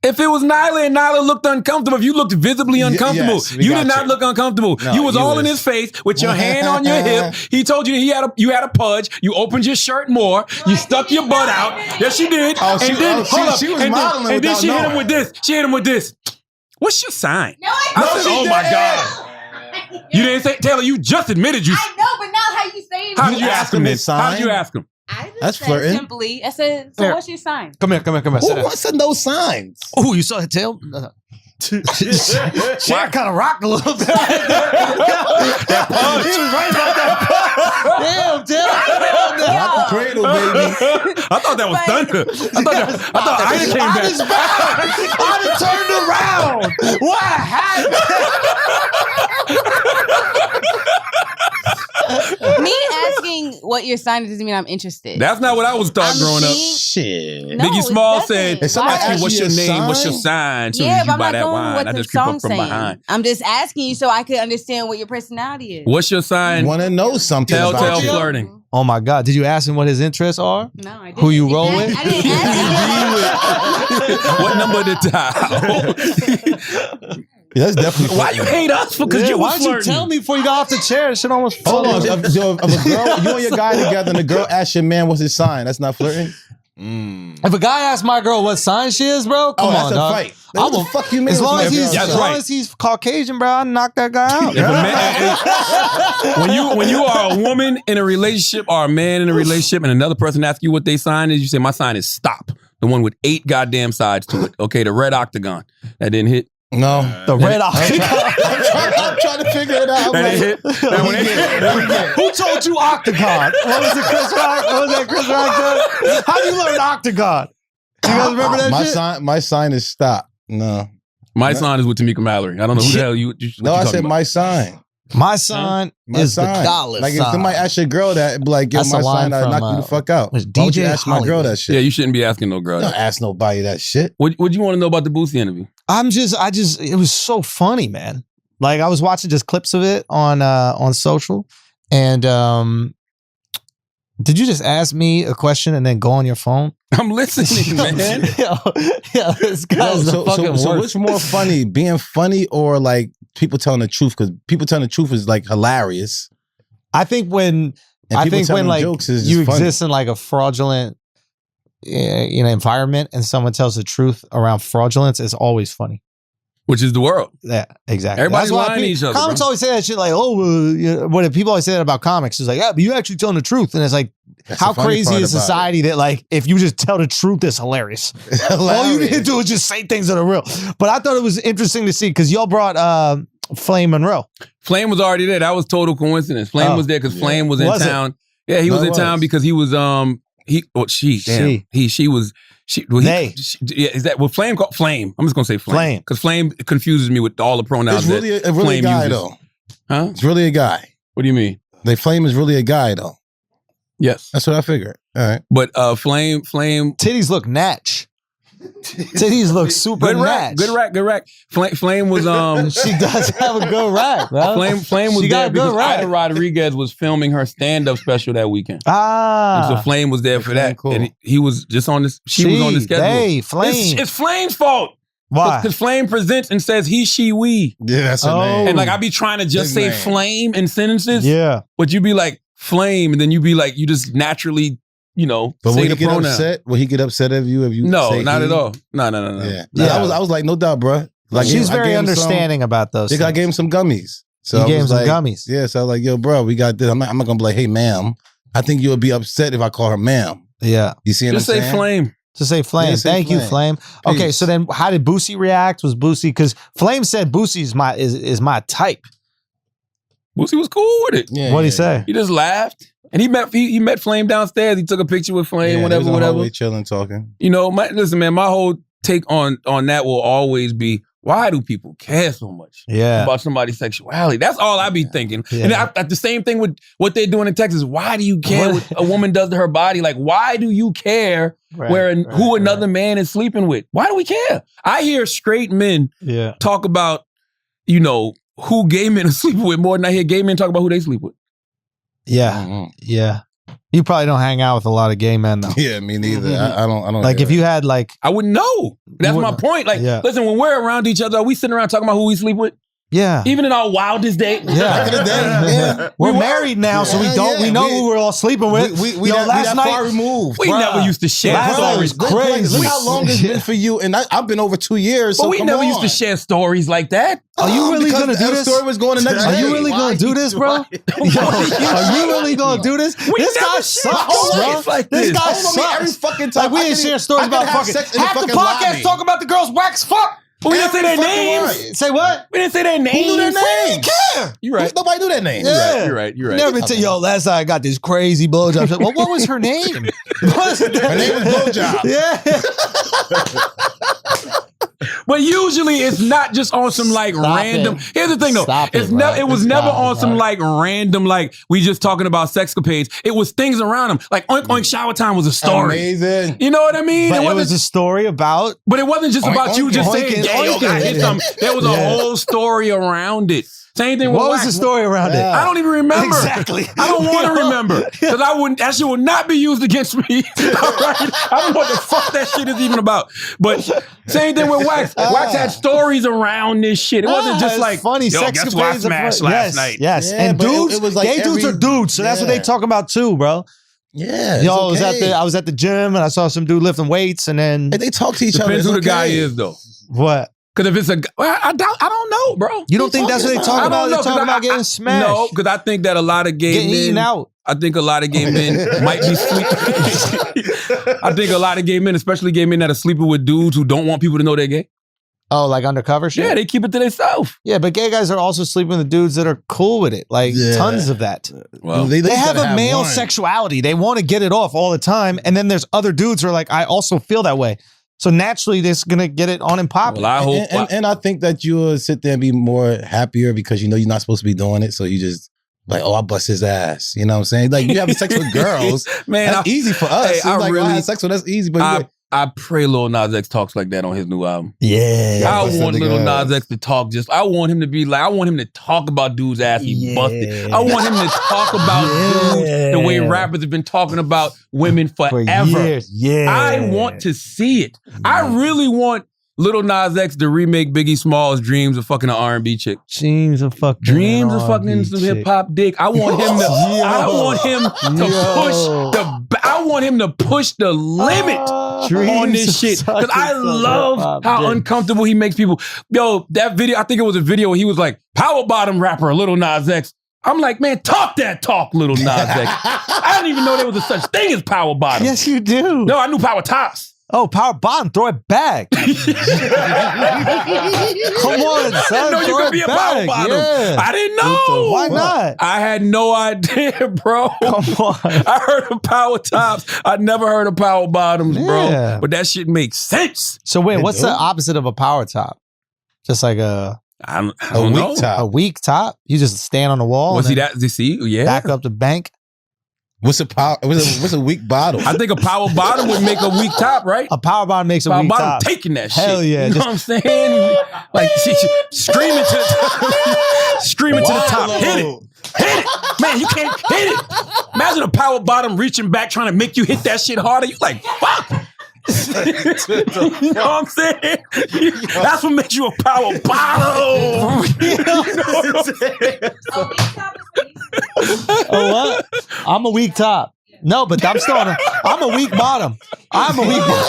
If it was Nyla and Nyla looked uncomfortable, if you looked visibly uncomfortable, yes, we you got did not you. look uncomfortable. No, you was you all in was- his face with your hand on your hip. He told you you had a pudge. You opened your shirt more. You stuck your butt out. Yes, she did. Oh, she- and then, oh, she- hold up. she was and then, modeling and then without she hit him knowing. with this. She hit him with this. What's your sign? No, I I know. said, oh my God. You didn't say, Taylor, you just admitted you. I know, but not how you say it. How did you You ask asked him him this? his sign? How did you ask him? I just That's said flirting. simply. I said, so Here. what's your sign? Come here. Who wants to know signs? Oh, you saw the tail? Shit kind of rocked a little bit. He was right about that. Damn, Tail. Rock the cradle, baby. I thought that was thunder. I thought Ida came I back. was back. I just turned around. What happened? Me asking what your sign is doesn't mean I'm interested. That's not what I was taught I'm growing up. seeing- Shit. No, Biggie it Small doesn't. said, If somebody Why? ask you what's your Actually, a name, what's your sign? sign, soon Yeah, as but you I'm buy not that going wine. with I what just the creep up song's from saying. behind. I'm just asking you so I could understand what your personality is. What's your sign? Want to know something Telltale about you. flirting. Oh my God! Did you ask him what his interests are? No, I didn't. Who you roll with? I didn't ask What number to dial? Yeah, that's definitely. Why you hate us? Because you why was did you flirting. tell me before you got off the chair? Shit almost Hold on. fell. If a girl, you and your guy together, and the girl asks your man what's his sign, that's not flirting. If a guy asks my girl what sign she is, bro, come that's on, a dog. fight. What the fuck you mean? As long what's as my he's, girl's That's as sign? long right. as he's Caucasian, bro, I knock that guy out. If a man, when you are a woman in a relationship or a man in a relationship and another person asks you what they sign is, you say, my sign is stop. The one with 8 goddamn sides to it. Okay, the red octagon. That didn't hit. No. The red octagon. I'm trying to figure it out. I'm That like, didn't hit. That one hit. Who told you octagon? What was it, Chris Rock? What was that Chris Rock said? How do you learn octagon? You guys remember that my shit? my sign is stop. No. My sign is with Tamika Mallory. I don't know who the hell you. No, I said my sign. My sign My is sign. the dollar Like if sign. somebody asks your girl that, be like, yo, That's my a line sign, I'd from, knock you the fuck out. was Why would you DJ ask my girl Hollywood. that shit? Yeah, you shouldn't be asking no girl. Don't that. ask nobody that shit. What do you want to know about the Boosie interview? I just, it was so funny, man. Like I was watching just clips of it on social, and did you just ask me a question and then go on your phone? I'm listening, man. Yeah, this guy's the fucking worst. So what's more funny, being funny or like people telling the truth? Because people telling the truth is like hilarious. I think when And people telling like jokes is you just funny. exist in like a fraudulent environment and someone tells the truth around fraudulence, it's always funny. Which is the world. Yeah, exactly. Everybody's That's why lying to each other, Comics bro. always say that shit like, what people always say that about comics is like, yeah, but you actually telling the truth. And it's like, That's how the funny crazy part is about society that like, if you just tell the truth, it's hilarious. it. All you need to do is just say things that are real. But I thought it was interesting to see because y'all brought Flame Monroe. Flame was already there. That was total coincidence. Flame Oh. was there because Flame was in Was it? town. Yeah, he No, was it in town was. because he was They. Is that what Flame called Flame? I'm just gonna say Flame. Flame. Because Flame confuses me with all the pronouns. It's really that a really Flame guy uses. though. Huh? It's really a guy. What do you mean? The Flame is really a guy though. Yes. That's what I figured. All right. But Flame Titties look natch. Titties look super good rack. natch. Good rack. Flame was She does have a good rack, bro. Flame was She got there a good because rack. Ida Rodriguez was filming her stand-up special that weekend. Ah. And so Flame was there for that. cool. And he was just on this. She was on the schedule. They, Flame. It's Flame's fault. Why? Because Flame presents and says he, she, we. Yeah, that's her Oh. name. And like I be trying to just Big say man. Flame in sentences. Yeah. But you be like Flame, and then you be like, you just naturally, But say will the he get pronoun. upset? Will he get upset if you No, say not he? at all. No. Yeah. Yeah. I was like, no doubt, bro. Like She's I very gave him understanding about those Some, I things. gave him some gummies. So You I gave was him some like, gummies. Yeah, so I was like, yo, bro, we got this. I'm not gonna be like, hey, ma'am. I think you'll be upset if I call her ma'am. Yeah. You see what Just I'm say saying? Flame. To say Flame. Yeah, say Thank you, Flame. Flame. Okay, Peace. so then how did Boosie react? Was Boosie, because Flame said Boosie is my type. Boosie was cool with it. Yeah, What'd he yeah, say? He just laughed. And he met Flame downstairs. He took a picture with Flame, Yeah, whatever, he was in the whatever. hallway chilling, talking. Listen, man, my whole take on that will always be, why do people care so much Yeah. about somebody's sexuality? That's all I be thinking. Yeah. And the same thing with what they're doing in Texas. Why do you care what a woman does to her body? Like, why do you care who another man is sleeping with? Why do we care? I hear straight men Yeah. talk about, who gay men are sleeping with more than I hear gay men talk about who they sleep with. Yeah. Mhm. Yeah. You probably don't hang out with a lot of gay men though. Yeah, me neither. I don't. Like hear if you had like I wouldn't know. That's my wouldn't. point. Like, Yeah. listen, when we're around each other, are we sitting around talking about who we sleep with? Yeah. Even in our wildest day. Yeah. Back in the day, yeah. We're married now, so we know who we're all sleeping with. We Yo, that, last night, far removed. We never used to share Last night stories. was crazy. Look how long it's been for you, and I've been over 2 years. But So we come never on. used to share stories like that. Are you really Because gonna do the this? story was going the next Are day. you really gonna do this, bro? Yo, are you really gonna do this? This guy never sucks, shared bro. stories like This this. guy Hold on, me, every sucks. fucking time. Like we I didn't can- share stories I can about have fucking. sex in the Half the fucking podcast lobby. talk about the girls wax fuck. But we didn't say their Every fucking names. word. Say what? We didn't say their names. Who knew their We didn't names? care. You right. Nobody knew their names. Yeah. You're right. Never tell yo. Last night I got this crazy blowjob. Well, what was her name? Her name was Blowjob. Yeah. But usually it's not just on some like Stop random. it. Here's the thing though. Stop It's it, never. bro. It was never Stop, on some bro. like random like we just talking about sexcapades. It was things around them. Like oink oink shower time was a story. Amazing. You know what I mean? But it wasn't. was a story about. But it wasn't just Oink, about you oink, just oink, saying, oink, "Yeah, yo, oink, I hit oink. something." There was a Yeah. whole story around it. Same thing with What was wax. the story around it? I don't even remember. Exactly. I don't want to remember because I wouldn't. That shit will not be used against me. All right? I don't know what the fuck that shit is even about. But same thing with wax. Wax had stories around this shit. It wasn't just it's like funny. Yo, Sex guess what I capades are smashed fun. last night. Yes, Yeah, and but dudes, it was like gay dudes every- are dudes, so that's what they Yeah. talking about too, bro. Yeah. Yo, it's okay. I was at the gym and I saw some dude lifting weights, and then Hey, they talk to each other. Depends It's who the guy okay. is though. what? Because if it's a, well, I don't know, bro. You don't think that's what they talking I about? don't They're know, 'cause talking about getting I- smashed. No, because I think that a lot of gay Getting men eaten out. I think a lot of gay men might be sleeping. I think a lot of gay men, especially gay men that are sleeping with dudes who don't want people to know they're gay. Oh, like undercover shit? Yeah, they keep it to themselves. Yeah, but gay guys are also sleeping with dudes that are cool with it. Like Yeah. tons of that. Well, They just have gotta a male one. sexuality. They want to get it off all the time. And then there's other dudes who are like, I also feel that way. So naturally, they're going to get it on and pop. well, I hope. And I think that you'll sit there and be more happier because you know you're not supposed to be doing it. So you just like, oh, I bust his ass. You know what I'm saying? Like you having sex with girls. Man, that's easy for us. hey, It's I like, really- I had sex with that's easy. But I pray Lil Nas X talks like that on his new album. Yeah. I bust want the Lil ass. Nas X to talk just. I want him to be like. I want him to talk about dudes' ass he busted. I want him to talk about dudes the way rappers have been talking about women For forever. years. Yeah. I want to see it. I really want Lil Nas X to remake Biggie Smalls' Dreams of fucking an R&B chick. Dreams of fucking. Dreams of fucking some hip hop dick. I want him to. I want him to push the. I want him to push the limit on this shit because I love how uncomfortable he makes people. Yo, that video. I think it was a video where he was like power bottom rapper Lil Nas X. I'm like, man, talk that talk, Lil Nas X. I didn't even know there was a such thing as power bottom. Yes, you do. No, I knew power tops. Oh, power bottom. Throw it back. Come on, son. I didn't know you throw could it be a back. power bottom. Yeah. I didn't know. Why not? I had no idea, bro. Come on. I heard of power tops. I never heard of power bottoms, Yeah. bro. But that shit makes sense. So wait, what's the opposite of a power top? Just like a I don't know. weak top. a weak top? You just stand on the wall. Well, and see then that? See, yeah. back up the bank. What's a power? What's a weak bottle? I think a power bottom would make a weak top, right? A power bottom makes a Power weak bottom top. taking that Hell shit. yeah, You know what I'm saying? Like screaming to screaming to the top. Hit it. Hit it. Man, you can't hit it. Imagine a power bottom reaching back trying to make you hit that shit harder. You like, fuck. You know what I'm saying? That's what makes you a power bottom. You know what I'm saying? Oh, what? I'm a weak top. No, but I'm still on I'm a weak bottom. I'm a weak bottom.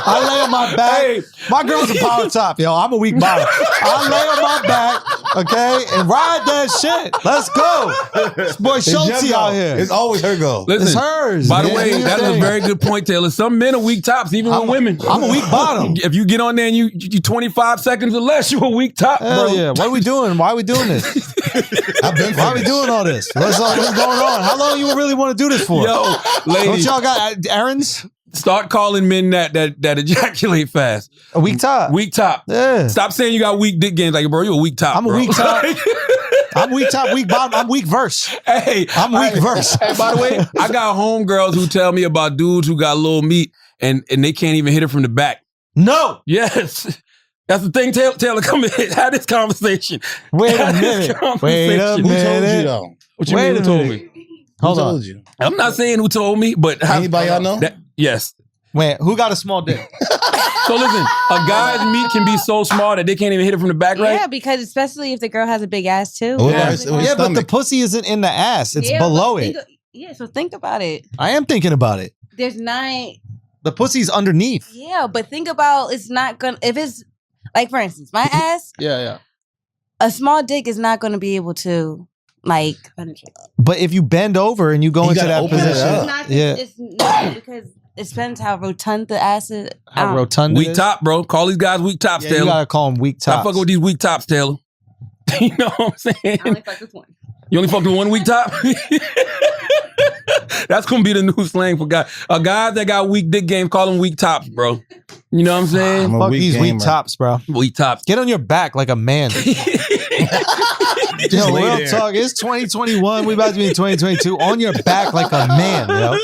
I lay on my back. Hey. My girl's a power top, yo. I'm a weak bottom. I lay on my back, okay, and ride that shit. Let's go. This boy Schultz out here. It's always her goal. Listen, It's hers. by the man. way, Do your that is a thing. very good point, Taylor. Some men are weak tops, even with women. I'm a weak bottom. If you get on there and you 25 seconds or less, you a weak top, Hell bro. yeah. What are we doing? Why are we doing this? Why are we doing all this? What's going on? How long you really want to do this for? Yo, Don't ladies, y'all got errands? start calling men that ejaculate fast. A weak top. Weak top. Yeah. Stop saying you got weak dick games. Like, bro, you a weak top. I'm a bro. weak top. I'm weak top, weak bottom. I'm weak verse. Hey, I'm weak verse. Hey, by the way, I got homegirls who tell me about dudes who got little meat and they can't even hit it from the back. No. Yes. That's the thing. Taylor, come in. Have this conversation. Wait a Have this minute. conversation. Wait a Who told you minute. though? What you Wait mean? a Who told minute. me? Hold Who on. told you? I'm not saying who told me, but Anybody y'all know? Yes. Wait, who got a small dick? So listen, a guy's meat can be so small that they can't even hit it from the back, right? Yeah, because especially if the girl has a big ass too. What Yeah. about his Yeah, but the stomach? pussy isn't in the ass. It's Yeah, below but it. Yeah, so think about it. I am thinking about it. There's not. The pussy's underneath. Yeah, but think about it's not gonna. If it's like, for instance, my ass, Yeah. a small dick is not gonna be able to like penetrate. But if you bend over and you go You into gotta that open it position, up. It's not. yeah. It's not because it depends how rotund the ass is. How rotund it Weak is. top, bro. Call these guys weak tops, Yeah, you Taylor. gotta call them weak Stop tops. fucking with these weak tops, Taylor. You know what I'm saying? I only fuck this one. You only fucked with one weak top? That's gonna be the new slang for guys. Guys that got weak dick game, call them weak tops, bro. You know what I'm saying? I'm a Fuck weak these weak gamer. tops, bro. Weak tops. Get on your back like a man. Yo, lay real there. talk. It's 2021. We about to be in 2022. On your back like a man, yo.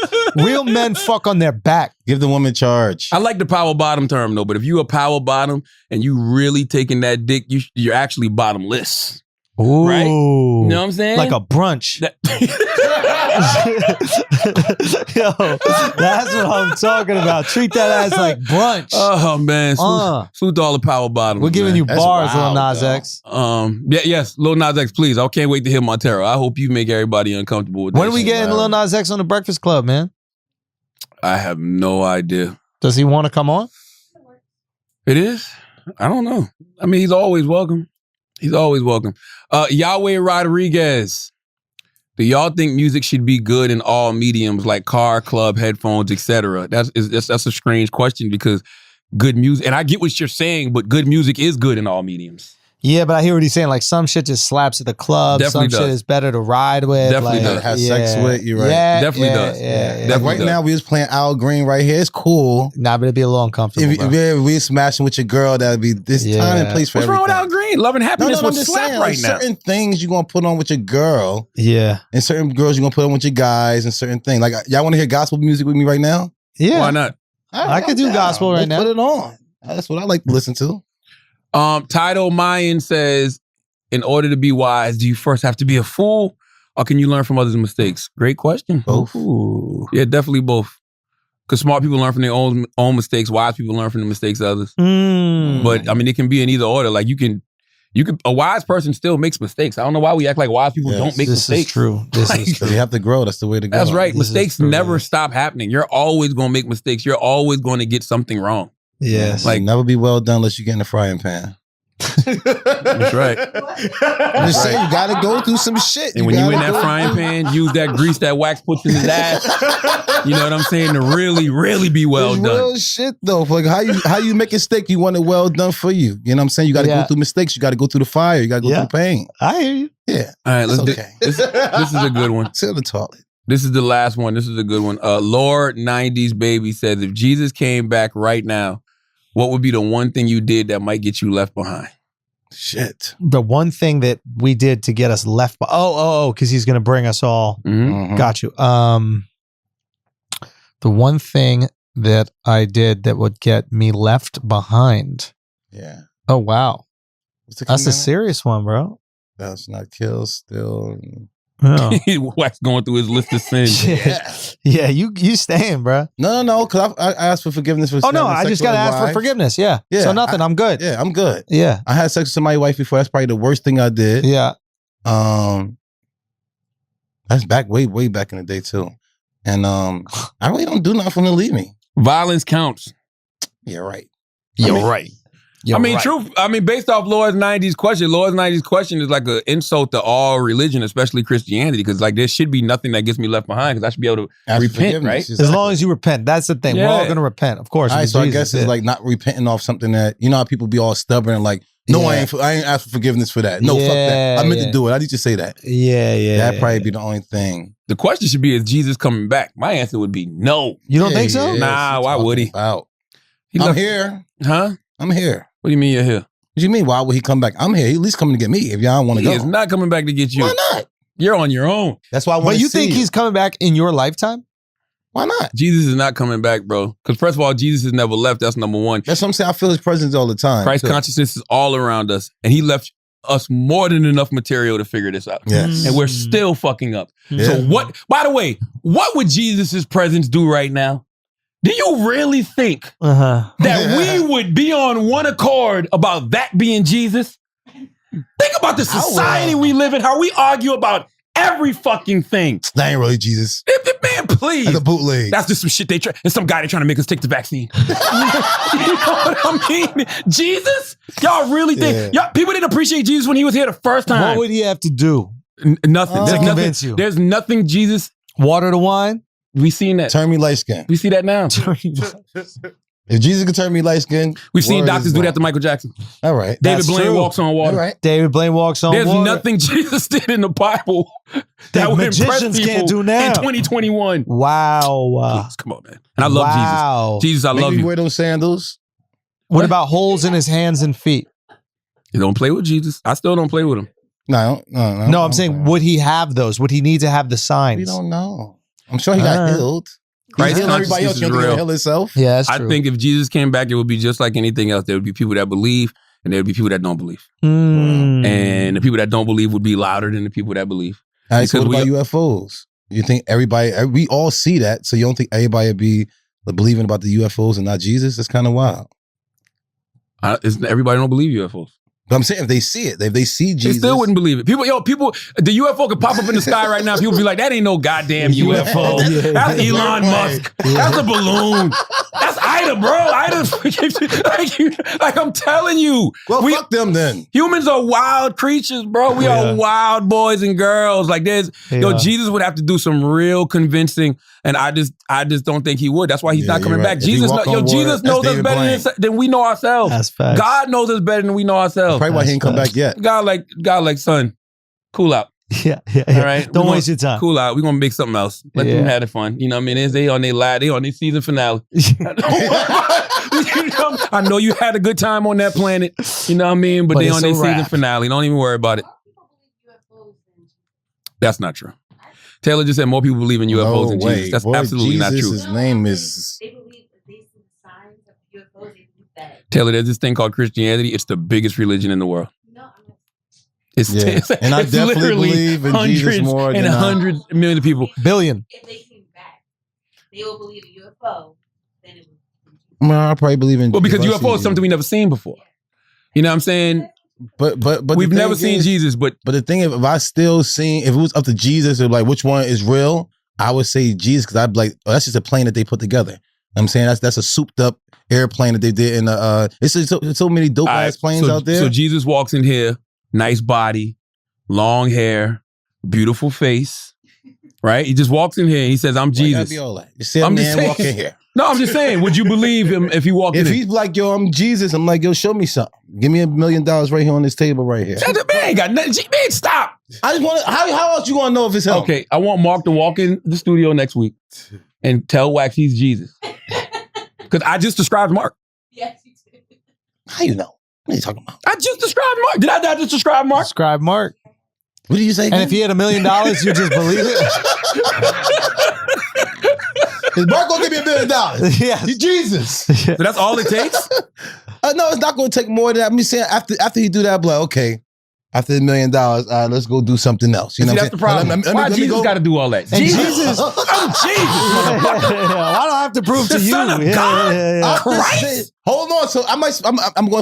Real men fuck on their back. Give the woman charge. I like the power bottom term though, but if you a power bottom and you really taking that dick, you're actually bottomless. Ooh. Right? You know what I'm saying? Like a brunch. That- Yo, that's what I'm talking about. Treat that as like brunch. Oh man, salute to all the power bottoms. We're giving man. you That's bars, Lil wild, Nas though. X. Yes, Lil Nas X, please. I can't wait to hear Montero. I hope you make everybody uncomfortable with When that are we shit. getting Lil Nas X on the Breakfast Club, man? I have no idea. Does he want to come on? It is? I don't know. I mean, he's always welcome. He's always welcome. Yahweh Rodriguez. Do y'all think music should be good in all mediums like car, club, headphones, etc.? That's a strange question because good music, and I get what you're saying, but good music is good in all mediums. Yeah, but I hear what he's saying. Like some shit just slaps at the club. Definitely some shit does. is better to ride with. Definitely like, does. Have sex with, you're right. Yeah, Definitely yeah, does. Yeah, Yeah. yeah. Like Definitely right does. now, we was playing Al Green right here. It's cool. Nah, but it'd be a little uncomfortable. If we smashing with your girl, that'd be this Yeah. time and place for What's wrong with Al everything. Green? Love and Happiness I'm would just slap saying, right like, now. certain things you're gonna put on with your girl, yeah. and certain girls you're gonna put on with your guys, and certain things. Like, y'all want to hear gospel music with me right now? Yeah. Why not? I could do gospel right now. Put it on. That's what I like to listen to. Title Mayan says, in order to be wise, do you first have to be a fool or can you learn from others' mistakes? Great question. Both. Ooh. Yeah, definitely both. Because smart people learn from their own mistakes. Wise people learn from the mistakes of others. Mm. But I mean, it can be in either order. Like you can. A wise person still makes mistakes. I don't know why we act like wise people Yes. don't make This mistakes. is true. This is So true. you have to grow. That's the way to go. That's right. This is Mistakes true, never yes. stop happening. You're always going to make mistakes. You're always going to get something wrong. Yes. Like- Like, never be well done unless you get in the frying pan. That's right. I'm just saying, you gotta go through some shit. And when you in gotta that go frying through- pan, use that grease that wax puts in his ass. You know what I'm saying? To really, really be well it's done. real shit though. Like how you make a steak, you want it well done for you. You know what I'm saying? You got to Yeah. go through mistakes. You got to go through the fire. You got to go Yeah. through the pain. I hear you. Yeah, All right, let's it's do okay. this is a good one. Sit on the toilet. This is the last one. This is a good one. Lord 90s Baby says, if Jesus came back right now, what would be the one thing you did that might get you left behind? Shit. The one thing that we did to get us left. Because he's going to bring us all. Mm-hmm. Mhm. Got you. The one thing that I did that would get me left behind. Yeah. Oh wow, What's the that's a commandment? serious one, bro. That's not kill, steal. Oh. Wax going through his list of sins. Yeah, you staying, bro. No. Because I asked for forgiveness for. Oh no, having I sex just with got to my ask for wife. forgiveness. Yeah. Yeah, So nothing. I'm good. Yeah, I'm good. Yeah. I had sex with somebody's wife before. That's probably the worst thing I did. Yeah. That's way back in the day too. And I really don't do nothing for them to leave me. Violence counts. Yeah, right. You're right. Based off Lord's 90s question, Lord's 90s question is like an insult to all religion, especially Christianity, because like there should be nothing that gets me left behind because I should be able to Ask for repent, forgiveness. right? As long as you repent, that's the thing. We're all Yeah. going to repent, of course. All right, because so I Jesus guess it's did. like not repenting off something that, you know how people be all stubborn and like, no, I ain't asked for forgiveness for that. No, fuck that. I meant to do it. I need to say that. Yeah. That'd probably be the only thing. The question should be, is Jesus coming back? My answer would be no. You don't think so? Yeah, Nah, that's why what would he? I'm talking about. He I'm left- here. Huh? I'm here. What do you mean you're here? What do you mean? Why would he come back? I'm here. He at least coming to get me if y'all don't want to He go. is not coming back to get you. Why not? You're on your own. That's why I want But to you see think he's coming back in your lifetime? Why not? Jesus is not coming back, bro. Because first of all, Jesus has never left. That's number one. That's what I'm saying. I feel his presence all the time. Christ too. consciousness is all around us. And he left us more than enough material to figure this out. Yes. And we're still fucking up. Yeah. So what, by the way, what would Jesus' presence do right now? Do you really think Uh-huh. that we would be on one accord about that being Jesus? Think about the society we live in, how we argue about every fucking thing. That ain't really Jesus. Man, please. That's a bootleg. That's just some shit they try. And some guy they trying to make us take the vaccine. You know what I mean? Jesus? Y'all really think? Y'all, people didn't appreciate Jesus when he was here the first time. What would he have to do? Nothing. To There's convince you. There's nothing Jesus. Water to wine? We seen that. Turn me light skin. We see that now. If Jesus could turn me light skin, We've seen doctors do that to Michael Jackson. All right. David Blaine walks on water. All right. David Blaine walks on There's water. nothing Jesus did in the Bible that would impress magicians people can't do now. in 2021. Wow. Please, come on, man. And I love Jesus. Jesus, I love you. Wear those sandals. What about holes in his hands and feet? You don't play with Jesus. I still don't play with him. No, No, I'm saying, would he have those? Would he need to have the signs? We don't know. I'm sure he got healed. Christ He's everybody else. consciousness You is think he'll real. heal himself? Yeah, that's I true. think if Jesus came back, it would be just like anything else. There would be people that believe, and there would be people that don't believe. And the people that don't believe would be louder than the people that believe. All right, so Because what about UFOs? You think everybody, we all see that, so you don't think everybody would be believing about the UFOs and not Jesus? That's kind of wild. Everybody don't believe UFOs. But I'm saying if they see it, if they see Jesus. They still wouldn't believe it. People, the UFO could pop up in the sky right now. People be like, that ain't no goddamn UFO. That's Elon Musk. That's a balloon. That's Ida, bro. Ida, like I'm telling you. Well, fuck them then. Humans are wild creatures, bro. We are wild boys and girls. Like Jesus would have to do some real convincing, and I just don't think he would. That's why he's not coming back. Jesus knows us better than we know ourselves. That's facts. God knows us better than we know ourselves. Probably why he ain't come back yet. God like, son, cool out. Yeah. All right. Don't waste your time. Cool out. We're gonna make something else. Let them have it fun. You know what I mean? They on their season finale. I know you had a good time on that planet. You know what I mean? But they on their season finale. Don't even worry about it. That's not true. Taylor just said more people believe in UFOs than Jesus. That's absolutely not true. His name is. They believe they see the signs of UFOs. They believe that. Taylor, there's this thing called Christianity. It's the biggest religion in the world. And I definitely believe in Jesus more than hundreds of millions of people. Billion. If they came back, they will believe a UFO. Then it Well, I probably believe in. Well, because UFO is something we never seen before. You know what I'm saying? But we've never seen Jesus. But the thing is, if I still seen, if it was up to Jesus, or like which one is real, I would say Jesus, because I'd be like, oh, that's just a plane that they put together. I'm saying that's a souped up airplane that they did in it's so many dope ass planes out there. So Jesus walks in here, nice body, long hair, beautiful face, right? He just walks in here and he says, I'm Jesus. Be all that. You see a man walk in here. No, I'm just saying, would you believe him if he walked in? If he's like, yo, I'm Jesus, I'm like, yo, show me something. Give me $1 million right here on this table right here. Man, ain't got nothing. Man, stop. I just want to, how else you gonna know if it's him? Okay, I want Mark to walk in the studio next week and tell Wax he's Jesus. Because I just described Mark. Yes, you did. How you know? What are you talking about? I just described Mark. Did I not just describe Mark? Describe Mark. What did you say? And if he had $1 million, you just believe it? Is Mark gonna give me $1 million? Yes. He's Jesus. So that's all it takes? No, it's not gonna take more than that. I'm just saying after he do that, I'm like, okay, after $1 million, let's go do something else. You know, that's the problem. Why Jesus got to do all that? Jesus, I'm Jesus. I don't have to prove The to you. Son of God. Christ. Hold on, so I'm going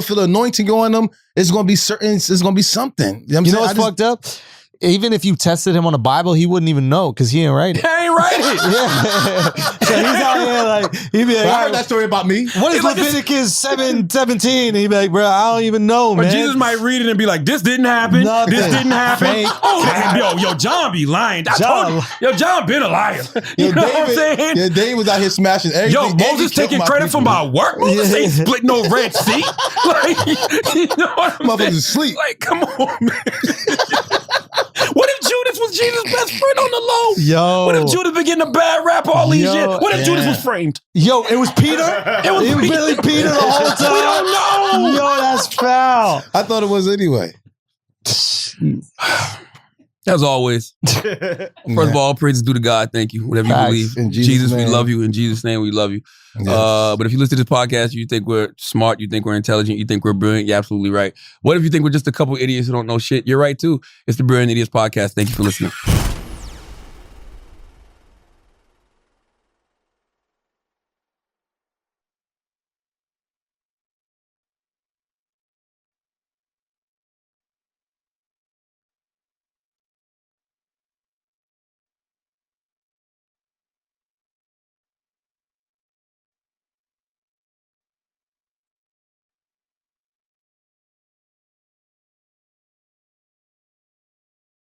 to feel the anointing on him. It's going to be certain. It's going to be something. You know what's fucked up? Even if you tested him on a Bible, he wouldn't even know because he ain't write it. I ain't write it. Yeah. So he's out here like, he'd be like, I heard that story about me. What is Leviticus 7:17? And he'd be like, bro, I don't even know, man. But Jesus might read it and be like, this didn't happen. Nothing. This didn't happen. Fake. Oh, yo, John be lying. I told you. Yo, John been a liar. You know what I'm saying? Yeah, David was out here smashing everything. Yo, Moses taking credit for my work? Moses ain't split no Red Sea. Like, you know what I'm Motherfuckers saying? asleep. Like, come on, man. What if Judas was Jesus' best friend on the low? Yo. What if Judas been getting a bad rap all these Yo, years? What if Judas was framed? Yo, it was Peter? It was Peter. really Peter the whole time? We don't know. Yo, that's foul. I thought it was anyway. As always, first of all, praises due to God. Thank you. Whatever you Facts. believe. In Jesus, Jesus' we name. love you. In Jesus' name, we love you. Yes. But if you listen to this podcast, you think we're smart, you think we're intelligent, you think we're brilliant, you're absolutely right. What if you think we're just a couple idiots who don't know shit? You're right, too. It's the Brilliant Idiots Podcast. Thank you for listening.